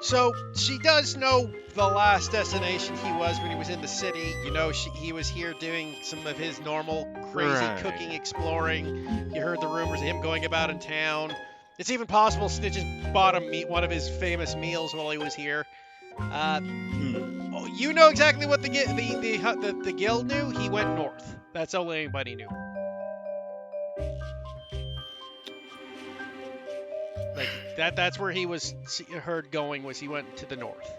So she does know the last destination he was when he was in the city. You know, he was here doing some of his normal crazy Right. cooking, exploring. You heard the rumors of him going about in town. It's even possible Snitches bought him one of his famous meals while he was here. You know exactly what the guild knew. He went north. That's all anybody knew. Like that's where he was heard going. Was he went to the north?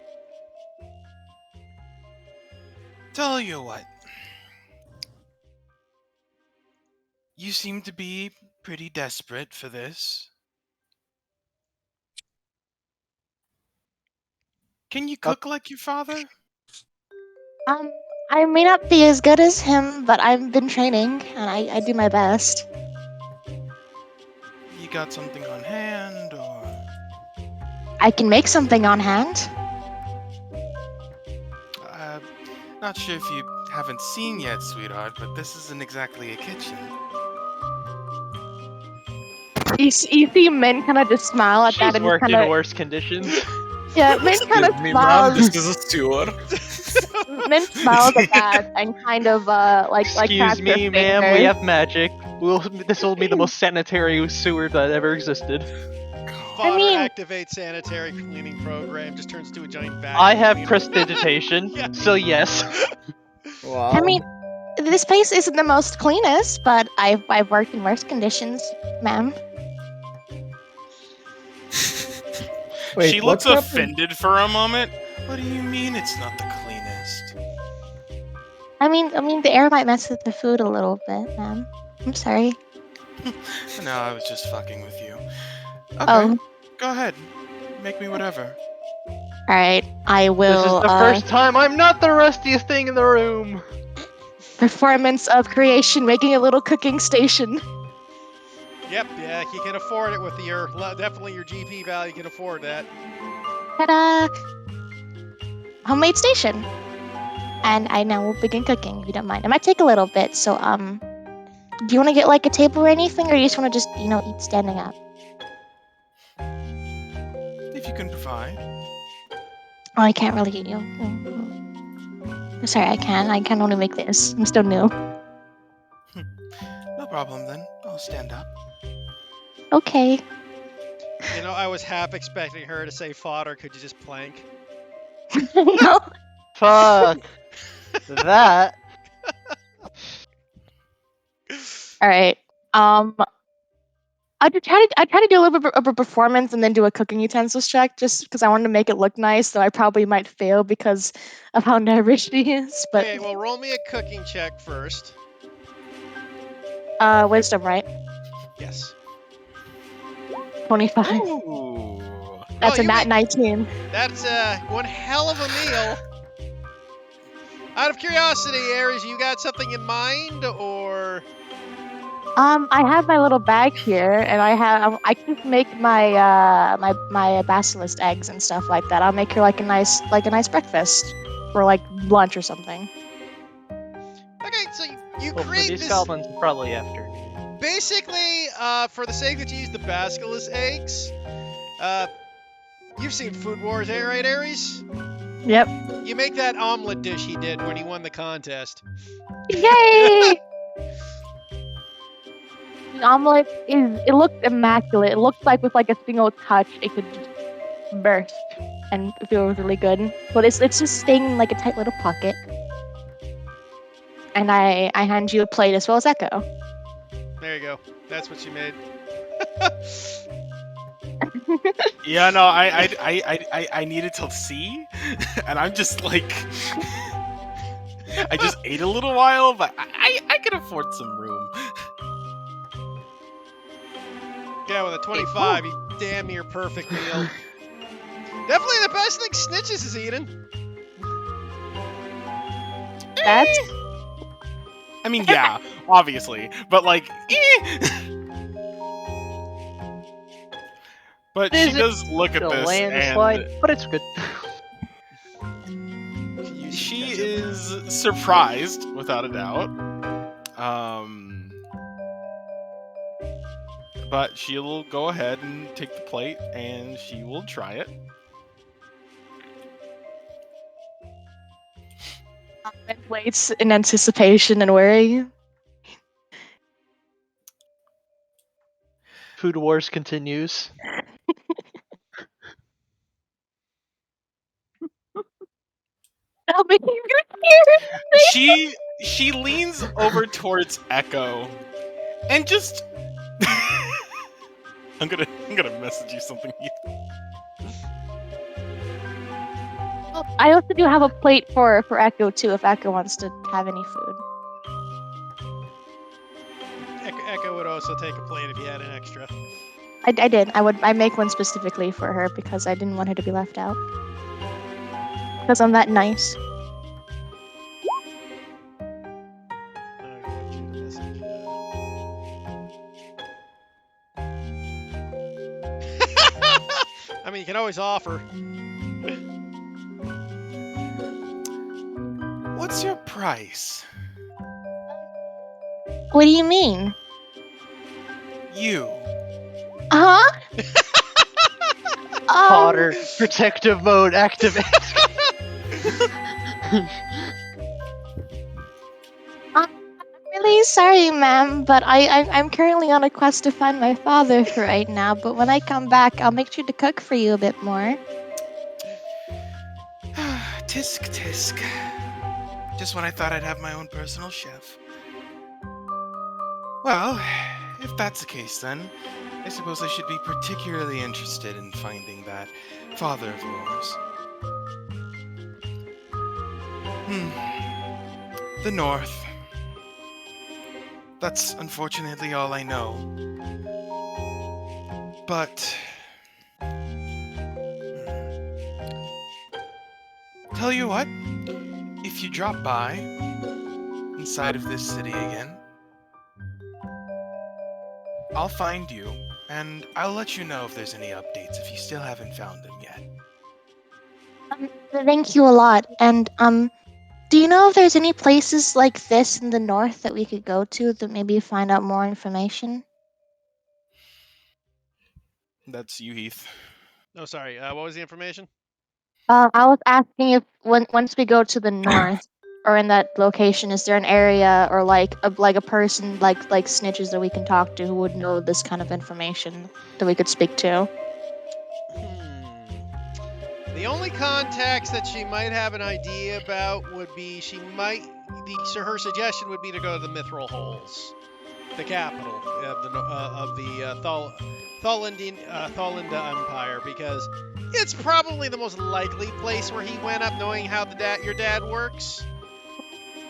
Tell you what. You seem to be pretty desperate for this. Can you cook like your father? I may not be as good as him, but I've been training, and I do my best. You got something on hand, or I can make something on hand. not sure if you haven't seen yet, sweetheart, but this isn't exactly a kitchen. You see Min kind of just smile at that She's and worked kind in of worse conditions. yeah, Min kind of Excuse me, ma'am, smiles. this is a sewer. Min smiles at that and kind of like Excuse taps her me, ma'am. We finger. have magic. This will be the most sanitary sewer that ever existed. Fodder mean- activates sanitary cleaning program. Just turns into a giant vacuum. I have cleaner. prestidigitation, Yeah. so yes. Wow. I mean, this place isn't the most cleanest, but I've worked in worse conditions, ma'am. Wait, She what looks happened? offended for a moment. What do you mean it's not the cleanest? I mean, the air might mess with the food a little bit, ma'am. I'm sorry. No, I was just fucking with you. Okay, Oh, go ahead. Make me whatever. all right. I will. This is the first time I'm not the rustiest thing in the room. Performance of creation, making a little cooking station. Yep, yeah, you can afford it with your definitely your GP value can afford that. Ta-da! Homemade station. And I now will begin cooking, if you don't mind. It might take a little bit, so do you want to get like a table or anything, or you just want to just eat standing up? If you can provide. Oh, I can't really eat you. Sorry, I can only make this. I'm still new. No problem then. I'll stand up. Okay. You know, I was half expecting her to say fodder. Could you just plank? No. Fuck that. All right. I try to do a little bit of a performance and then do a cooking utensils check, just because I wanted to make it look nice. Though I probably might fail because of how nervous she is. But Okay, well, roll me a cooking check first. wisdom, right? Yes. 25. Ooh. That's Oh, a you nat make- 19. That's one hell of a meal. Out of curiosity, Ares, you got something in mind, or I have my little bag here, and I can make my my basilisk eggs and stuff like that. I'll make her like a nice breakfast or like lunch or something. okay? So you Hopefully create these this goblins are probably after. basically for the sake that you use the basilisk eggs. You've seen Food Wars, right, Ares? Yep. You make that omelet dish he did when he won the contest. Yay! The omelet it looked immaculate. It looked like with like a single touch it could just burst and feel really good. But it's just staying in like a tight little pocket. And I hand you a plate as well as Echo. There you go. That's what you made. Yeah, no, I needed to see, and I'm just like, I just ate a little while, but I can afford some room. Yeah, with a 25, you damn near perfect meal. Definitely the best thing Snitches is eating. That's I mean, yeah, obviously, but like, But It she is does look at a this, landslide, and but it's good. she is surprised, without a doubt. But she'll go ahead and take the plate, and she will try it. Waits in anticipation and worry. Food Wars continues. I'll be here. She leans over towards Echo, and just I'm gonna message you something. I also do have a plate for Echo too, if Echo wants to have any food. Echo would also take a plate if you had an extra. I did. I make one specifically for her because I didn't want her to be left out. Because I'm that nice. I mean, you can always offer. What's your price? What do you mean? You. Huh? Potter, protective mode activate. I'm really sorry, ma'am, but I'm currently on a quest to find my father for right now. But when I come back, I'll make sure to cook for you a bit more. Tisk tisk. Just when I thought I'd have my own personal chef. Well, if that's the case then, I suppose I should be particularly interested in finding that father of yours. The north. That's unfortunately all I know. But... Tell you what, if you drop by inside of this city again, I'll find you, and I'll let you know if there's any updates if you still haven't found them yet. Thank you a lot. And do you know if there's any places like this in the north that we could go to that maybe find out more information? That's you, Heath. Oh, sorry. What was the information? I was asking if once we go to the north or in that location, is there an area or like a person like snitches that we can talk to who would know this kind of information that we could speak to? The only contacts that she might have an idea about would be her suggestion would be to go to the Mithril Holes, the capital of the Thalinda Empire, because it's probably the most likely place where he went up, knowing how your dad works.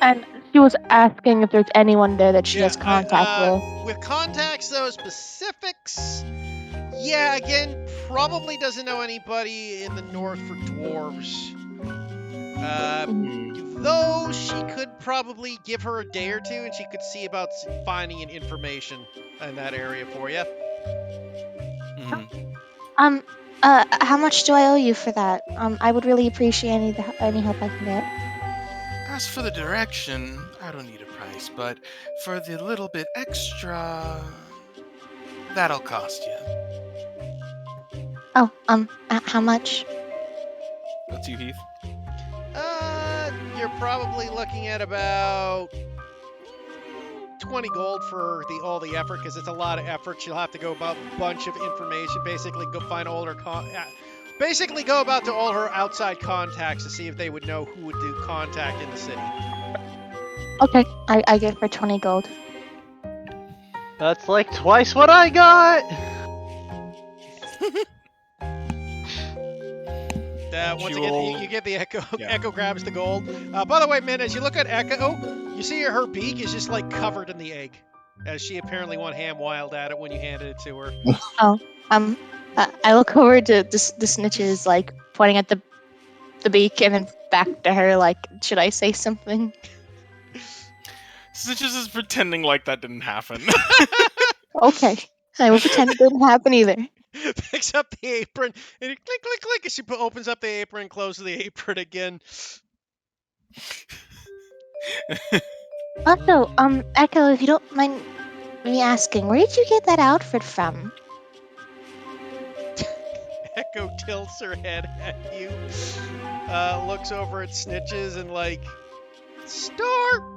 And she was asking if there's anyone there that she has contact with. With contacts, though, specifics, yeah, again, probably doesn't know anybody in the north for dwarves. Though she could probably give her a day or two, and she could see about finding information in that area for you. How much do I owe you for that? I would really appreciate any help I can get. As for the direction, I don't need a price, but for the little bit extra, that'll cost you. Oh, how much? That's you, Heath. You're probably looking at about 20 gold for all the effort, because it's a lot of effort. She'll have to go about a bunch of information, basically go find all her go about to all her outside contacts to see if they would know who would do contact in the city. Okay, I get it for 20 gold. That's like twice what I got. Once again, you get the Echo. Yeah. Echo grabs the gold. By the way, Min, as you look at Echo, you see her beak is just like covered in the egg, as she apparently went ham wild at it when you handed it to her. Oh, I look over to the snitches, like pointing at the beak, and then back to her, like, should I say something? Snitches is pretending like that didn't happen. Okay, I will pretend it didn't happen either. picks up the apron and he click, click, click as she opens up the apron and closes the apron again. Also, Echo, if you don't mind me asking, where did you get that outfit from? Echo tilts her head at you, looks over at Snitches and store.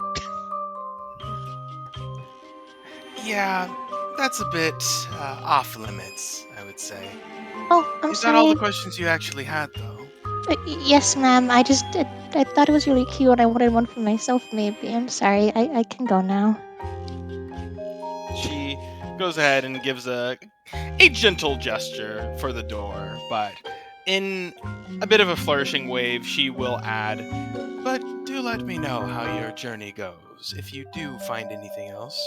Yeah, that's a bit off limits, I would say. Oh, I'm Is that all sorry. the questions you actually had, though? Yes, ma'am. I thought it was really cute and I wanted one for myself, maybe. I'm sorry. I can go now. She goes ahead and gives a gentle gesture for the door, but in a bit of a flourishing wave, she will add, "But do let me know how your journey goes. If you do find anything else,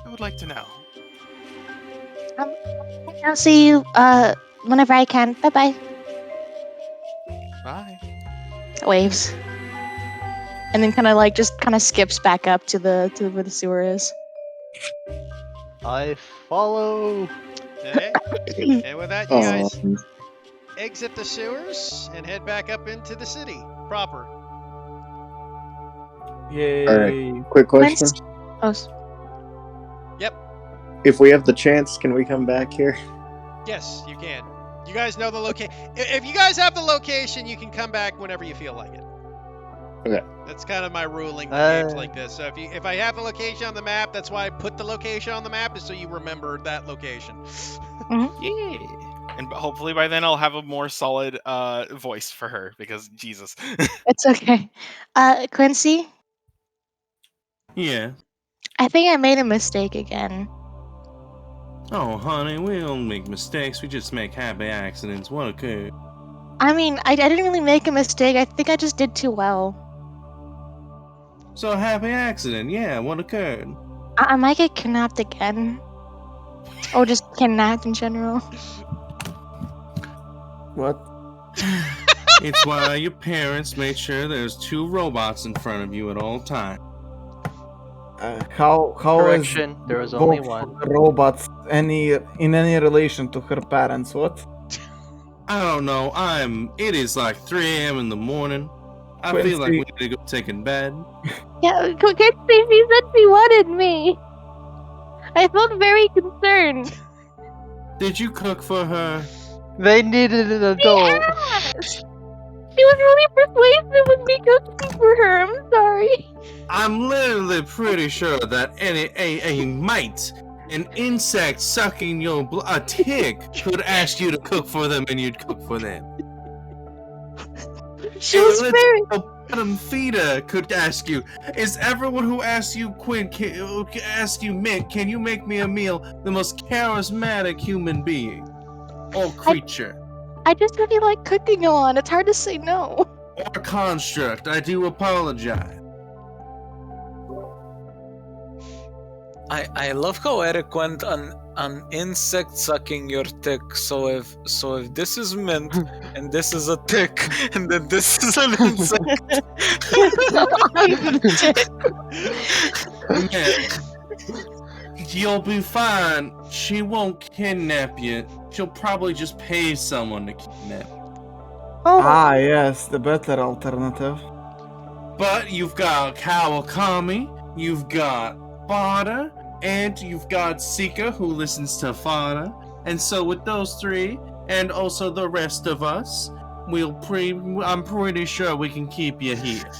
I would like to know." I'll see you whenever I can. Bye-bye. Bye. Waves. And then kind of skips back up to where the sewer is. I follow. Okay. And with that, you guys Um, exit the sewers and head back up into the city proper. Yay. quick question. Yep. If we have the chance, can we come back here? Yes, you can. You guys know the location. If you guys have the location, you can come back whenever you feel like it. Okay. That's kind of my ruling with games like this. So if I have the location on the map, that's why I put the location on the map, is so you remember that location. Yeah. And hopefully by then I'll have a more solid voice for her, because Jesus. It's okay. Quincy, Yeah. I think I made a mistake again. Oh, honey, we don't make mistakes. We just make happy accidents. What occurred? I mean, I didn't really make a mistake. I think I just did too well. So, happy accident. Yeah, what occurred? I might get kidnapped again. Or just kidnapped in general. What? It's why your parents made sure there's 2 robots in front of you at all times. How is Correction, there was only both one. of the robots in any relation to her parents? What? I don't know. It is like 3 a.m. in the morning. I feel like we need to go take in bed. Yeah, Quincy, she said she wanted me. I felt very concerned. Did you cook for her? They needed an adult. Yes! She was really persuasive with me cooking for her. I'm sorry. I'm literally pretty sure that a mite, an insect sucking your blood, a tick, could ask you to cook for them and you'd cook for them. She was very. A bottom feeder could ask you. Is everyone who asks you, ask you, Mick, can you make me a meal? The most charismatic human being or creature. I just really like cooking a lot. It's hard to say no. Or construct. I do apologize. I love how Eric went on an insect sucking your tick. So if this is mint and this is a tick and then this is an insect. You'll be fine. She won't kidnap you. She'll probably just pay someone to kidnap you. Ah, yes, the better alternative. But you've got Kawakami, you've got Fada, and you've got Sika, who listens to Fada. And so with those 3, and also the rest of us, I'm pretty sure we can keep you here.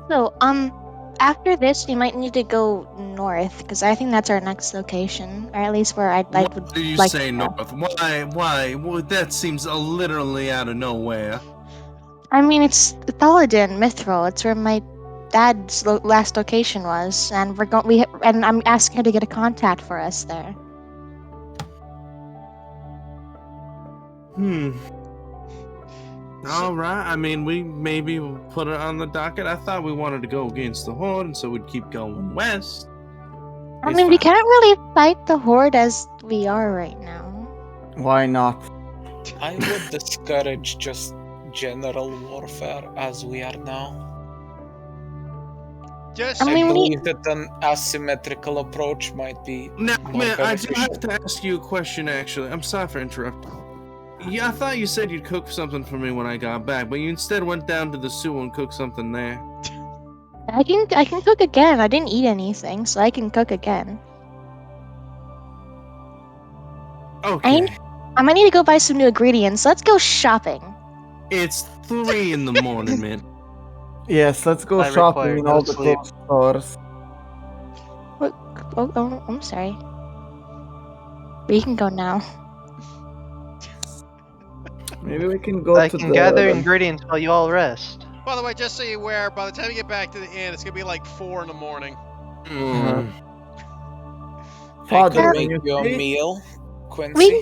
So, after this, we might need to go north, because I think that's our next location, or at least where I What would do you like say to go. north? Why? Well, that seems literally out of nowhere. I mean, it's Thaladin, Mithril. It's where my dad's last location was, and and I'm asking her to get a contact for us there. All right. I mean, we maybe will put it on the docket. I thought we wanted to go against the Horde, so we'd keep going west. I It's mean, we fine. can't really fight the Horde as we are right now. Why not? I would discourage just general warfare as we are now. Just I I mean, believe that an asymmetrical approach might be Now, more man, I do beneficial. have to ask you a question, actually. I'm sorry for interrupting. Yeah, I thought you said you'd cook something for me when I got back, but you instead went down to the sewer and cooked something there. I can cook again. I didn't eat anything, so I can cook again. Okay. I might need to go buy some new ingredients. Let's go shopping. It's 3 in the morning, man. Yes, let's go I shopping require in no all the sleep. clothes stores. Oh, I'm sorry. We can go now. Maybe we can go I to can the... gather ingredients while you all rest. by the way, just so you're aware, by the time you get back to the inn, it's gonna be like 4 in the morning. Mm. I Father, could when make you you a say- meal, Quincy.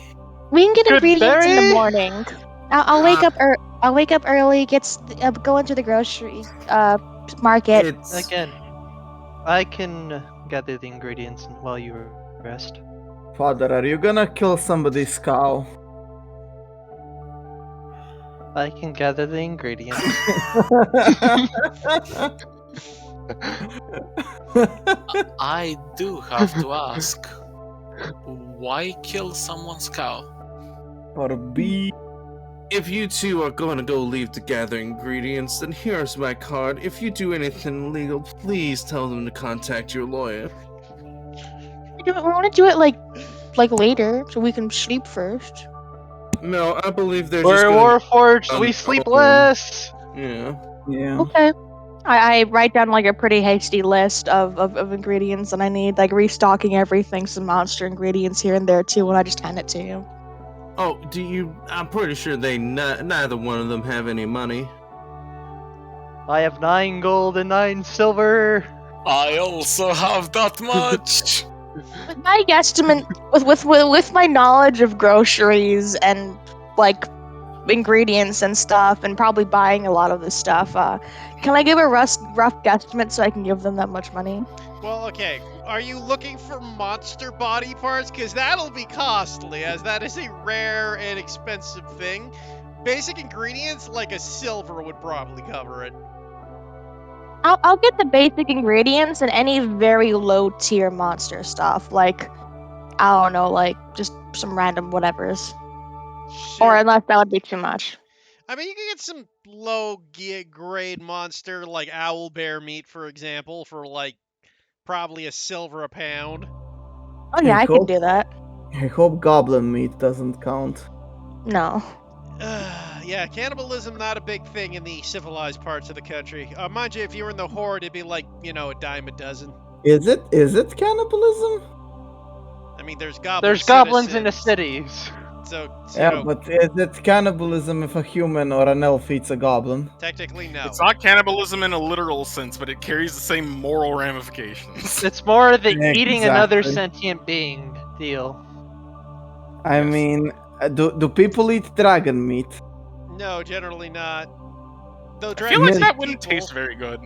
We can get Good ingredients in the berry? morning. I'll wake up. I'll wake up early. Go into the grocery market. It's Again, I can gather the ingredients while you rest. Father, are you gonna kill somebody's cow? I can gather the ingredients. I do have to ask, why kill someone's cow? Or B. If you two are going to go leave to gather ingredients, then here's my card. If you do anything illegal, please tell them to contact your lawyer. We want to do it like later, so we can sleep first. No, I believe they're We're just going Warforged, we on sleep their own. less! Yeah. Yeah. Okay. I write down like a pretty hasty list of ingredients that I need, like restocking everything, some monster ingredients here and there too, and I just hand it to you. Oh, do you... I'm pretty sure they neither one of them have any money. I have 9 gold and 9 silver. I also have that much. With my guesstimate, with my knowledge of groceries and like ingredients and stuff, and probably buying a lot of this stuff, can I give a rough guesstimate so I can give them that much money? Well, okay. Are you looking for monster body parts? Because that'll be costly, as that is a rare and expensive thing. Basic ingredients like a silver would probably cover it. I'll get the basic ingredients and any very low tier monster stuff, like I don't know, like just some random whatevers. Or Sure. unless that would be too much. I mean, you can get some low grade monster like owl bear meat, for example, for like probably a silver a pound. Oh yeah, I I can hope- do that. I hope goblin meat doesn't count. No. Yeah, cannibalism not a big thing in the civilized parts of the country. Mind you, if you were in the horde, it'd be like, you know, a dime a dozen. Is it cannibalism? I mean, there's goblins. There's goblins in the citizens, cities. So, you Yeah, know, but is it cannibalism if a human or an elf eats a goblin? technically no. It's not cannibalism in a literal sense, but it carries the same moral ramifications. It's more the eating another Exactly. sentient being deal. I Yes. mean, do people eat dragon meat? No, generally not. Though I feel dragons like eat that wouldn't people. taste very good.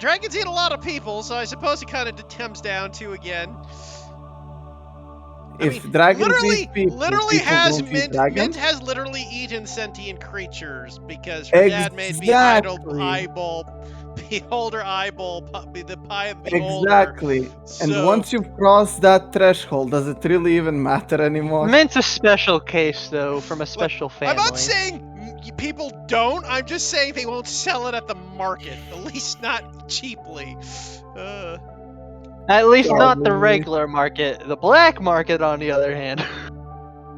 Dragons eat a lot of people, so I suppose it kind of comes down to again. I If mean, dragons literally, eat people, literally people has don't eat Mint dragons? has literally eaten sentient creatures because her dad made me idol Exactly. eyeball, beholder eyeball, the pie of the beholder. Exactly. And So- once you've crossed that threshold, does it really even matter anymore? Mint's a special case, though, from a special family. I'm not saying people don't. I'm just saying they won't sell it at the market, at least not cheaply. At least not the Goblin meat. regular market. The black market, on the other hand.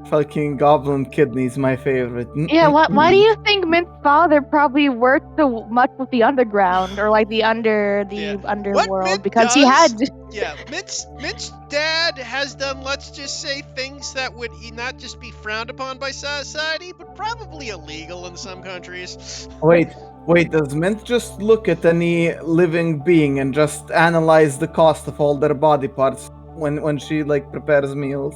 Fucking goblin kidney's my favorite. Yeah, why do you think Mint's father probably worked so much with the underground or like the Yeah. underworld? Mint Because he does- had Yeah, Mitch's dad has done, let's just say, things that would not just be frowned upon by society, but probably illegal in some countries. Wait, does Mint just look at any living being and just analyze the cost of all their body parts when she like prepares meals?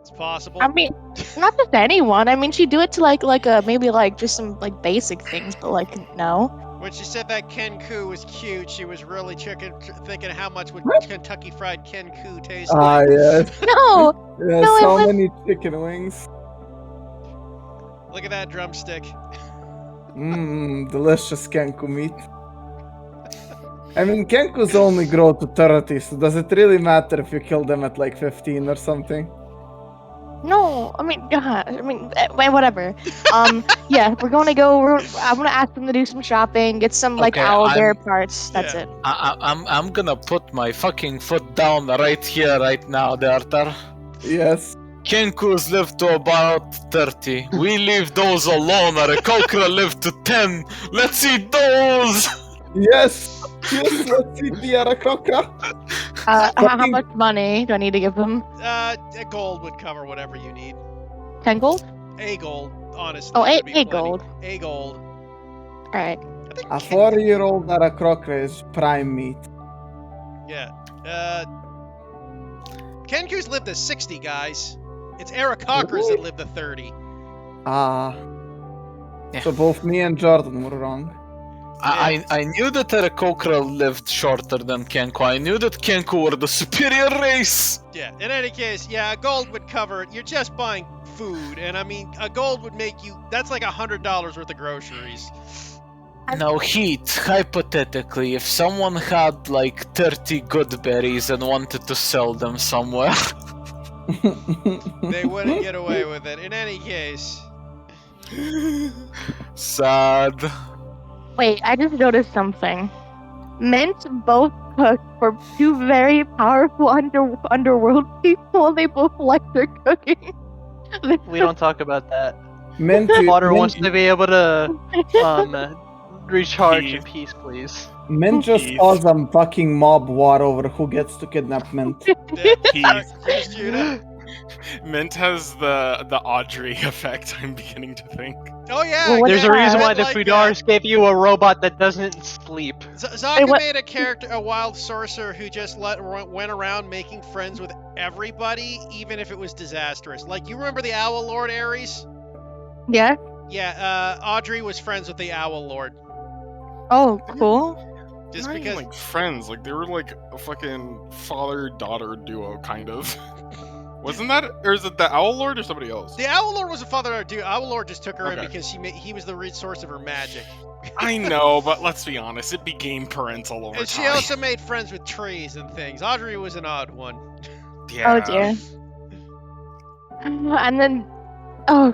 It's possible. I mean, not just anyone. I mean, she'd do it to maybe like just some like basic things, but like no. When she said that Kenku was cute, she was really thinking how much would Kentucky Fried Kenku taste Ah, like. yes. No, Yes, No, it so was- many chicken wings. Look at that drumstick. Delicious kenku meat. I mean, Kenkus only grow to 30, so does it really matter if you kill them at like 15 or something? No, I mean, whatever. Yeah, we're gonna go. I'm gonna ask them to do some shopping, get some like Okay, owlbear I'm- parts. That's Yeah. it. I'm gonna put my fucking foot down right here, right now, Dartar. Yes. Kenkus lived to about 30. We leave those alone. Arakokra lived to 10. Let's eat those! Yes! Yes, let's eat the Arakokra! How Fucking- much money do I need to give them? A gold would cover whatever you need. 10 gold. A gold, honestly. Oh, would be a plenty. gold. A gold. All right. I think A Ken- 4-year-old Arakokra is prime meat. Yeah. Kenku's lived to 60, guys. It's Arakocras that lived to 30. Ah. Yeah. So both me and Jordan were wrong. I knew that Arakokra lived shorter than Kenku. I knew that Kenku were the superior race. Yeah, in any case, yeah, a gold would cover it. You're just buying food, and I mean, a gold would make you, that's like $100 worth of groceries. Now, Heat, hypothetically, if someone had like 30 good berries and wanted to sell them somewhere, They wouldn't get away with it. In any case, sad. Wait, I just noticed something. Mint both cook for two very powerful underworld people. They both like their cooking. We don't talk about that. Mint, Water wants Mint, to be able to recharge in peace, please. Mint just Keith. caused a fucking mob war over who gets to kidnap Mint. Here's Judah. Mint has the Audrey effect. I'm beginning to think. Oh yeah, Well, what There's a the reason heck? why the like Fudars gave you a robot that doesn't sleep. Zaka what- made a wild sorcerer who just went around making friends with everybody, even if it was disastrous. Like, you remember the Owl Lord Ares? Yeah. Yeah, Audrey was friends with the Owl Lord. Oh, cool. Just Not even, because. like friends, like they were like a fucking father-daughter duo, kind of. Wasn't that, or is it the Owl Lord or somebody else? The Owl Lord was a father dude. Owl Lord just took her in Okay. because he was the source of her magic. I know, but let's be honest, it became parental over And she time. also made friends with trees and things. Audrey was an odd one. Yeah. Oh dear. And then, oh,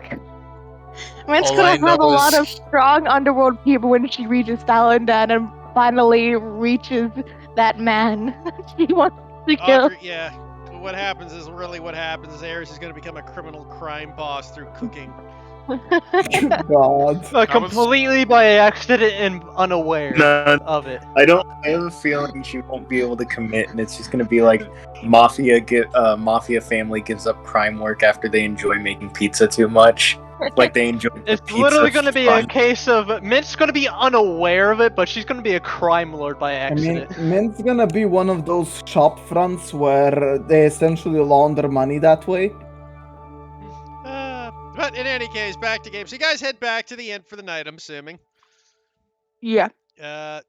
Mint's All gonna I have know a lot is- of strong underworld people when she reaches Salandan and finally reaches that man she wants to kill. Audrey, yeah. What happens is really what happens is Ares is going to become a criminal crime boss through cooking. God. Completely by accident and unaware No, of it. I don't. I have a feeling she won't be able to commit, and it's just gonna be like mafia family gives up crime work after they enjoy making pizza too much. Like they enjoy. the It's pizza literally going to be a fun. case of Mint's going to be unaware of it, but she's going to be a crime lord by I mean, accident. Mint's gonna be one of those shop fronts where they essentially launder money that way. But in any case, back to game. So you guys head back to the inn for the night, I'm assuming. Yeah. And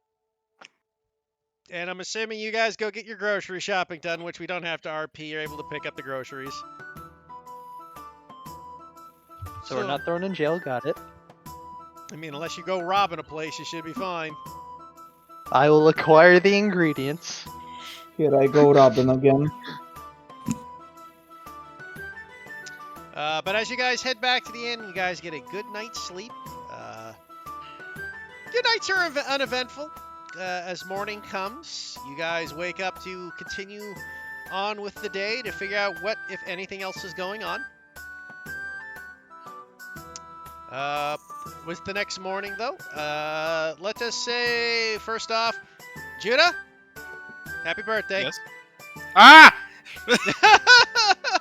I'm assuming you guys go get your grocery shopping done, which we don't have to RP. You're able to pick up the groceries. So we're not thrown in jail, got it. I mean, unless you go robbing a place, you should be fine. I will acquire the ingredients. Here I go, Robin again. But as you guys head back to the inn, you guys get a good night's sleep. Good nights are uneventful. As morning comes, you guys wake up to continue on with the day to figure out what, if anything else, is going on. Was the next morning, though? Let us say, first off, Judah, happy birthday. Yes. Ah!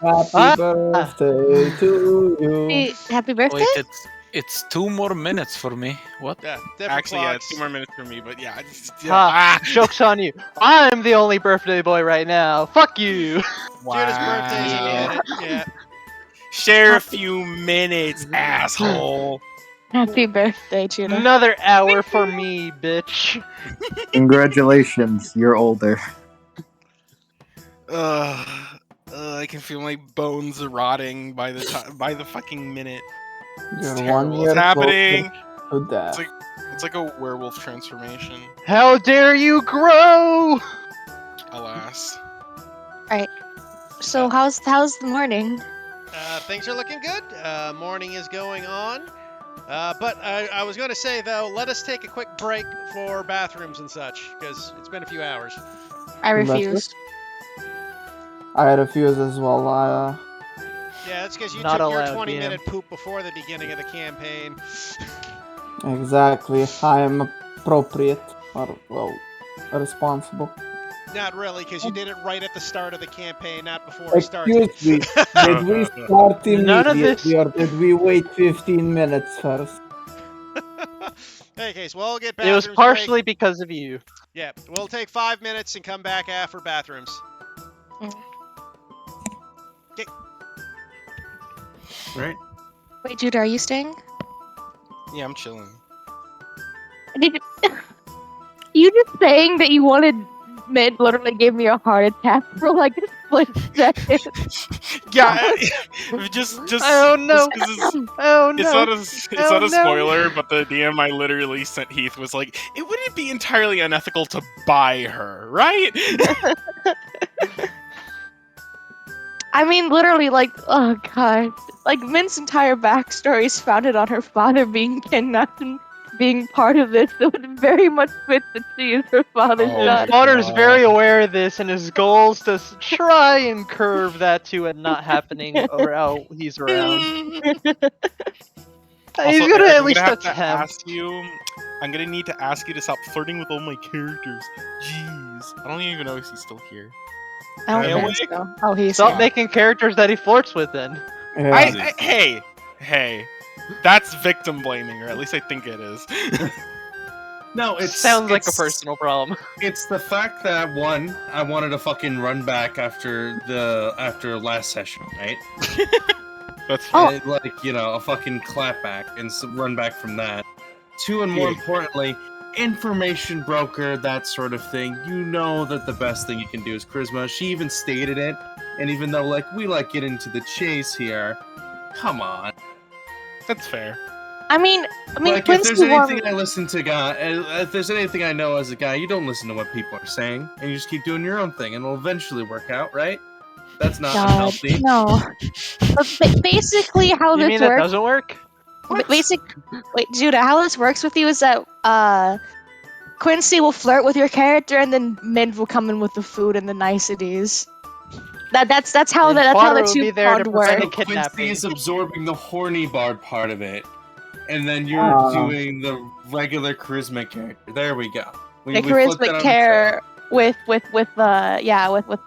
Happy birthday to you. Hey, happy birthday. Wait, it's 2 more minutes for me. What? Yeah, different Actually, yeah, clocks. 2 more minutes for me, but yeah. Ha! Joke's on you. I'm the only birthday boy right now. Fuck you. Judah's birthday's in a minute. Yeah. Share a few minutes, asshole. Happy birthday, Judah. Another hour for me, bitch. Congratulations, you're older. I can feel my bones rotting by the time, by the fucking minute. You're terrible. 1 year What's happening? closer to death. It's like It's like a werewolf transformation. How dare you grow? Alas. So how's the morning? Things are looking good. Morning is going on. But I was going to say, though, let us take a quick break for bathrooms and such, because it's been a few hours. I refuse. I refuse as well. Yeah, that's because you Not took your allowed, 20-minute poop before the beginning of the campaign. Exactly. I am appropriate, or well, responsible. Not really, because you did it right at the start of the campaign, not before we started. Excuse me. Did we start None of this- immediately, or did we wait 15 minutes first? Hey, case, we'll get It bathrooms. was partially because of you. Yeah, we'll take 5 minutes and come back after bathrooms. Right? Wait, Judah, are you staying? Yeah, I'm chilling. Did you just saying that you wanted Mid literally gave me a heart attack for like a split second. Yeah, just Oh no! Oh no! It's not a Oh, no. spoiler, but the DM I literally sent Heath was like, it wouldn't be entirely unethical to buy her, right? I mean, literally, like, oh god, like Min's entire backstory is founded on her father being kidnapped and being part of this, so it very much fits that she is her father's Oh, daughter. Potter's very aware of this, and his goal is to try and curve that to it not happening or how he's around. He's Also, gonna Eric, at least have to attempt. ask you. I'm gonna need to ask you to stop flirting with all my characters. Jeez, I don't even know if he's still here. I don't Anyway. think so. Oh, he's Stop here. making characters that he flirts with, then. Yeah. Hey, that's victim blaming, or at least I think it is. No, It sounds like a it's- personal problem. It's the fact that one, I wanted to fucking run back after last session, right? That's Oh. And, like, you know, a fucking clap back and run back from that. Two, and more importantly, information broker, that sort of thing. You know that the best thing you can do is charisma. She even stated it, and even though like we like get into the chase here, come on. That's fair. I mean, Like, if Quincy there's anything won. I listen to, if there's anything I know as a guy, you don't listen to what people are saying, and you just keep doing your own thing, and it'll eventually work out, right? That's not God, unhealthy. no. But basically, how You this mean that works. doesn't work? Wait, Judah, how this works with you is that Quincy will flirt with your character, and then Mid will come in with the food and the niceties. That's how And the Potter will two be there to pod prevent work. a kidnapping. Quincy is absorbing the horny bard part of it, and then you're doing the regular charisma character. There we go. The We flipped that charismatic on care with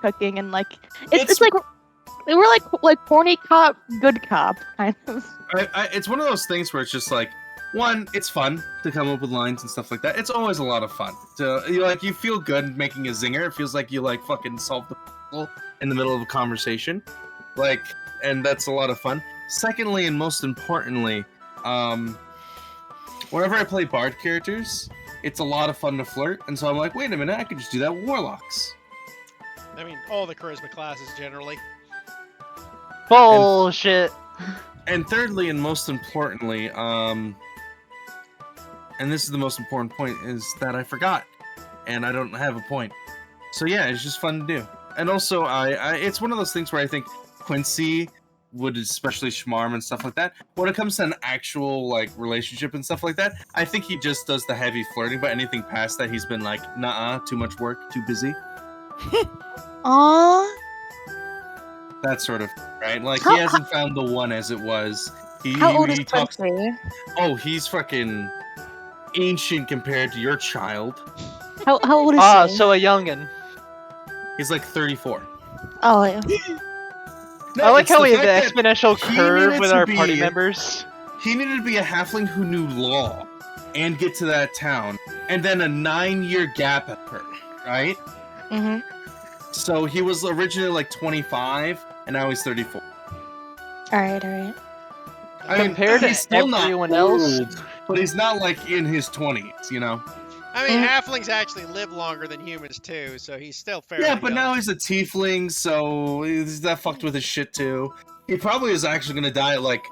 cooking and like it's like we're like horny cop, good cop kind of. It's one of those things where it's just like, one, it's fun to come up with lines and stuff like that. It's always a lot of fun. You feel good making a zinger. It feels like you like fucking solved the puzzle in the middle of a conversation, like, and that's a lot of fun. Secondly, and most importantly, whenever I play bard characters, it's a lot of fun to flirt, and so I'm like, wait a minute, I could just do that with warlocks. I mean, all the charisma classes generally. Bullshit. And thirdly, and most importantly, and this is the most important point, is that I forgot, and I don't have a point. So yeah, it's just fun to do. And also, it's one of those things where I think Quincy would, especially Schmarm and stuff like that, when it comes to an actual like relationship and stuff like that, I think he just does the heavy flirting, but anything past that, he's been like, nah, too much work, too busy. Aww. That sort of, right? Like, How- he hasn't found the one as it was. How old is talks. Quincy? Oh, he's fucking ancient compared to your child. How old is he? So a youngin. He's like 34. Oh, yeah. No, I like it's how the we have the fact that exponential he curve needed with to our be- party members. He needed to be a halfling who knew law and get to that town, and then a 9-year gap occurred, right? Mhm. So he was originally like 25, and now he's 34. All right. I mean, Compared to he's still not everyone else? old, but he's not like in his 20s, you know? I mean, halflings actually live longer than humans too, so he's still fairly Yeah, but young. now he's a tiefling, so he's that fucked with his shit too. He probably is actually gonna die at like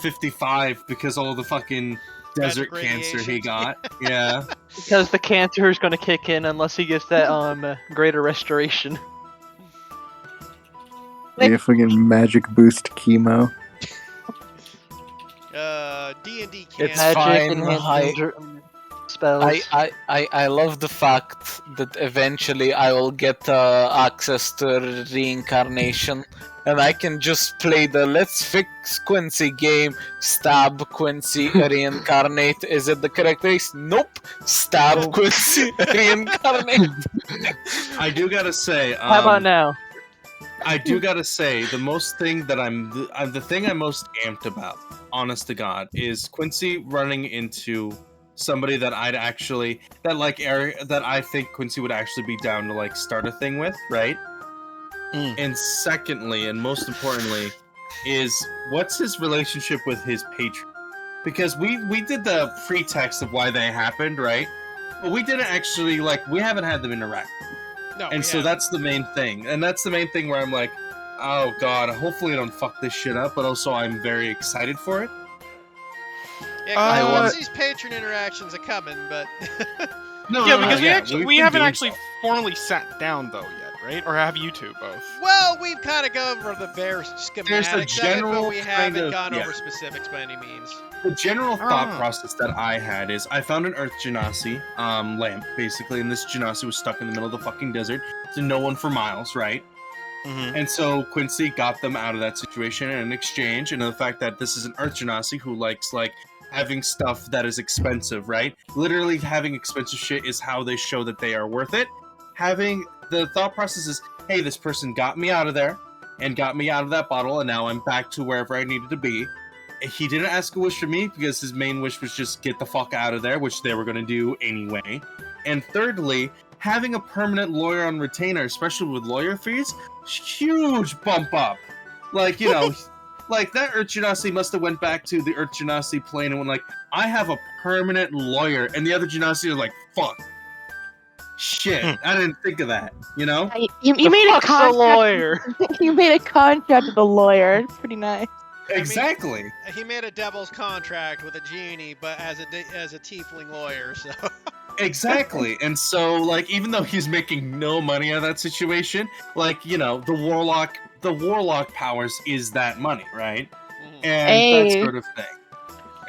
55 because all the fucking desert magic cancer he radiation. got. Yeah. Because the cancer is going to kick in unless he gets that greater restoration. Yeah, fucking magic boost chemo. D&D can't. It's Magic fine, enhancing spells. I love the fact that eventually I will get access to reincarnation, and I can just play the Let's Fix Quincy game. Stab Quincy, reincarnate. Is it the correct race? Nope. Stab Quincy, reincarnate. I do gotta say, How about now? I do gotta say, the most thing that the thing I'm most amped about, honest to God, is Quincy running into somebody that I'd actually that I think Quincy would actually be down to like start a thing with, right? And secondly, and most importantly, is what's his relationship with his patron? Because we did the pretext of why they happened, right? But we didn't actually we haven't had them interact. No, And so that's the main thing. And that's the main thing where I'm like, oh god, hopefully I don't fuck this shit up, but also I'm very excited for it. Yeah, Quincy's patron interactions are coming, but Yeah, because we haven't actually formally sat down though yet, right? Or have you two both? well, we've kind of gone over the bare schematics of it, general but we haven't kind of- gone yeah. over specifics by any means. The general thought Ah. process that I had is I found an Earth Genasi lamp, basically, and this Genasi was stuck in the middle of the fucking desert to no one for miles, right? Mm-hmm. And so Quincy got them out of that situation in exchange, and the fact that this is an Earth Genasi who likes having stuff that is expensive, right? Literally having expensive shit is how they show that they are worth it. Having the thought process is, hey, this person got me out of there and got me out of that bottle, and now I'm back to wherever I needed to be. He didn't ask a wish from me because his main wish was just get the fuck out of there, which they were going to do anyway. And thirdly, having a permanent lawyer on retainer, especially with lawyer fees, huge bump up. Like that Earth Genasi must have went back to the Earth Genasi plane and went I have a permanent lawyer, and the other Genasi are like, fuck. Shit, I didn't think of that, you know? You The made a fuck's a contract. lawyer? You made a contract with a lawyer. It's pretty nice. Exactly. He made a devil's contract with a genie, but as a tiefling lawyer, so. Exactly. And so, even though he's making no money out of that situation, the warlock powers is that money, right? Mhm. And that sort of thing.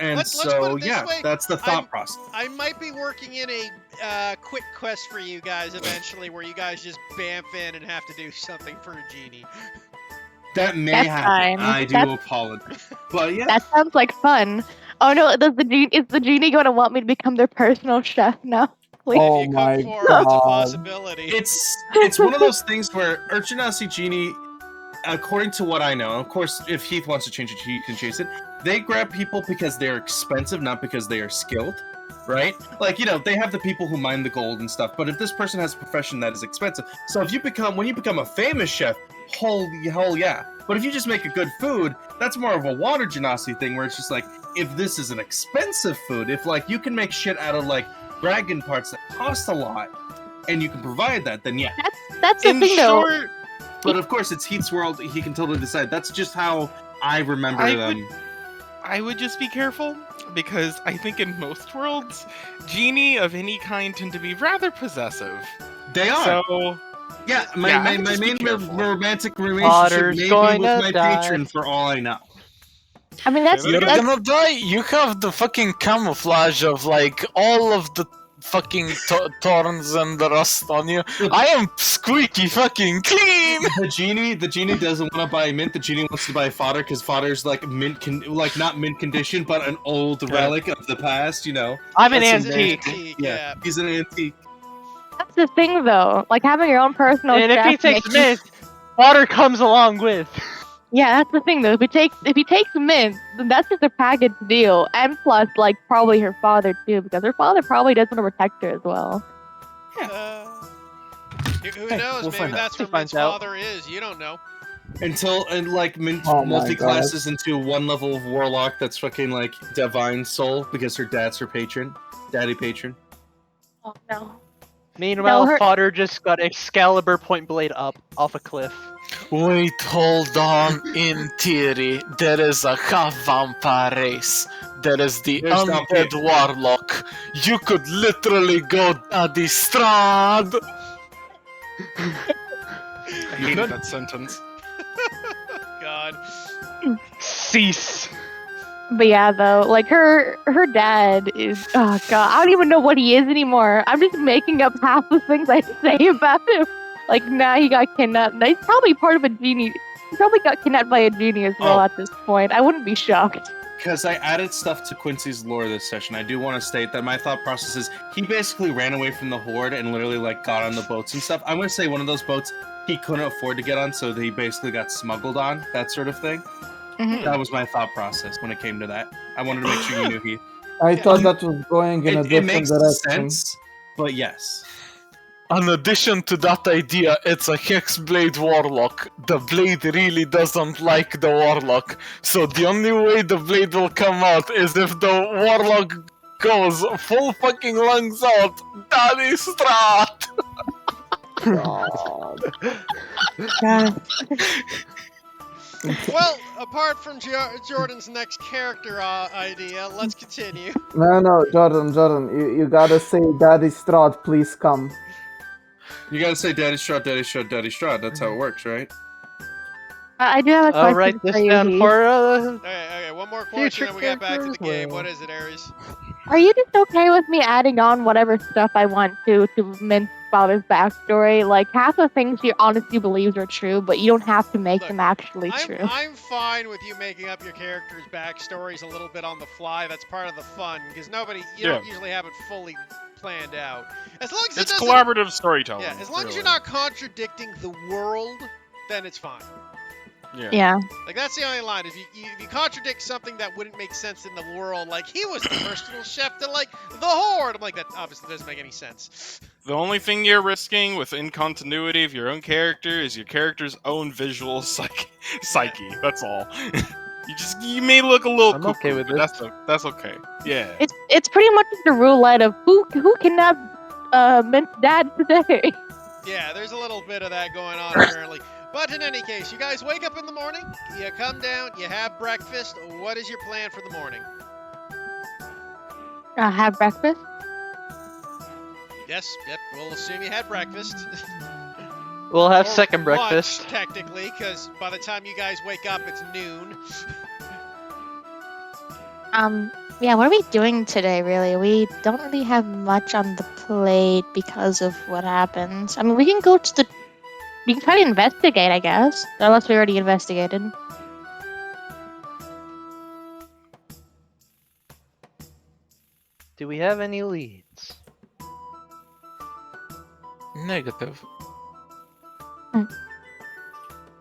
And Let's put so, it this yeah, way. that's the thought process. I might be working in a quick quest for you guys eventually, where you guys just bamf in and have to do something for a genie. That may That's happen. fine. I do That's- apologize. But yeah, That sounds like fun. Oh no, is the genie going to want me to become their personal chef now? Please. Oh if you my come forward, it's a God. possibility. it's one of those things where Earth Genasi Genie, according to what I know, of course, if Heath wants to change it, he can change it. They grab people because they're expensive, not because they are skilled, right? They have the people who mine the gold and stuff. But if this person has a profession that is expensive, so when you become a famous chef, holy hell yeah. But if you just make a good food, that's more of a water Genasi thing, where it's just if this is an expensive food, if you can make shit out of dragon parts that cost a lot, and you can provide that, then yeah. That's the In thing though. short, But of course, it's Heath's world. He can totally decide. That's just how I remember them. I would just be careful, because I think in most worlds, genie of any kind tend to be rather possessive. They are. So, Yeah, I my would just be main careful. romantic relationship Potter's may be going with to my die. patron, for all I know. I mean, that's You're that's gonna die. You have the fucking camouflage of all of the fucking thorns and the rust on you. I am squeaky fucking clean. The genie doesn't want to buy mint. The genie wants to buy fodder because fodder's not mint condition, but an old relic of the past. I'm an That's antique. Yeah, he's an antique. that's the thing though. Having your own personal And if chef he takes makes you- mint, water comes along with. Yeah, that's the thing though. If he takes mint, then that's just a package deal, and plus probably her father too, because her father probably does want to protect her as well. Who Hey, knows? we'll Maybe find out. that's where We'll Mint's find out. father is. You don't know. Mint Oh my multi-classes into one level of warlock that's fucking divine soul because her dad's her patron, daddy patron. Oh no. Meanwhile, No, her- Fodder just got Excalibur point blade up off a cliff. Wait, hold on. In theory, there is a half vampire race. there is the There's undead warlock. You could literally go Daddy Strad. I hated that sentence. God. Cease. But yeah, though, like her dad is, oh god, I don't even know what he is anymore. I'm just making up half the things I say about him. Like, nah, he got kidnapped. He's probably part of a genie. He probably got kidnapped by a genie as well at this point. I wouldn't be shocked. Because I added stuff to Quincy's lore this session, I do want to state that my thought process is he basically ran away from the horde and literally like got on the boats and stuff. I'm going to say one of those boats he couldn't afford to get on, so he basically got smuggled on, that sort of thing. Mhm. That was my thought process when it came to that. I wanted to make sure you knew he. I thought that was going in a It different makes direction. sense, but yes. In addition to that idea, it's a Hexblade Warlock. The blade really doesn't like the Warlock, so the only way the blade will come out is if the Warlock goes full fucking lungs out. Daddy Strat! God. Well, apart from Jordan's next character idea, let's continue. No, Jordan, you gotta say, Daddy Strahd, please come. You gotta say Daddy Strahd, Daddy Strahd, Daddy Strahd. That's how it works, right? I do have a question I'll write this for you. down Heath. for Okay, one more question and we get back to the game. What is it, Ares? Are you just okay with me adding on whatever stuff I want to mince Father's backstory? Like, half the things you honestly believes are true, but you don't have to make Look, them actually true. I'm fine with you making up your character's backstories a little bit on the fly. That's part of the fun, because you don't usually have it fully planned out. As long as It's it doesn't- collaborative storytelling. Yeah, as long as really. you're not contradicting the world, then it's fine. Yeah. Like, that's the only line. If you contradict something that wouldn't make sense in the world, like he was the personal chef to like the Horde, I'm like, that obviously doesn't make any sense. The only thing you're risking with incontinuity of your own character is your character's own visual psyche. That's all. You may look a little. I'm okay with but this. That's okay. Yeah. It's pretty much just a roulette of who kidnapped Mint's dad today. Yeah, there's a little bit of that going on apparently. But in any case, you guys wake up in the morning, you come down, you have breakfast. What is your plan for the morning? Have breakfast. Yes, yep, we'll assume you had breakfast. We'll have Or second lunch, breakfast. technically, because by the time you guys wake up, it's noon. Yeah, what are we doing today, really? We don't really have much on the plate because of what happened. I mean, we can go to we can try to investigate, I guess. Unless we already investigated. Do we have any leads? Negative.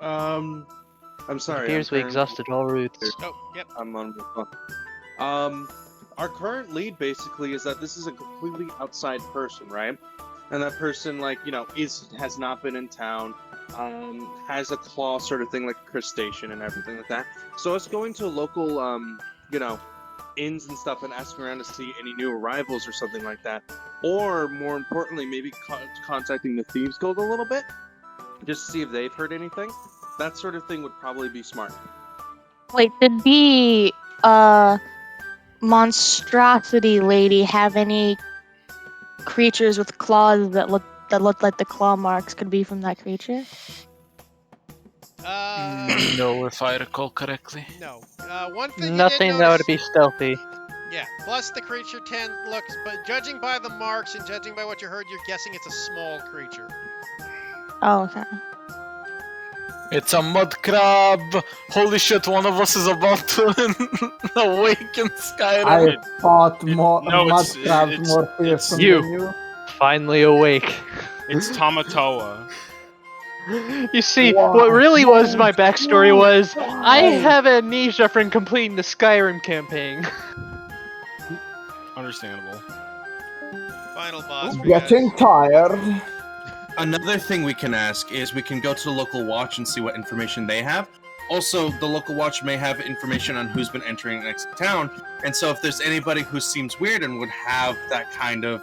I'm sorry. Appears we exhausted all routes. Oh, yep. I'm on my phone. Our current lead basically is that this is a completely outside person, right? And that person, like, has not been in town, has a claw sort of thing, like a crustacean and everything like that. So us going to local, inns and stuff and asking around to see any new arrivals or something like that, or more importantly, maybe contacting the Thieves Guild a little bit, just to see if they've heard anything. That sort of thing would probably be smart. Wait, did the monstrosity lady have any creatures with claws that look like the claw marks could be from that creature? No, if I recall correctly. No. One thing you did Nothing that would notice- be stealthy. Yeah, plus the creature looks, but judging by the marks and judging by what you heard, you're guessing it's a small creature. Oh, okay. It's a mud crab. Holy shit, one of us is about to awaken Skyrim. I fought no, mud it's- crabs it's- more it's fearsome you. than you. Finally awake. It's Tamatoa. You see, Wow. what really was my backstory was I have amnesia from completing the Skyrim campaign. Understandable. Final boss for you guys. Getting tired. Another thing we can ask is we can go to the local watch and see what information they have. Also, the local watch may have information on who's been entering and exiting town, and so if there's anybody who seems weird and would have that kind of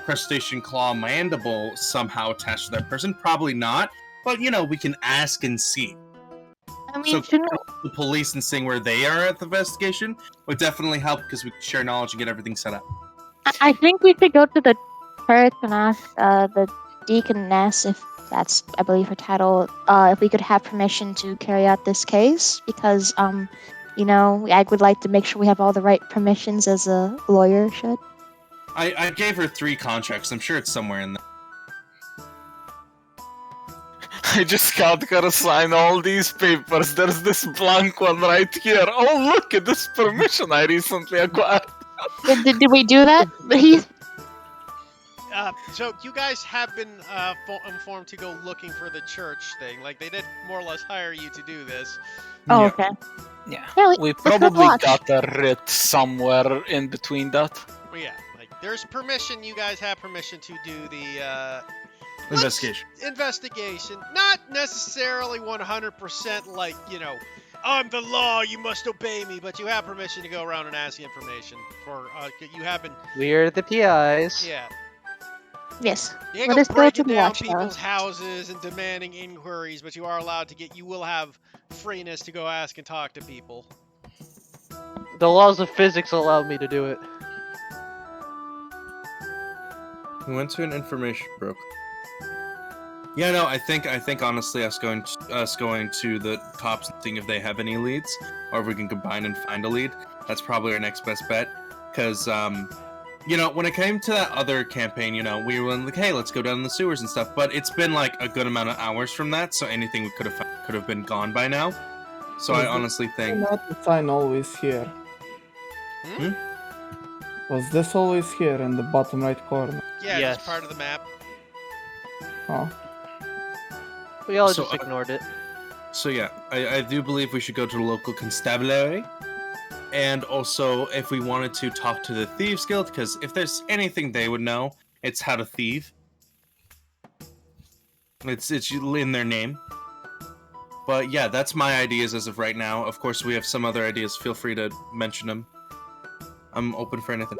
crustacean claw mandible somehow attached to that person, probably not. But we can ask and see. I mean, So shouldn't the police and seeing where they are at the investigation would definitely help because we can share knowledge and get everything set up. I think we should go to the church and ask the deaconess, if that's, I believe, her title, if we could have permission to carry out this case, because you know, I would like to make sure we have all the right permissions as a lawyer should. I gave her 3 contracts. I'm sure it's somewhere in there. I just got to sign all these papers. There's this blank one right here. Oh, look at this permission I recently acquired. Did we do that? So you guys have been informed to go looking for the church thing. Like, they did more or less hire you to do this. Oh, Yeah. okay. Yeah, Yeah, we let's go probably watch. got a writ somewhere in between that. Well, yeah, like, there's permission. You guys have permission to do the Investigation. investigation. Not necessarily 100% like, you know, I'm the law, you must obey me, but you have permission to go around and ask the information. For you have been, We're the PIs. yeah. Yes. You ain't Let go us go breaking to the down watchtower. people's houses and demanding inquiries, but you are allowed to you will have freeness to go ask and talk to people. The laws of physics allow me to do it. We went to an information broker. Yeah, no, I think honestly us going to the cops and seeing if they have any leads, or if we can combine and find a lead. That's probably our next best bet. Because you know, when it came to that other campaign, you know, we were like, hey, let's go down the sewers and stuff. But it's been like a good amount of hours from that, so anything we could have been gone by now. So I honestly think. Not the sign always here. Hmm? Was this always here in the bottom right corner? Yeah, Yes. it's part of the map. Oh. We all So, just ignored it. So yeah, I do believe we should go to the local constabulary. And also, if we wanted to talk to the Thieves Guild, because if there's anything they would know, it's how to thieve. It's in their name. But yeah, that's my ideas as of right now. Of course, we have some other ideas. Feel free to mention them. I'm open for anything.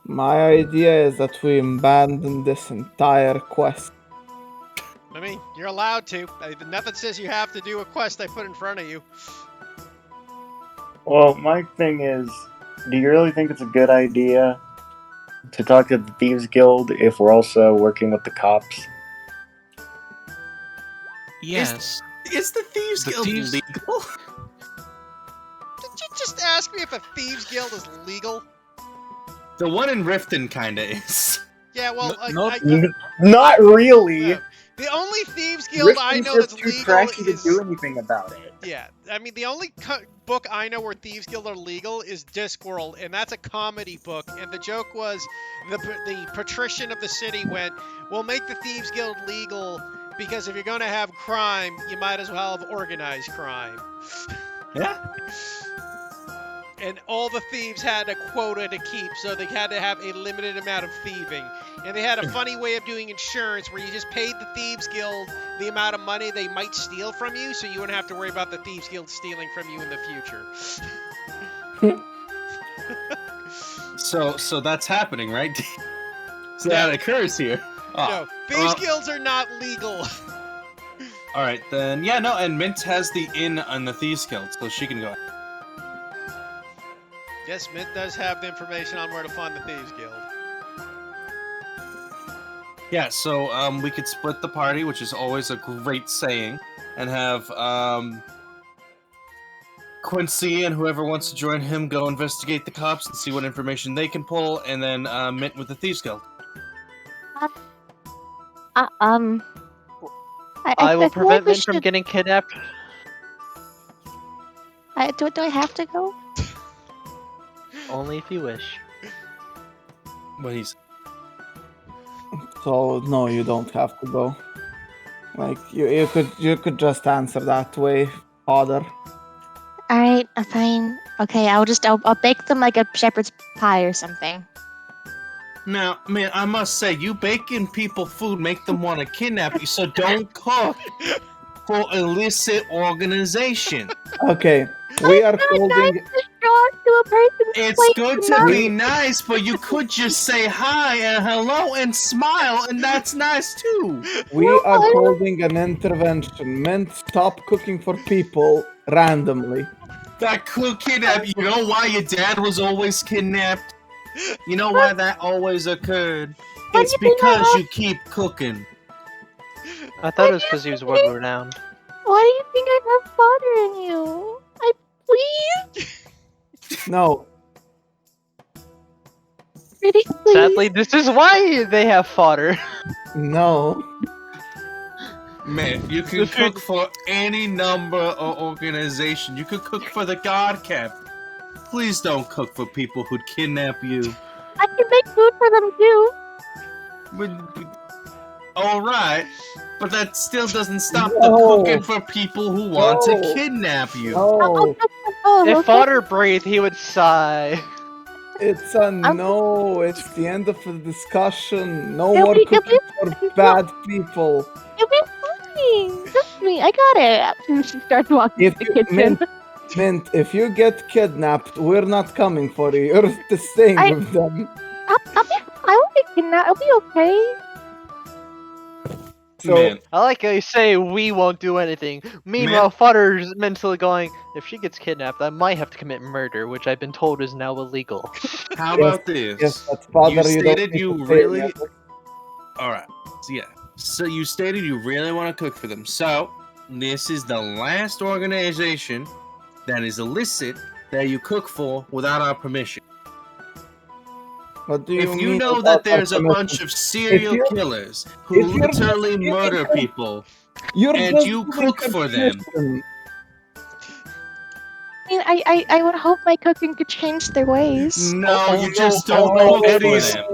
My idea is that we abandon this entire quest. I mean, you're allowed to. Nothing says you have to do a quest I put in front of you. Well, my thing is, do you really think it's a good idea to talk to the Thieves Guild if we're also working with the cops? Yes. Is the Thieves The Guild Thieves- legal? Did you just ask me if a Thieves Guild is legal? The one in Riften kinda is. Yeah, well, Not really. no. The only Thieves Guild I Riften's know just that's too legal trashy is... to do anything about it. Yeah, I mean, the only book I know where Thieves Guild are legal is Discworld, and that's a comedy book. And the joke was, the patrician of the city went, "We'll make the Thieves Guild legal because if you're going to have crime, you might as well have organized crime." Yeah. And all the thieves had a quota to keep, so they had to have a limited amount of thieving. And they had a funny way of doing insurance where you just paid the Thieves Guild the amount of money they might steal from you, so you wouldn't have to worry about the Thieves Guild stealing from you in the future. So that's happening, right? So that occurs here. No, Thieves Guilds are not legal. All right, then. Yeah, no, and Mint has the inn on the Thieves Guild, so she can go. Yes, Mint does have the information on where to find the Thieves Guild. Yeah, so we could split the party, which is always a great saying, and have Quincy and whoever wants to join him go investigate the cops and see what information they can pull, and then Mint with the Thieves Guild. I will feel like prevent we Min from should- getting kidnapped. Do I have to go? Only if you wish. Well, he's So no, you don't have to go. Like you could just answer that way, Father. Alright, fine. Okay, I'll bake them like a shepherd's pie or something. now, man. I must say, you baking people food make them want to kidnap you. So don't cook for illicit organization. Okay, we are holding. talk to a person's It's place good to tonight. be nice, but you could just say hi and hello and smile, and that's nice too. We are holding an intervention. Men, stop cooking for people randomly. That could kidnap you. You know why your dad was always kidnapped? You know why that always occurred? Why It's do you think I because have- you keep cooking. I thought it was because he was world renowned. Why do you think I have fodder in you? Please? No, Pretty please. Sadly, this is why they have fodder. no. Man, you can cook for any number of organization. You could cook for the God Camp. Please don't cook for people who'd kidnap you. I can make food for them too. Alright, but that still doesn't stop No. the cooking for people who want to No. kidnap you. No, If okay. fodder breathed, he would sigh. it's a no. It's the end of the discussion. No It'll more be- it'll cooking be for bad people. You'll be fine. Trust me, I got it. She starts walking If to the you, kitchen. Mint, if you get kidnapped, we're not coming for you. You're staying I- with them. I won't be kidnapped. I'll be okay. So, Man, I like how you say we won't do anything. Meanwhile, fodder's mentally going, if she gets kidnapped, I might have to commit murder, which I've been told is now illegal. how Yes, about this? yes, but father, You don't stated need you to say really- it. Alright, so yeah. So you stated you really want to cook for them. So, this is the last organization that is illicit that you cook for without our permission. What do you If you mean know without that there's a permission? bunch of serial you're- killers if who you're literally just- murder people, You're and just you giving cook for them. permission. I mean, I would hope my cooking could change their ways. no, you just no, don't no, cook for Eddie's- them.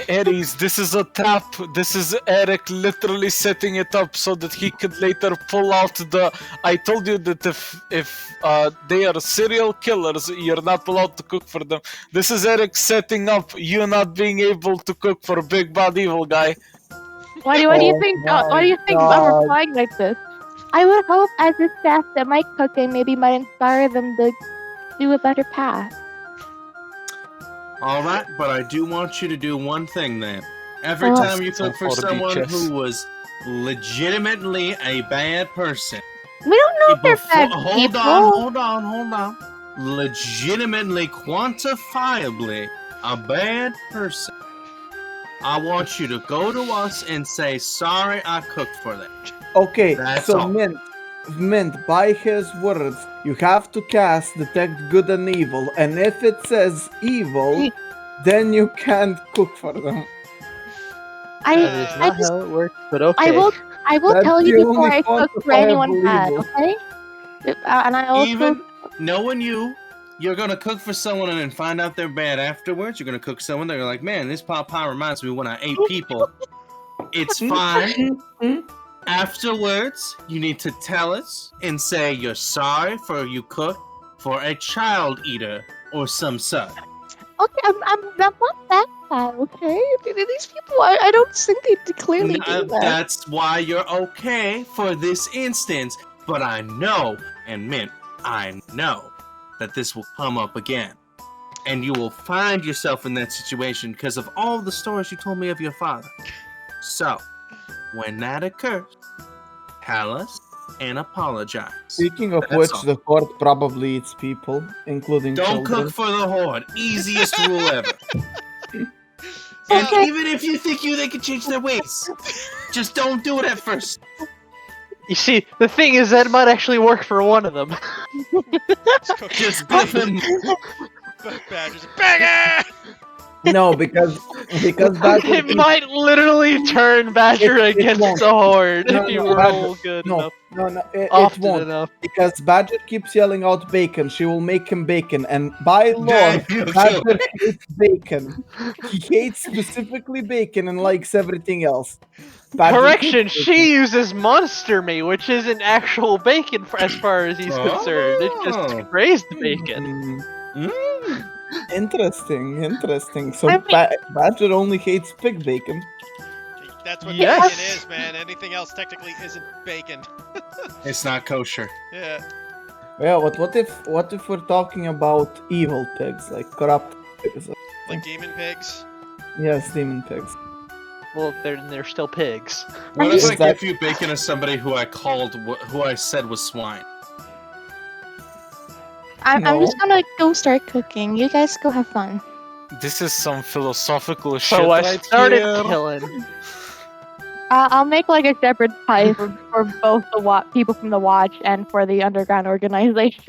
Aries, this is a trap. This is Eric literally setting it up so that he could later pull out the. I told you that if they are serial killers, you're not allowed to cook for them. This is Eric setting up you not being able to cook for Big Bad Evil Guy. Why do you Oh think? my Why do you think God. I'm replying like this? I would hope, as a staff, that my cooking maybe might inspire them to do a better path. Alright, but I do want you to do one thing then. Every Oh. time you cook for For the someone beaches. who was legitimately a bad person, We don't know if they're bad people. hold on. Legitimately, quantifiably a bad person. I want you to go to us and say, sorry, I cooked for them. Okay, That's so all. Mint, by his words, you have to cast Detect Good and Evil, and if it says evil, then you can't cook for them. That is I not just, how it works, but okay. I will That's tell the you before only I cook for anyone quantifiable bad, evil. okay? And I also Even knowing you're gonna cook for someone and then find out they're bad afterwards. You're gonna cook someone that you're like, man, this pot pie reminds me when I ate people. It's fine. Afterwards, you need to tell us and say you're sorry for you cooked for a child eater or some such. okay, I'm not that bad, okay? These people, I don't think they clearly do that. That's why you're okay for this instance. But I know, and Mint, I know that this will come up again. And you will find yourself in that situation because of all the stories you told me of your father. So, when that occurs, tell us and apologize. Speaking of That's which, all. the horde probably eats people, including Don't children. cook for the horde. Easiest rule ever. And Okay. even if you think they can change their ways, just don't do it at first. You see, the thing is that might actually work for one of them. Just give him. Badgers. Bang it! No, because Badger It might literally turn Badger It against won't. the horde No, if you no, roll Badger- good no, enough, no, it often won't. enough. Because Badger keeps yelling out bacon, she will make him bacon, and by law, Damn, you killed Badger hates bacon. He hates specifically bacon and likes everything else. Badger Correction, hates she uses monster meat, which isn't actual bacon as far as he's concerned. It's Oh. just raised bacon. bacon. Mm, interesting. So I mean- Badger only hates pig bacon. That's what Yes. bacon is, man. Anything else technically isn't bacon. It's not kosher. Yeah. Yeah, but what if we're talking about evil pigs, like corrupt pigs? Like demon pigs. Yes, demon pigs. Well, they're still pigs. What I'm if I just- give you bacon as somebody who who I said was swine? I'm No. just gonna go start cooking. You guys go have fun. This is some philosophical shit So I right started here. killing. I'll make like a shepherd's pie for both the people from the watch and for the underground organization.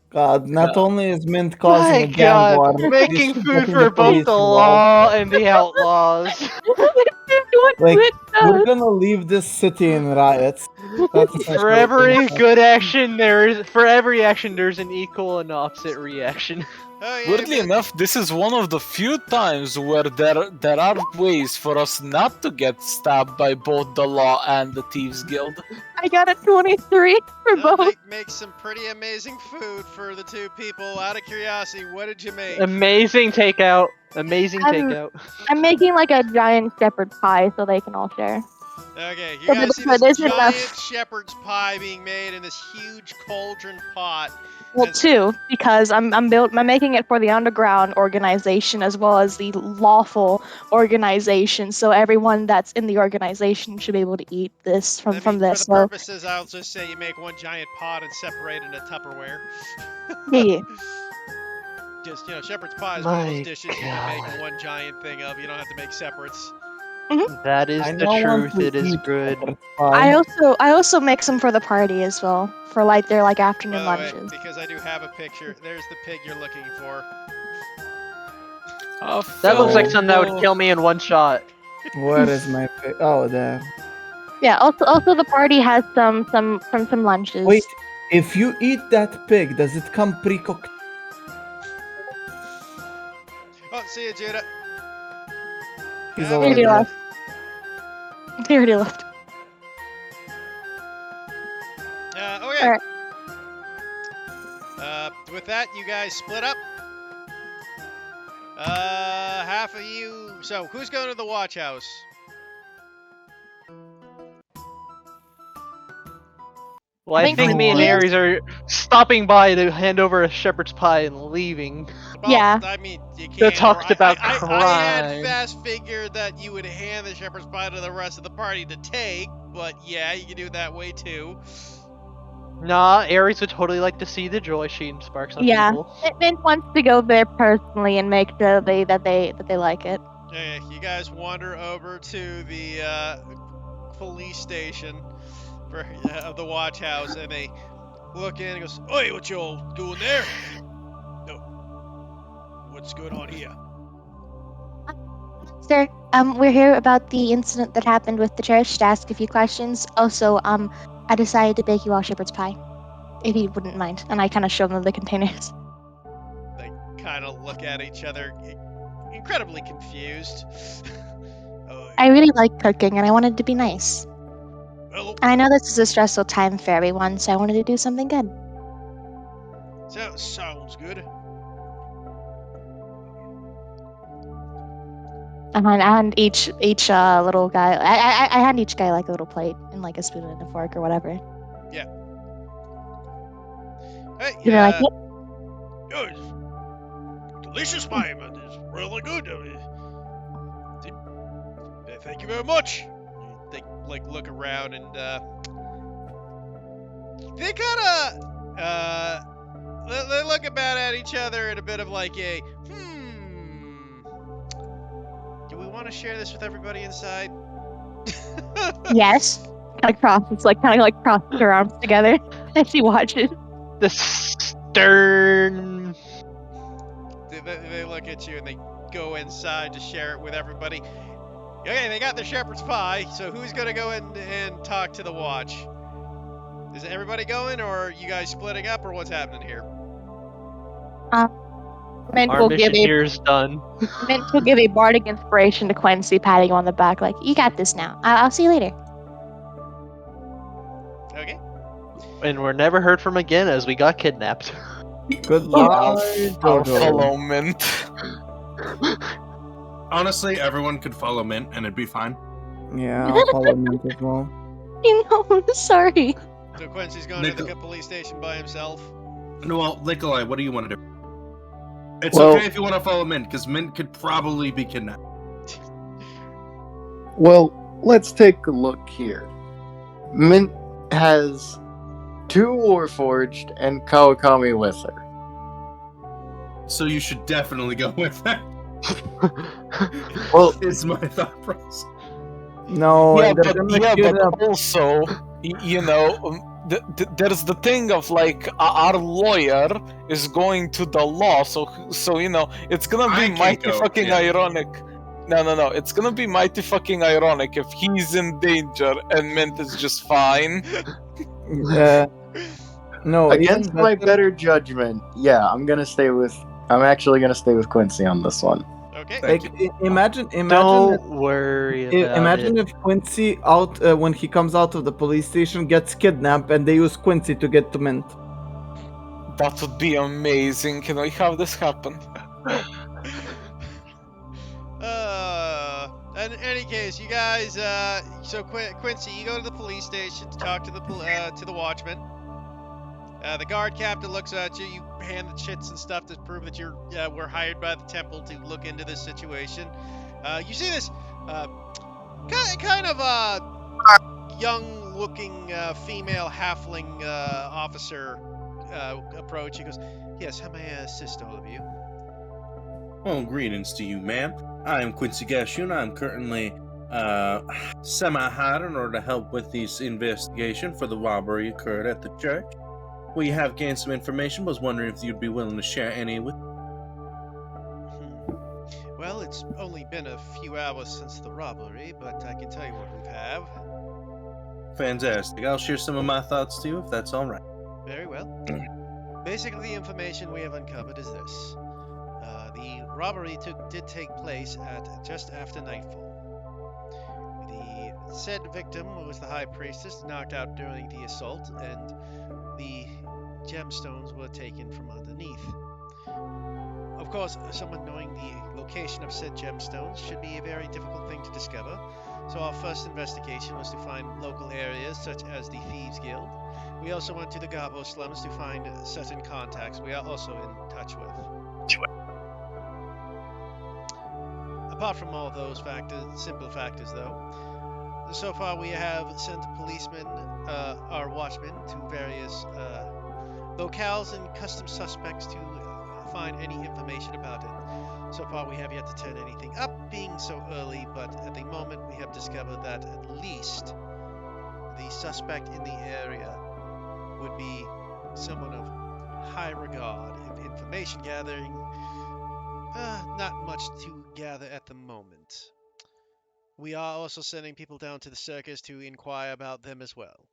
God, not only is Mint causing My a gang war, God, making he's food getting for both police the involved. law and the outlaws. What Like, Mint we're does. gonna leave this city in riots. That's essentially For what every we're doing. good action, for every action, there's an equal and opposite reaction. Oh yeah. Weirdly Mint. enough, this is one of the few times where there are ways for us not to get stabbed by both the law and the Thieves Guild. I got a 23 for They'll both. make some pretty amazing food for the two people. Out of curiosity, what did you make? Amazing takeout. Amazing I'm- takeout. I'm making like a giant shepherd's pie so they can all share. Okay, you Yeah, guys but see this there's giant enough. shepherd's pie being made in this huge cauldron pot. Well, It's- 2 because I'm making it for the underground organization as well as the lawful organization. So everyone that's in the organization should be able to eat this I mean, from this. For the So purposes, I'll just say you make one giant pot and separate it into Tupperware. yeah. Just, shepherd's pie is one of My those dishes you can God. make one giant thing of. You don't have to make separates. That is I the now want truth. to It is eat good. shepherd's pie. I also make some for the party as well for like their like afternoon By the way, lunches. because I do have a picture. There's the pig you're looking for. That looks like So- something that would kill me in one shot. Where is my pig? Oh, there. Yeah. Also the party has some lunches. Wait, if you eat that pig, does it come pre-cooked? Oh, see you, Judah. He's Yeah, already Maybe left. They already left. Okay. Alright. With that, you guys split up. Half of you. So, who's going to the watch house? Well, I Thank think you. me and Aries are stopping by to hand over a shepherd's pie and leaving. Well, Yeah. I mean, you They can't. talked about I had crime. fast figured that you would hand the shepherd's pie to the rest of the party to take, but yeah, you can do it that way too. Nah, Aries would totally like to see the joy she sparks on Yeah. people. Mint wants to go there personally and make sure that they like it. Okay, you guys wander over to the police station for of the watch house, and they look in and goes, "Oi, what you all doing there? No, what's going on here?" Sir, we're here about the incident that happened with the church to ask a few questions. Also, I decided to bake you all shepherd's pie, if you wouldn't mind. And I kind of show them the containers. They kind of look at each other, incredibly confused. Oh, I really like cooking, and I wanted to be nice. well, And I know this is a stressful time for everyone, so I wanted to do something good. sounds good. I hand each little guy. I hand each guy like a little plate and like a spoon and a fork or whatever. Hey, You know, like, yeah, it's delicious pie, man. It's really good. Thank you very much. They like look around and they kind of they look about at each other in a bit of like a do we want to share this with everybody inside? yes. Kind of cross their arms together as he watches. The stern. They look at you and they go inside to share it with everybody. Okay, they got their shepherd's pie, so who's gonna go in and talk to the watch? Is everybody going, or are you guys splitting up, or what's happening here? Mint Our will give mission a here is done. Mint will give a bardic inspiration to Quincy, patting him on the back, like, "You got this now. I'll see you later." Okay. And we're never heard from again as we got kidnapped. Goodbye, I'll Jojo. follow Mint. Honestly, everyone could follow Mint and it'd be fine. Yeah, I'll follow Mint as well. You know, I'm sorry. So Quincy's going to the police station by himself. Well, Nikolai, what do you want to do? It's Well- okay if you want to follow Mint, because Mint could probably be kidnapped. Well, let's take a look here. Mint has 2 Warforged and Kawakami with her. So you should definitely go with that. Well, Is my thought process. No, yeah, and they're gonna but kidnap- also, you know, there's the thing of like our lawyer is going to the law, so you know it's gonna I be can't mighty go, fucking yeah. ironic. No, it's gonna be mighty fucking ironic if he's in danger and Mint is just fine. No, against even my better- better judgment, yeah, I'm actually gonna stay with Quincy on this one. Okay. Thank like, imagine Don't worry about imagine it. if Quincy when he comes out of the police station gets kidnapped and they use Quincy to get to Mint. That would be amazing. Can we have this happen? In any case, you guys, so Quincy, you go to the police station to talk to the watchman. The guard captain looks at you. You hand the chits and stuff to prove that you're were hired by the temple to look into this situation. You see this kind of young-looking female halfling officer approach. He goes, "Yes, how may I assist all of you?" Well, greetings to you, ma'am. I am Quincy Gashion. I'm currently semi-hired in order to help with this investigation for the robbery occurred at the church. We have gained some information. Was wondering if you'd be willing to share any with. Well, it's only been a few hours since the robbery, but I can tell you what we have. Fantastic. I'll share some of my thoughts to you if that's all right. Very well. Basically, the information we have uncovered is this. The robbery did take place at just after nightfall. The said victim, who was the high priestess, knocked out during the assault, and the gemstones were taken from underneath. Of course, someone knowing the location of said gemstones should be a very difficult thing to discover, so our first investigation was to find local areas such as the Thieves Guild. We also went to the Gabo slums to find certain contacts we are also in touch with. Apart from all those simple factors though, so far we have sent policemen, our watchmen, to various locales and custom suspects to find any information about it. So far we have yet to turn anything up, being so early, but at the moment we have discovered that at least the suspect in the area would be someone of high regard. If information gathering, not much to gather at the moment. We are also sending people down to the circus to inquire about them as well.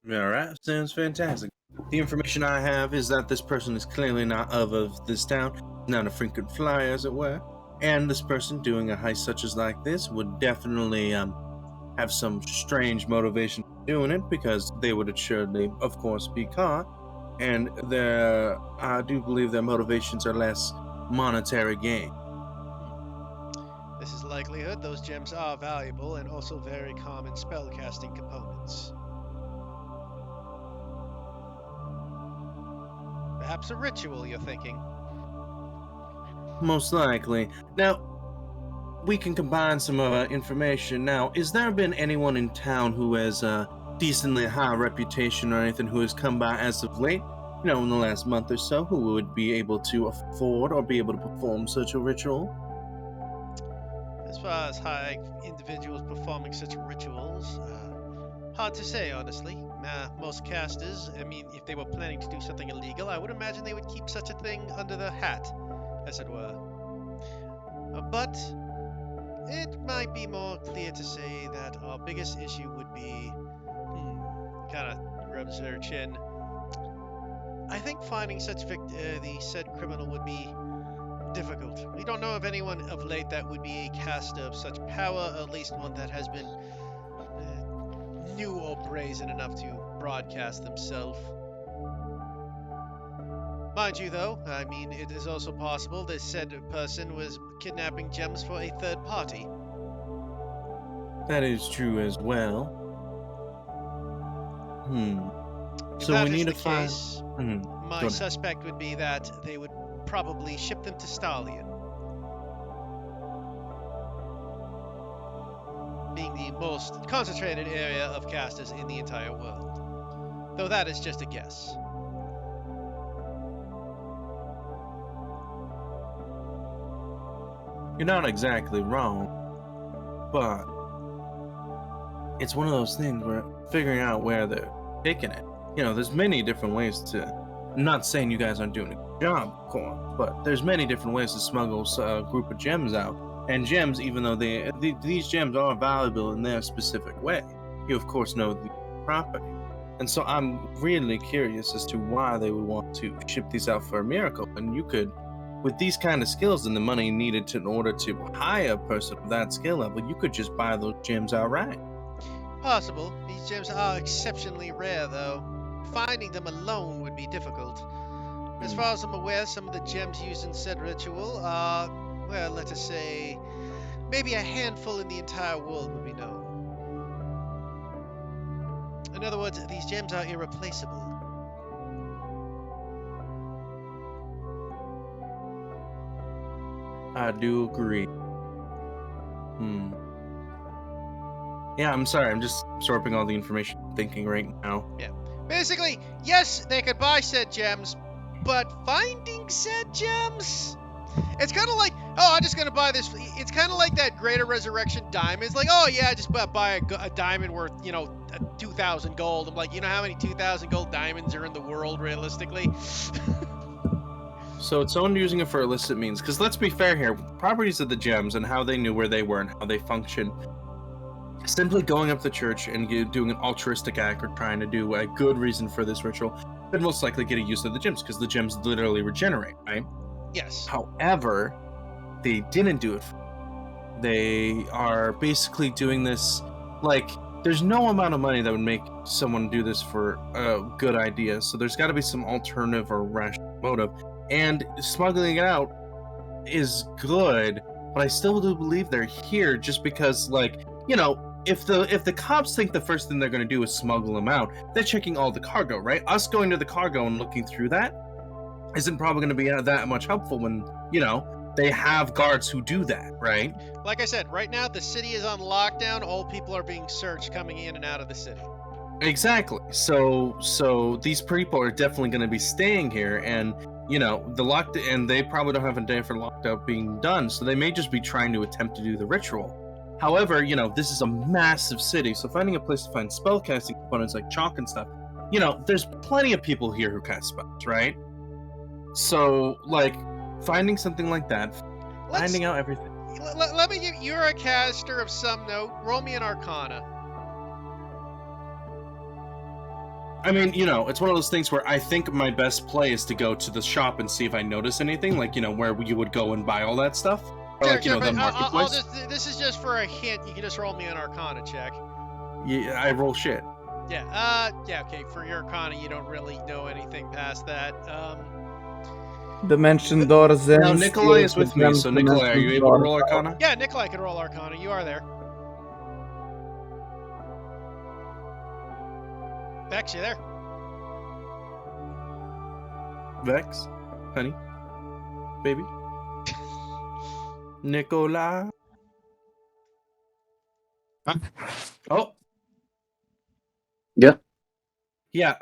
Alright, sounds fantastic. The information I have is that this person is clearly not of this town, not a frequent flyer, as it were. And this person doing a heist such as like this would definitely have some strange motivation for doing it, because they would assuredly, of course, be caught. And I do believe their motivations are less monetary gain. This is likelihood. Those gems are valuable and also very common spellcasting components. Perhaps a ritual, you're thinking? Most likely. Now, we can combine some information. Now, has there been anyone in town who has a decently high reputation or anything who has come by as of late, in the last month or so, who would be able to afford or be able to perform such a ritual? As far as high individuals performing such rituals, hard to say, honestly. Most casters, if they were planning to do something illegal, I would imagine they would keep such a thing under their hat, as it were. But it might be more clear to say that our biggest issue would be, kind of rubs her chin. I think finding such the said criminal would be difficult. We don't know of anyone of late that would be a caster of such power, or at least one that has been new or brazen enough to broadcast themselves. Mind you, though, it is also possible this said person was kidnapping gems for a third party. That is true as well. If So that we is need the to find. case, Hmm. my Go ahead. suspect would be that they would probably ship them to Stallion, being the most concentrated area of casters in the entire world. Though that is just a guess. You're not exactly wrong, but it's one of those things where figuring out where they're taking it. There's many different ways to. I'm not saying you guys aren't doing a good job, of course, but there's many different ways to smuggle a group of gems out. And gems, even though these gems are valuable in their specific way, you of course know the property. And so I'm really curious as to why they would want to ship these out for a miracle. And you could, with these kind of skills and the money needed in order to hire a person of that skill level, you could just buy those gems outright. Possible. These gems are exceptionally rare, though. Finding them alone would be difficult. As far as I'm aware, some of the gems used in said ritual are, well, let us say, maybe a handful in the entire world would be known. In other words, these gems are irreplaceable. I do agree. Yeah, I'm sorry. I'm just absorbing all the information, thinking right now. Yeah. Basically, yes, they could buy said gems, but finding said gems? It's kind of like, oh, I'm just going to buy this. It's kind of like that Greater Resurrection diamond. It's like, oh, yeah, just buy a diamond worth, 2,000 gold. I'm like, you know how many 2,000 gold diamonds are in the world, realistically? So it's someone using it for illicit means. Because let's be fair here, properties of the gems and how they knew where they were and how they function. Simply going up the church and doing an altruistic act or trying to do a good reason for this ritual could most likely get a use of the gems because the gems literally regenerate, right? Yes. However, they didn't do it. They are basically doing this like there's no amount of money that would make someone do this for a good idea. So there's got to be some alternative or rational motive. And smuggling it out is good, but I still do believe they're here just because, if the cops think the first thing they're going to do is smuggle them out, they're checking all the cargo, right? Us going to the cargo and looking through that isn't probably going to be that much helpful when, they have guards who do that, right? Like I said, right now the city is on lockdown. All people are being searched coming in and out of the city. Exactly. So these people are definitely going to be staying here, and and they probably don't have a day for lockdown being done, so they may just be trying to attempt to do the ritual. However, this is a massive city, so finding a place to find spellcasting components like chalk and stuff, there's plenty of people here who cast spells, right? So, finding something like that, finding out everything. Let me give you're a caster of some note. Roll me an Arcana. I mean, it's one of those things where I think my best play is to go to the shop and see if I notice anything, where you would go and buy all that stuff. Or Sure, the but marketplace. this is just for a hint. You can just roll me an Arcana check. Yeah, I roll shit. Yeah, okay. For your Arcana, you don't really know anything past that. Dimension doors. Now, Nikolai is with me, so Nikolai, are you able to roll Arcana? Yeah, Nikolai can roll Arcana. You are there. Vex, you there? Vex? Honey? Baby? Nikolai? Oh. Yeah. Yeah,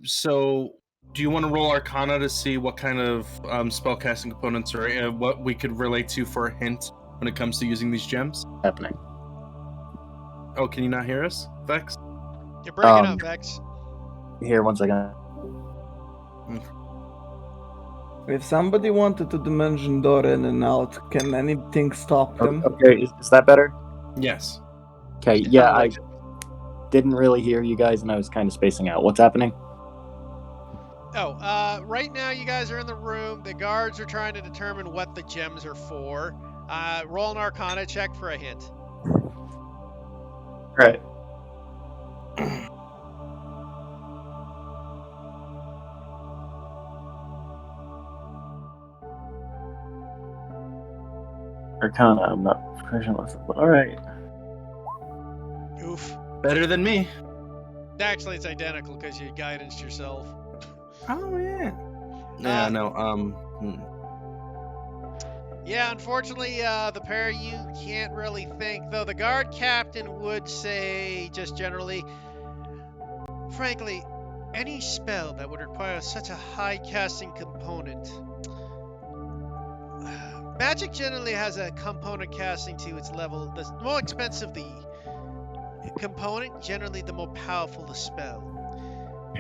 so do you want to roll Arcana to see what kind of spellcasting components or what we could relate to for a hint when it comes to using these gems? Happening. Oh, can you not hear us, Vex? You're breaking up, Vex. Here, 1 second. If somebody wanted to dimension door in and out, can anything stop them? Okay, is that better? Yes. Okay, yeah, I didn't really hear you guys, and I was kind of spacing out. What's happening? Oh, right now you guys are in the room. The guards are trying to determine what the gems are for. Roll an Arcana check for a hint. Right. Arcana, I'm not proficient with it, but alright. Oof. Better than me. Actually, it's identical because you guidance yourself. Oh yeah. Yeah, no. Yeah, unfortunately, the pair of you can't really think. Though the guard captain would say, just generally, frankly, any spell that would require such a high casting component. Magic generally has a component casting to its level. The more expensive the component, generally the more powerful the spell.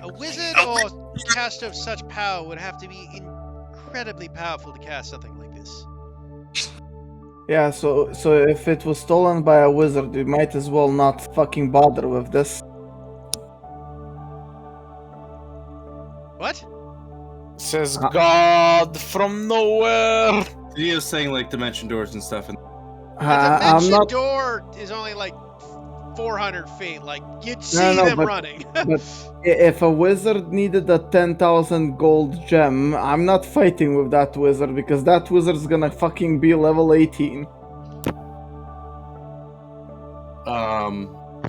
A wizard or caster of such power would have to be incredibly powerful to cast something like this. Yeah, so if it was stolen by a wizard, we might as well not fucking bother with this. What? Says God from nowhere. He is saying like dimension doors and stuff. And The I'm dimension not. door is only like 400 feet. Like, you'd see No, them but- running. But if a wizard needed a 10,000 gold gem, I'm not fighting with that wizard because that wizard's gonna fucking be level 18.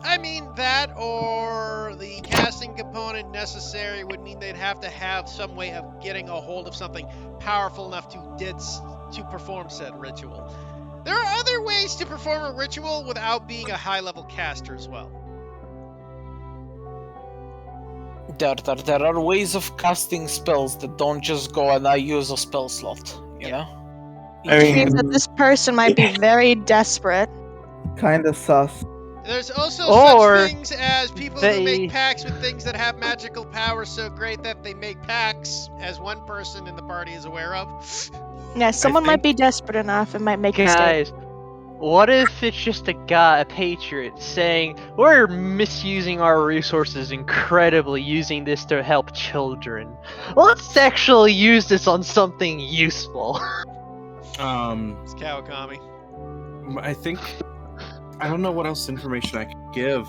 I mean, that or the casting component necessary would mean they'd have to have some way of getting a hold of something powerful enough to perform said ritual. There are other ways to perform a ritual without being a high-level caster as well. There are ways of casting spells that don't just go and I use a spell slot, you know? I It mean, means that this person might be very desperate. Kinda sus. There's also Or such things as people who they- make pacts with things that have magical power so great that they make pacts, as one person in the party is aware of. Yeah, someone might think- be desperate enough and might make a mistake. Guys, what if it's just a guy, a patriot, saying, we're misusing our resources incredibly using this to help children. Let's actually use this on something useful. It's Kawakami. I think I don't know what else information I could give.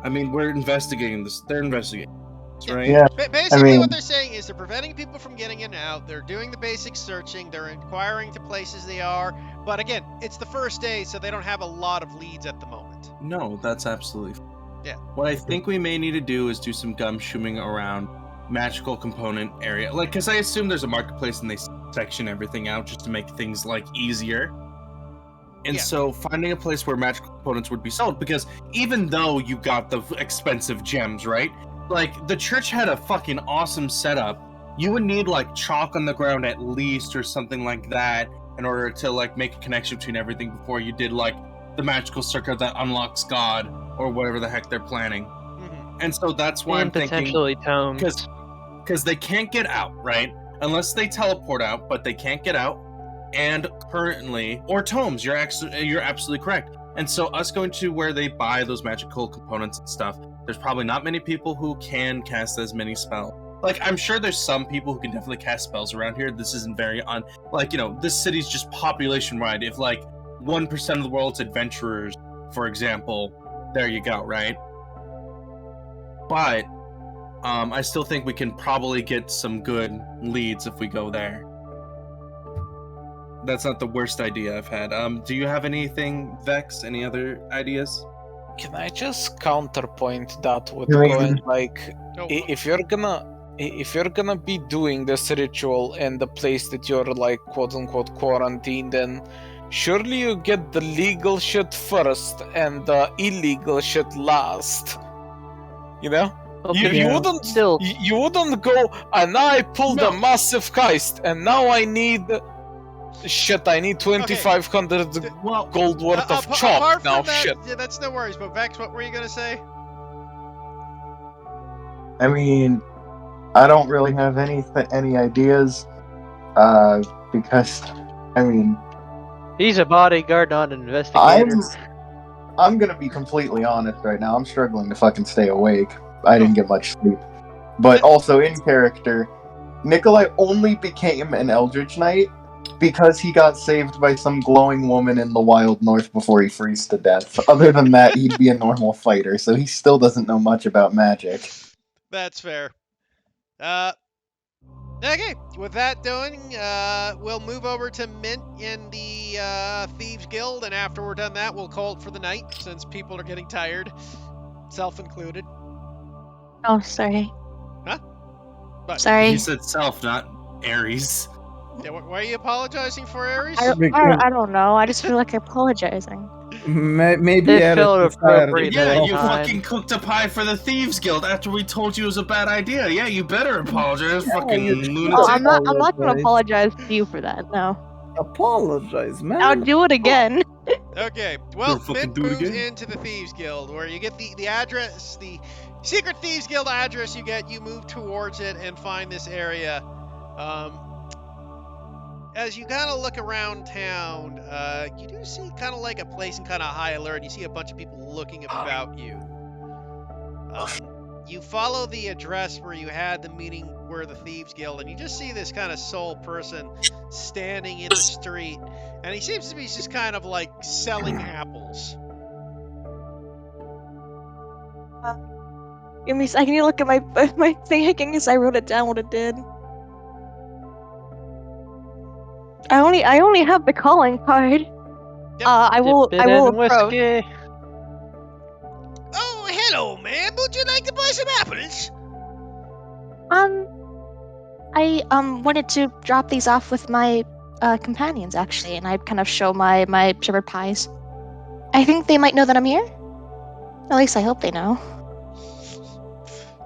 I mean, we're investigating this. They're investigating this, right? yeah. Basically, mean- what they're saying is they're preventing people from getting in and out. They're doing the basic searching. They're inquiring to places they are. But again, it's the first day, so they don't have a lot of leads at the moment. No, that's absolutely. Yeah. What I think we may need to do is do some gumshoeing around magical component area, like, because I assume there's a marketplace and they section everything out just to make things like easier. And Yeah. so finding a place where magical components would be sold, because even though you got the expensive gems, right? Like, the church had a fucking awesome setup. You would need like chalk on the ground at least or something like that in order to like make a connection between everything before you did like the magical circuit that unlocks God or whatever the heck they're planning. Mhm. And so that's why I'm And thinking, potentially tomes. because they can't get out, right? Unless they teleport out, but they can't get out. And currently, or tomes, you're absolutely correct. And so us going to where they buy those magical components and stuff, there's probably not many people who can cast as many spells. Like, I'm sure there's some people who can definitely cast spells around here. This isn't very like, you know, this city's just population wide. If like 1% of the world's adventurers, for example, there you go, right? But I still think we can probably get some good leads if we go there. That's not the worst idea I've had. Do you have anything, Vex? Any other ideas? Can I just counterpoint that with I mean- going like, No, if you're gonna be doing this ritual in the place that you're like quote unquote quarantined in, surely you get the legal shit first and the illegal shit last. You know? Okay, You wouldn't still, you wouldn't go and I pulled a massive heist and now I need shit, I need 2500 Well, gold worth of apart chalk from now. that, Shit. yeah, that's no worries. But Vex, what were you gonna say? I mean, I don't really have any ideas, because, I mean, he's a bodyguard, not an investigator. I'm gonna be completely honest right now. I'm struggling to fucking stay awake. I didn't get much sleep. But also in character, Nikolai only became an Eldritch Knight because he got saved by some glowing woman in the wild north before he freezed to death. Other than that, he'd be a normal fighter, so he still doesn't know much about magic. That's fair. Okay, with that doing, we'll move over to Mint in the Thieves Guild, and after we're done that, we'll call it for the night, since people are getting tired, self included. Oh, sorry. Huh? What? Sorry. He said self, not Aries. Yeah, why are you apologizing for Aries? I don't know. I just feel like apologizing. Maybe It Ares felt is tired. appropriate. Yeah, that you time. fucking cooked a pie for the Thieves Guild after we told you it was a bad idea. Yeah, you better apologize, fucking lunatic. Oh, I'm not gonna apologize to you for that. No. Apologize, man. I'll do it again. Okay, well, Gonna fucking Mint do it moves again. into the Thieves Guild, where you get the address, the secret Thieves Guild address you get, you move towards it and find this area. As you kind of look around town, you do see kind of like a place in kind of high alert. You see a bunch of people looking about you. You follow the address where you had the meeting where the Thieves Guild, and you just see this kind of sole person standing in the street, and he seems to be just kind of like selling apples. Give me a second. You look at my thing again because I wrote it down what it did. I only have the calling card. Yep. I will Dip it in approach. whiskey. Oh, hello, ma'am. Would you like to buy some apples? I wanted to drop these off with my companions actually, and I kind of show my shepherd pies. I think they might know that I'm here. At least I hope they know.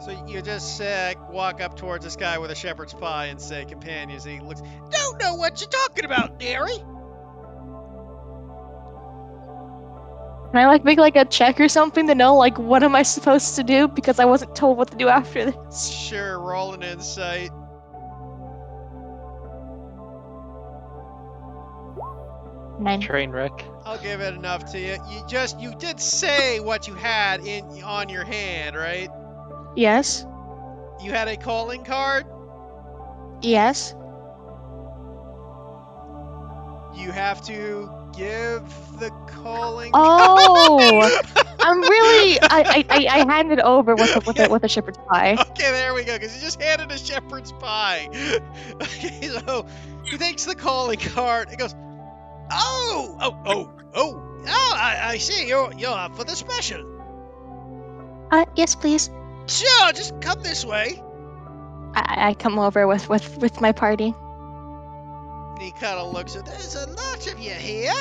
So you just walk up towards this guy with a shepherd's pie and say, companions, and he looks, don't know what you're talking about, Neri. Can I like make like a check or something to know like what am I supposed to do because I wasn't told what to do after this? Sure, roll an insight. Nine. Train wreck. I'll give it enough to you. You did say what you had on your hand, right? Yes. You had a calling card? Yes. You have to give the calling Oh, I'm really. I handed over with a shepherd's pie. Okay, there we go, because he just handed a shepherd's pie. Okay, so he takes the calling card. He goes, I see. You're up for the special. Yes, please. Sure, just come this way. I come over with my party. He kind of looks at, there's a lot of you here.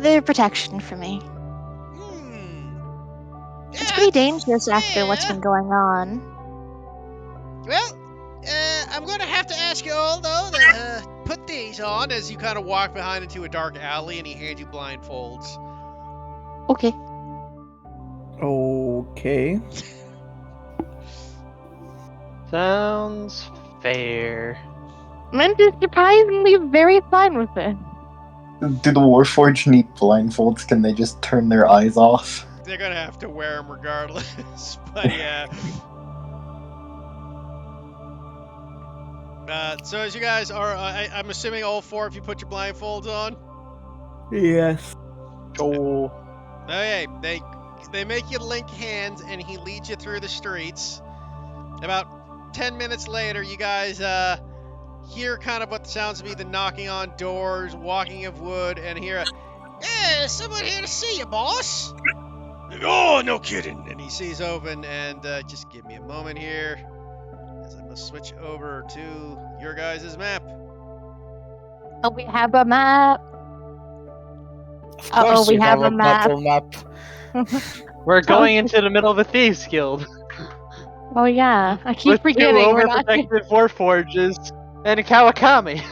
They're protection for me. It's Yeah, pretty dangerous after what's fair. been going on. Well, I'm going to have to ask you all, though, to put these on as you kind of walk behind into a dark alley and he hands you blindfolds. Okay. Okay. Sounds fair. Mint is surprisingly very fine with it. Do the Warforged need blindfolds? Can they just turn their eyes off? They're going to have to wear them regardless, but yeah. So as you guys are, I'm assuming all four of you put your blindfolds on? Yes. Oh. Okay, they make you link hands and he leads you through the streets. About 10 minutes later, you guys hear kind of what sounds to be the knocking on doors, walking of wood, and hear a, someone here to see you, boss. Oh, no kidding. And he sees Oven, and just give me a moment here, as I must switch over to your guys' map. Oh, we have a map. Of Uh-oh, course we you have have a a map. battle map. We're going into the middle of the Thieves Guild. Oh yeah, I keep with forgetting two we're not. overprotected Warforges and a Kawakami.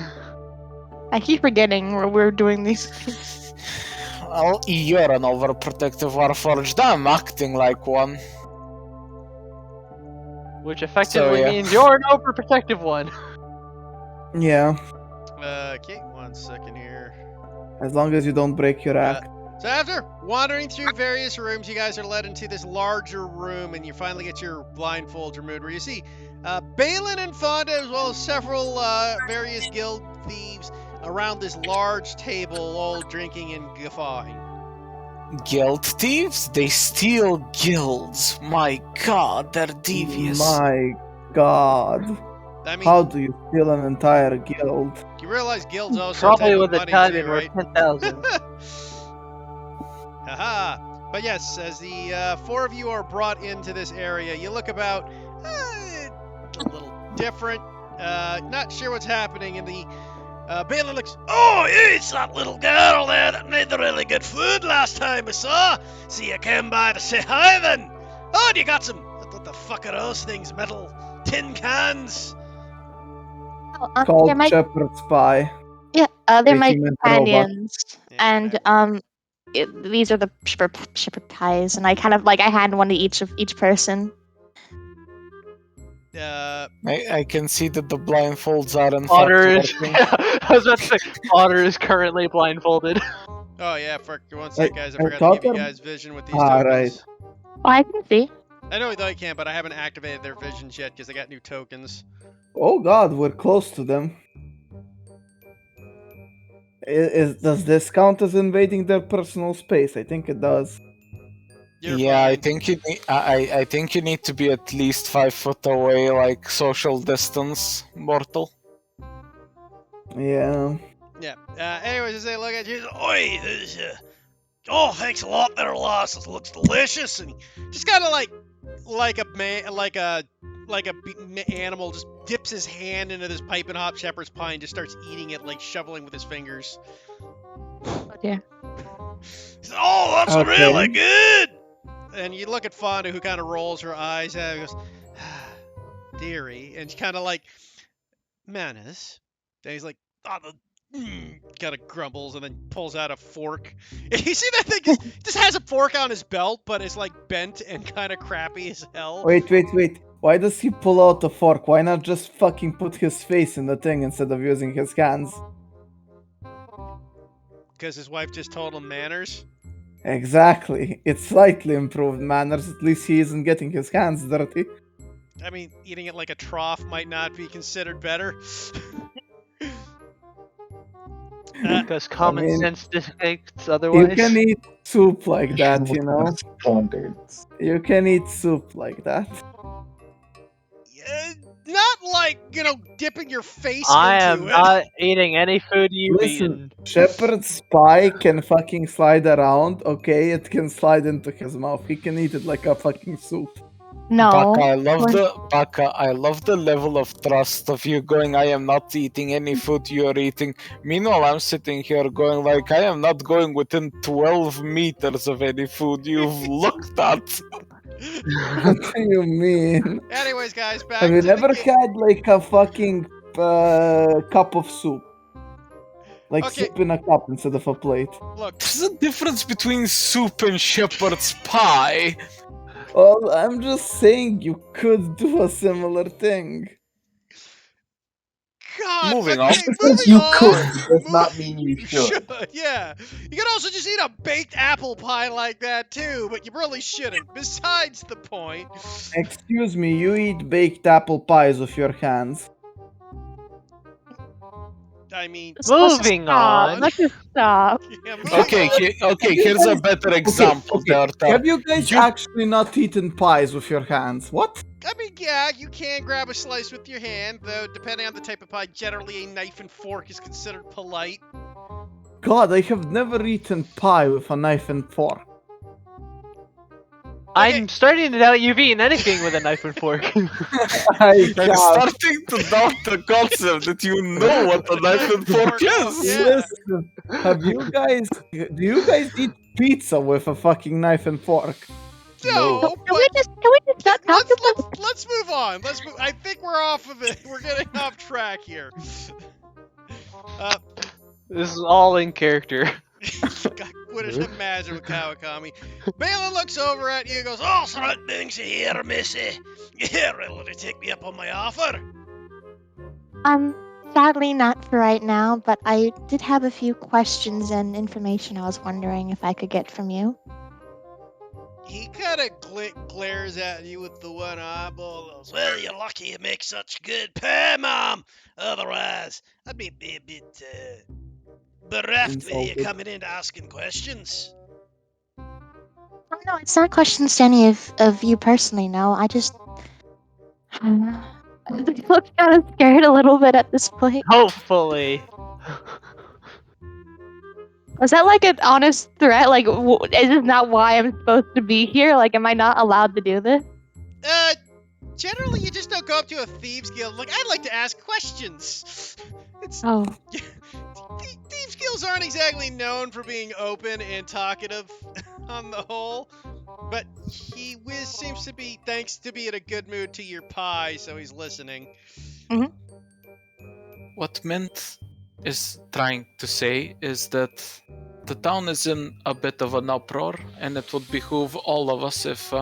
I keep forgetting we're doing these things. Well, you're an overprotective Warforged. I'm acting like one. Which effectively yeah. means you're an overprotective one. Yeah. Okay, 1 second here. As long as you don't break your act. So after wandering through various rooms, you guys are led into this larger room, and you finally get your blindfolds removed, where you see Balin and Fonda, as well as several various guild thieves around this large table, all drinking and guffawing. Guild thieves? They steal guilds. My god, they're devious. My god. I mean, How do you steal an entire guild? you realize guilds also Probably take with a money time too, in worth right? 10,000. Haha. But yes, as the four of you are brought into this area, you look about a little different. Not sure what's happening in the. Balin looks. Oh, it's that little girl there that made the really good food last time I saw. See, you came by to say hi then. Oh, and you got some. What the fuck are those things? Metal tin cans. Oh, Called they're my Shepherd's Pie. they're my Regiment robot. companions, Yeah, and these are the shepherd pies, and I kind of like I hand one to each person. I can see that the blindfolds are in Otter fact is. working. I was about to say, Otter is currently blindfolded. Oh yeah, for one sec, guys. I I forgot to give you thought guys vision with these Ah, tokens. right. Oh, I can see. I know they can, but I haven't activated their visions yet because they got new tokens. Oh god, we're close to them. Does this count as invading their personal space? I think it does. You're Yeah, I fine. think you need. I think you need to be at least 5 foot away, like social distance, mortal. Yeah. Yeah. Anyways, as they look at you, oi, this, oh, thanks a lot there, lass. It looks delicious, and just kind of like a man, like a animal, just dips his hand into this piping hot shepherd's pie and just starts eating it, like shoveling with his fingers. Oh dear. He says, oh, that's Okay. really good. And you look at Fonda, who kind of rolls her eyes and goes, dearie, and she kind of like, manners. And he's like, oh, kind of grumbles and then pulls out a fork. And you see that thing just has a fork on his belt, but it's like bent and kind of crappy as hell. Wait. Why does he pull out the fork? Why not just fucking put his face in the thing instead of using his hands? Because his wife just told him manners. Exactly. It's slightly improved manners. At least he isn't getting his hands dirty. I mean, eating it like a trough might not be considered better. Because common mean, sense dictates You otherwise. can eat soup like that, you know? Standards. You can eat soup like that. Not like, dipping your face I into am it. not eating any food you've Listen, eaten. Shepherd's pie can fucking slide around, okay? It can slide into his mouth. He can eat it like a fucking soup. No. Baka, I love the level of trust of you going, I am not eating any food you're eating. Meanwhile, I'm sitting here going like, I am not going within 12 meters of any food you've looked at. What do you mean? Anyways, guys, back Have you to never the game. had like a fucking cup of soup? Like Okay. soup in a cup instead of a plate. Look, There's a difference between soup and shepherd's pie. Well, I'm just saying you could do a similar thing. God. Moving okay, on. Just moving because you on. could does not mean you You should. yeah. You could also just eat a baked apple pie like that too, but you really shouldn't. Besides the point. Excuse me, you eat baked apple pies with your hands. I mean, Let's Moving stop. on. Let's just stop. yeah, moving Okay, on. here's a better example there. Have you guys actually not eaten pies with your hands? What? I mean, yeah, you can grab a slice with your hand, though depending on the type of pie, generally a knife and fork is considered polite. God, I have never eaten pie with a knife and fork. I'm starting to doubt you've eaten anything with a knife and fork. I I'm starting to doubt the concept that you know what a knife and fork is. Yeah. Listen, do you guys eat pizza with a fucking knife and fork? No, Can but we just not talk about let's move on. Let's move. I think we're off of it. We're getting off track here. This is all in character. I couldn't imagine with Kawakami. Balin looks over at you and goes, oh, so that thing's here, missy. You're ready to take me up on my offer. Sadly not for right now, but I did have a few questions and information I was wondering if I could get from you. He kind of glares at you with the one eyeball. Goes, well, you're lucky you make such good pie, Mom. Otherwise, I'd be a bit bereft with you Insulted. coming in asking questions. Oh, no, it's not questions to any of you personally, no. I just... I look kind of scared a little bit at this point. Hopefully. Was that like an honest threat? Like, is this not why I'm supposed to be here? Like, am I not allowed to do this? Generally, you just don't go up to a thieves guild like, I'd like to ask questions. Oh. Thieves guilds aren't exactly known for being open and talkative on the whole, but Wiz seems to be, thanks to be in a good mood to your pie, so he's listening. What Mint is trying to say is that the town is in a bit of an uproar, and it would behoove all of us if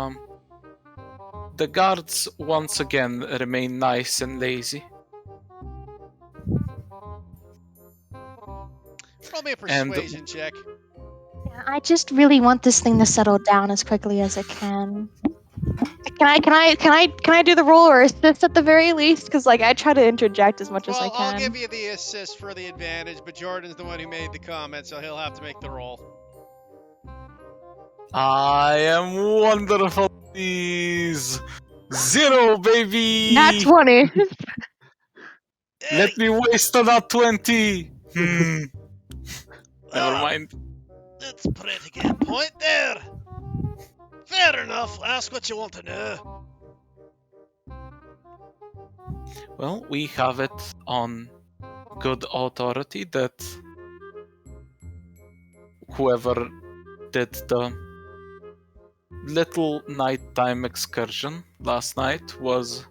the guards once again remain nice and lazy. Roll me a persuasion check. Yeah, I just really want this thing to settle down as quickly as it can. Can I do the roll or assist at the very least? Because like I try to interject as much as I Well, can. I'll give you the assist for the advantage, but Jordan's the one who made the comment, so he'll have to make the roll. I am wonderful, please. 0, baby. Not 20. Let me waste that 20. Never mind. That's a pretty good point there. Fair enough. Ask what you want to know. Well, we have it on good authority that whoever did the little nighttime excursion last night was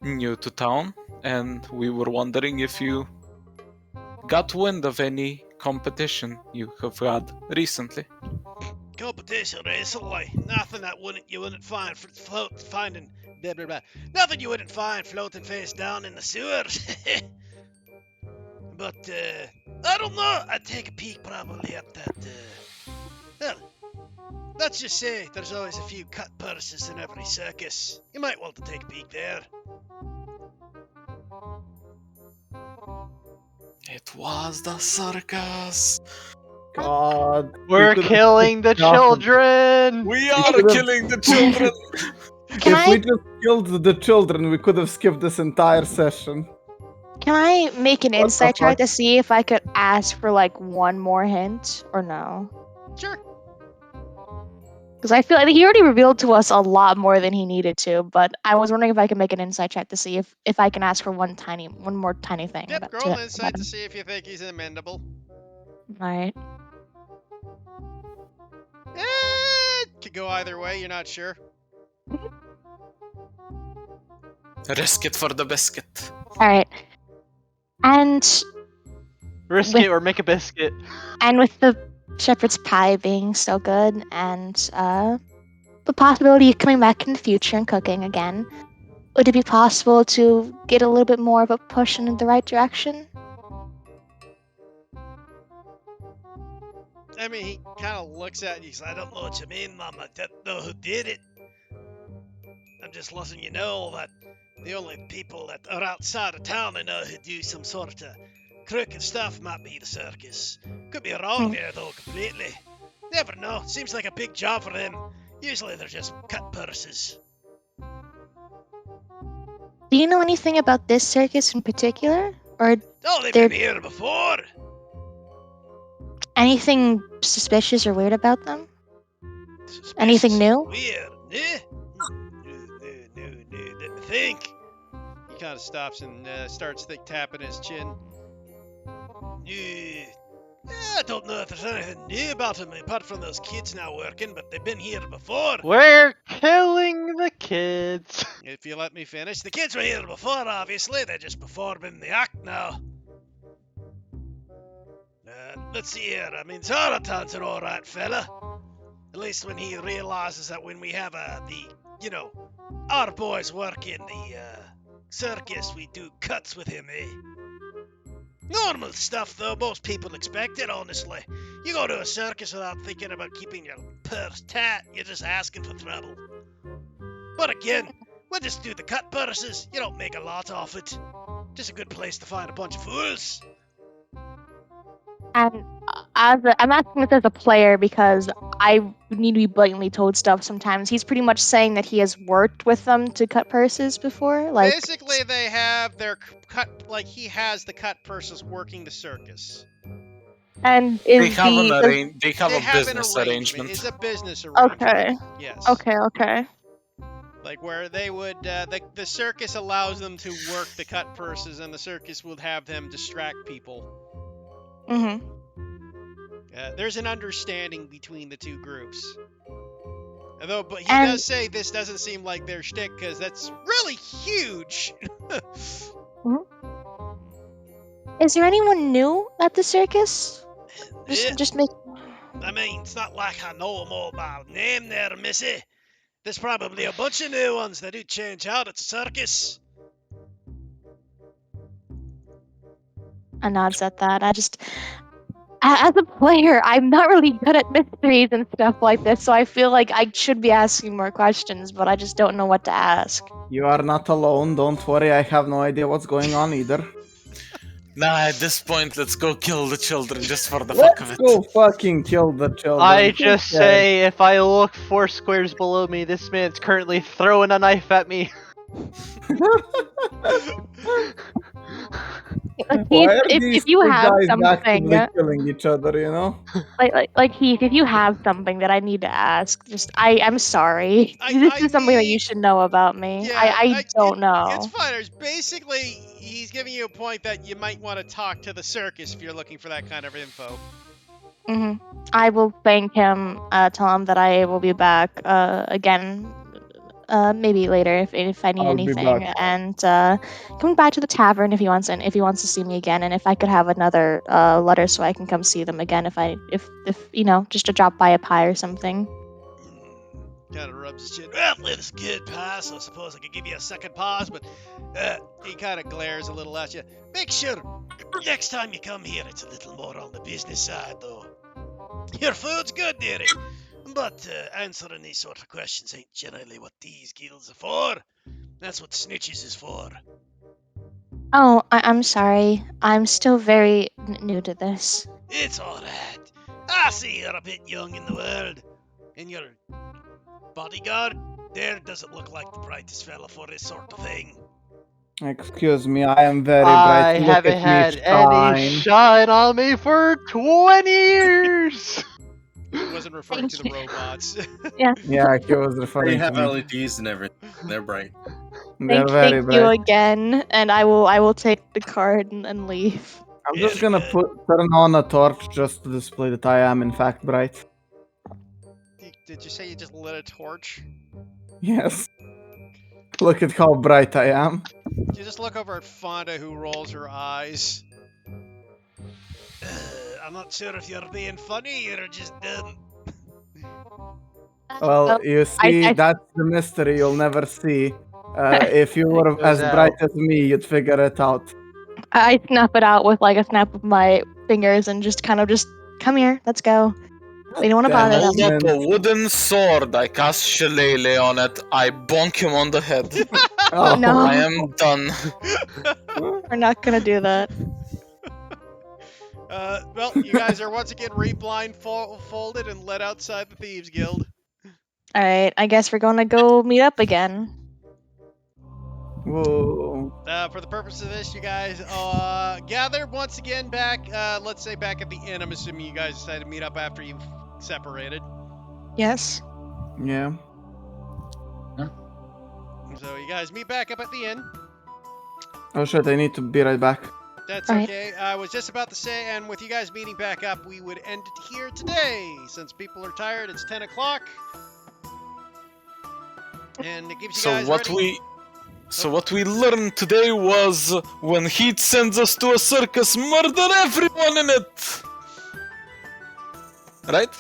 new to town, and we were wondering if you got wind of any competition you have had recently. Competition recently? Nothing that you wouldn't find finding blah blah blah. Nothing you wouldn't find floating face down in the sewers. But I don't know. I'd take a peek probably at that. Well, let's just say there's always a few cut purses in every circus. You might want to take a peek there. It was the circus. God. We're killing the children. We are killing the children. If we just killed the children, we could have skipped this entire session. Can I make an What the insight check fuck? to see if I could ask for like one more hint or no? Sure. Because I feel like he already revealed to us a lot more than he needed to, but I was wondering if I could make an insight check to see if I can ask for one more tiny thing. Yep, roll an insight to see if you think he's amendable. Alright. Could go either way, you're not sure. Risk it for the biscuit. Alright. And Risk it or make a biscuit. And with the shepherd's pie being so good and the possibility of coming back in the future and cooking again, would it be possible to get a little bit more of a push in the right direction? I mean, he kind of looks at you. He's like, I don't know what you mean, Mom. I don't know who did it. I'm just letting you know that the only people that are outside of town I know who do some sort of crooked stuff might be the circus. Could be wrong there, though, completely. Never know. Seems like a big job for them. Usually they're just cut purses. Do you know anything about this circus in particular? Or Oh, they've They're- been here before. anything suspicious or weird about them? Anything new? Weird. No. Let me think. He kind of stops and starts tapping his chin. I don't know if there's anything new about them apart from those kids now working, but they've been here before. We're killing the kids. If you let me finish. The kids were here before, obviously. They're just performing the act now. Let's see here. I mean, Zaratan's an alright fella. At least when he realizes that when we have our boys work in the circus, we do cuts with him, eh? Normal stuff, though. Most people expect it, honestly. You go to a circus without thinking about keeping your purse tight, you're just asking for trouble. But again, we'll just do the cut purses. You don't make a lot off it. Just a good place to find a bunch of fools. And I'm asking this as a player because I need to be blatantly told stuff sometimes. He's pretty much saying that he has worked with them to cut purses before. Like, Basically, they have their cut, like he has the cut purses working the circus. And They is have an the they have They a have an business arrangement. arrangement. It's a business arrangement. okay, Yes. okay. Like where they would, the circus allows them to work the cut purses, and the circus would have them distract people. Mm-hmm. There's an understanding between the two groups. Although, but he And- does say this doesn't seem like their shtick because that's really huge. Is there anyone new at the circus? Yeah. Just make. I mean, it's not like I know them all by name there, missy. There's probably a bunch of new ones that do change out at the circus. I nods at that. As a player, I'm not really good at mysteries and stuff like this, so I feel like I should be asking more questions, but I just don't know what to ask. You are not alone. Don't worry. I have no idea what's going on either. Nah, at this point, let's go kill the children just for the fuck of Let's it. go fucking kill the children. I Who just cares? say, if I look 4 squares below me, this man's currently throwing a knife at me. Like, Why Heath, are these if you two have guys something, actively killing each other, you know? like Heath, if you have something that I need to ask, I'm sorry. This is something that you should know about me. I don't know. It's fine. There's basically, he's giving you a point that you might want to talk to the circus if you're looking for that kind of info. Hmm. I will thank him, tell him that I will be back again, maybe later if I need I'll be anything, back. and coming back to the tavern if he wants to see me again, and if I could have another letter so I can come see them again if you know, just to drop by a pie or something. Kind of rubs his chin. Well, it's a good pass. I suppose I could give you a second pass, but he kind of glares a little at you. Make sure next time you come here, it's a little more on the business side, though. Your food's good, dearie, but answering these sort of questions ain't generally what these guilds are for. That's what snitches is for. Oh, I'm sorry. I'm still very new to this. It's alright. I see you're a bit young in the world, and your bodyguard there doesn't look like the brightest fella for this sort of thing. Excuse me, I am very I bright. Look haven't at me had any shine. shine on me for 20 years! He wasn't referring to the robots. Yeah. Yeah, he was They referring have to me. LEDs and everything. They're bright. They're very Thank you bright. again, and I will take the card and leave. I'm just gonna turn on a torch just to display that I am in fact bright. Did you say you just lit a torch? Yes. Look at how bright I am. You just look over at Fonda, who rolls her eyes. I'm not sure if you're being funny or just dumb. Well, you see, I- that's the mystery you'll never see. If you were goes as out. bright as me, you'd figure it out. I snap it out with like a snap of my fingers and just kind of just come here, let's go. We don't want to Damn bother it. them. Hold up a wooden sword. I cast Shillelagh on it. I bonk him on the head. Oh, No. I am done. We're not gonna do that. Well, you guys are once again re-blindfolded and led outside the Thieves Guild. All right, I guess we're gonna go meet up again. Whoa. For the purpose of this, you guys gather once again back, let's say back at the inn. I'm assuming you guys decided to meet up after you've separated. Yes. Yeah. So you guys meet back up at the inn. Oh shit, I need to be right back. That's Alright. okay. I was just about to say, and with you guys meeting back up, we would end it here today. Since people are tired, it's 10 o'clock. And it gives you guys So what we learned today was when Heat sends us to a circus, murder everyone in it. Right?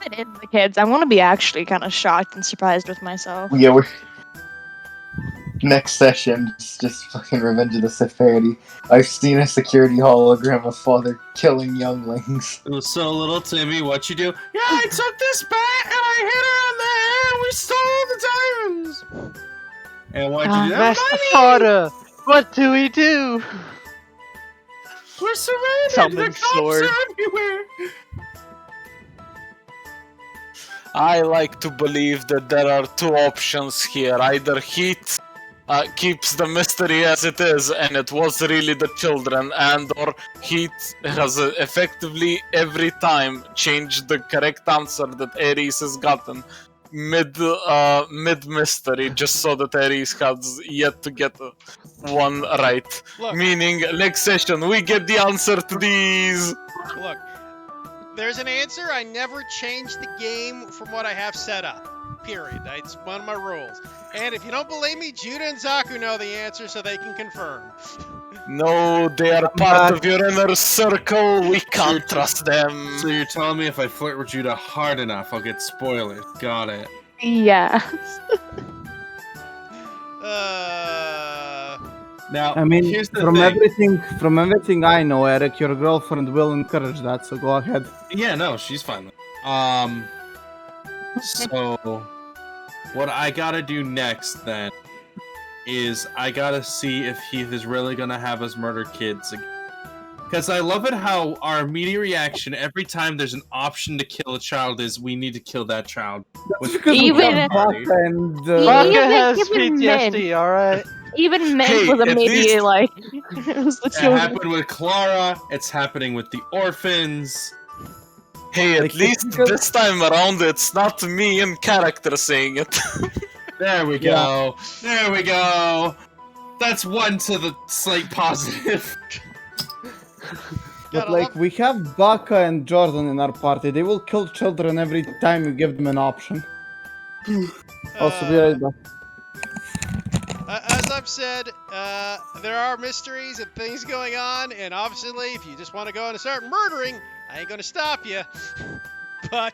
It is the kids. I want to be actually kind of shocked and surprised with myself. Yeah, we're next session. Just fucking Revenge of the Sith parody. I've seen a security hologram of father killing younglings. So little Timmy, what you do? Yeah, I took this bat and I hit her on the head and we stole the diamonds. And why'd you do that? Master Money! Fodder, what do we do? We're surrounded. Summon the cops sword. are everywhere. I like to believe that there are two options here. Either Heat keeps the mystery as it is, and it was really the children, and or he has effectively every time changed the correct answer that Ares has gotten mid mystery, just so that Ares has yet to get one right. Look. Meaning, next session we get the answer to these. Look, there's an answer. I never change the game from what I have set up. Period. It's one of my rules. And if you don't believe me, Judah and Zaku know the answer, so they can confirm. No, they are part of your inner circle. We can't trust them. So you're telling me if I flirt with Judah hard enough, I'll get spoilers. Got it. Yeah. Now, I mean, here's the from thing. everything I know, Eric, your girlfriend will encourage that. So go ahead. Yeah, no, she's fine. So what I gotta do next then is I gotta see if Heath is really gonna have us murder kids again. Because I love it how our immediate reaction every time there's an option to kill a child is we need to kill that child. Even- Baka has even men. PTSD, alright? Even men Hey, was at immediately least- like, it was the It children. happened with Clara, it's happening with the orphans. Hey, Like, at least because- this time around it's not me in character saying it. There we go. There we go. That's one to the slight positive. But like, we have Baka and Jordan in our party. They will kill children every time you give them an option. Also, be right back. As I've said, there are mysteries and things going on, and obviously, if you just want to go and start murdering, I ain't gonna stop you. But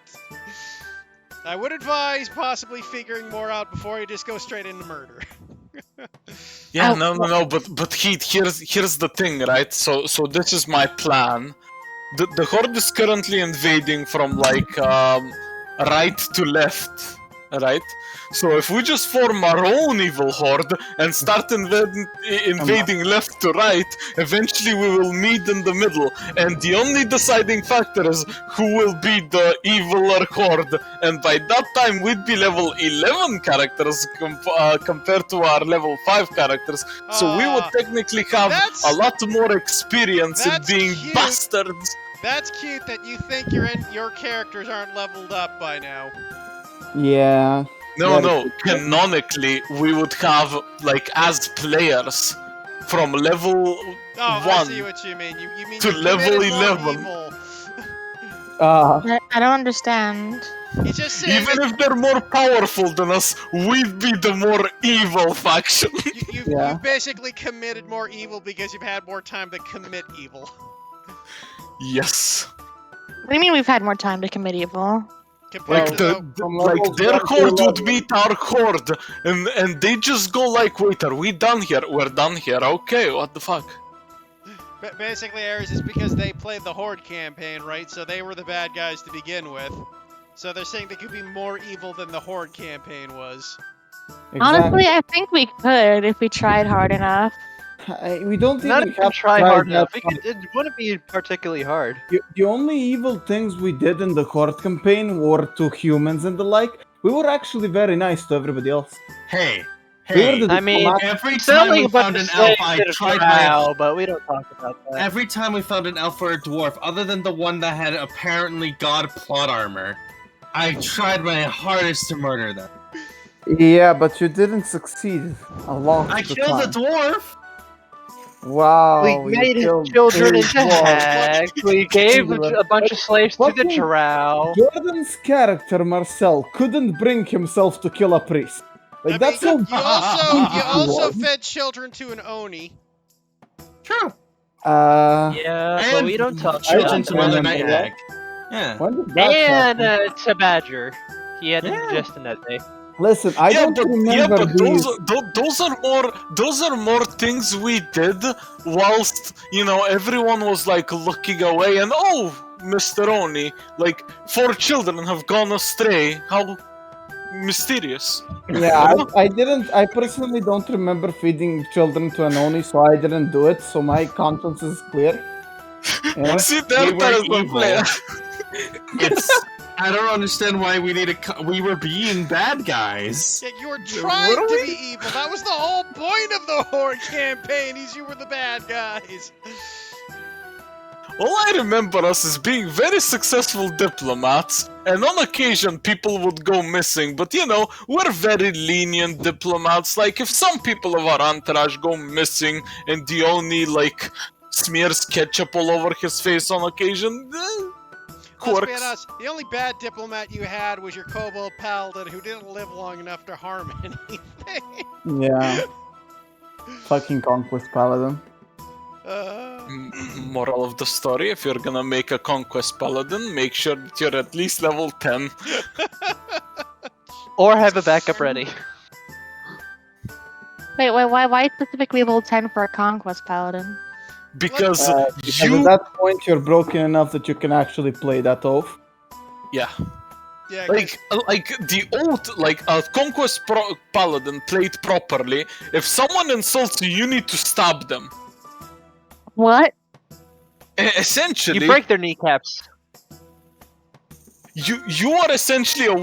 I would advise possibly figuring more out before you just go straight into murder. Yeah, no, but here's the thing, right? So this is my plan. The horde is currently invading from like right to left, right? So if we just form our own evil horde and start invading left to right, eventually we will meet in the middle, and the only deciding factor is who will be the eviler horde. And by that time, we'd be level 11 characters compared to our level 5 characters. So we would technically have a lot more experience in being cute. bastards. That's cute that you think your characters aren't leveled up by now. Yeah. No, canonically, we would have, like, as players, from level 1 I see what you mean. You mean to you level committed more 11. evil. I don't understand. He's just saying Even if they're more powerful than us, we'd be the more evil faction. you've basically committed more evil because you've had more time to commit evil. Yes. What do you mean we've had more time to commit evil? Like their horde would meet our horde, and they just go like, wait, are we done here? We're done here. Okay, what the fuck? Basically, Ares is because they played the Horde campaign, right? So they were the bad guys to begin with. So they're saying they could be more evil than the Horde campaign was. Honestly, I think we could if we tried hard enough. We don't Not even even have try to hard that enough. hard. It wouldn't be particularly hard. The only evil things we did in the Horde campaign were to humans and the like. We were actually very nice to everybody else. Hey, We were the I mean, diplomatic- every time selling we a bunch found of an slaves elf, I did a tried trial, my... but we don't talk about that. Every time we found an elf or a dwarf, other than the one that had apparently god plot armor, I tried my hardest to murder them. Yeah, but you didn't succeed a lot. I of the killed a time. dwarf! Wow. We you made his killed children three into dwarves. hags. We gave a bunch of slaves to the Fucking drow. Jordan's character, Marcel, couldn't bring himself to kill a priest. Like, that's so You also fed children to an Oni. True. Yeah, but we don't talk children about to Mother that. Night Hag. Yeah. When did that And happen? to Badger. He had indigestion that day. Listen, I don't remember these. Those are more things we did whilst, you know, everyone was like looking away and Mr. Oni, like 4 children have gone astray. How mysterious. Yeah, I personally don't remember feeding children to an Oni, so I didn't do it, so my conscience is clear. Yeah. See, there is the player. It's I don't understand why we need we were being bad guys. Yeah, you were trying to be evil. That was the whole point of the Horde campaign. You were the bad guys. All I remember us as being very successful diplomats, and on occasion people would go missing, but you know, we're very lenient diplomats. Like, if some people of our entourage go missing and Dione, like, smears ketchup all over his face on occasion, Let's be quirks. honest, the only bad diplomat you had was your Kobold Paladin who didn't live long enough to harm anything. Yeah. Fucking Conquest Paladin. Moral of the story, if you're gonna make a Conquest Paladin, make sure that you're at least level 10. Or have a backup ready. Wait, why specifically level 10 for a Conquest Paladin? Because Because at that point you're broken enough that you can actually play that off. yeah. Yeah, Like the old, like a Conquest Paladin played properly, if someone insults you, you need to stab them. What? Essentially, You break their kneecaps. you are essentially a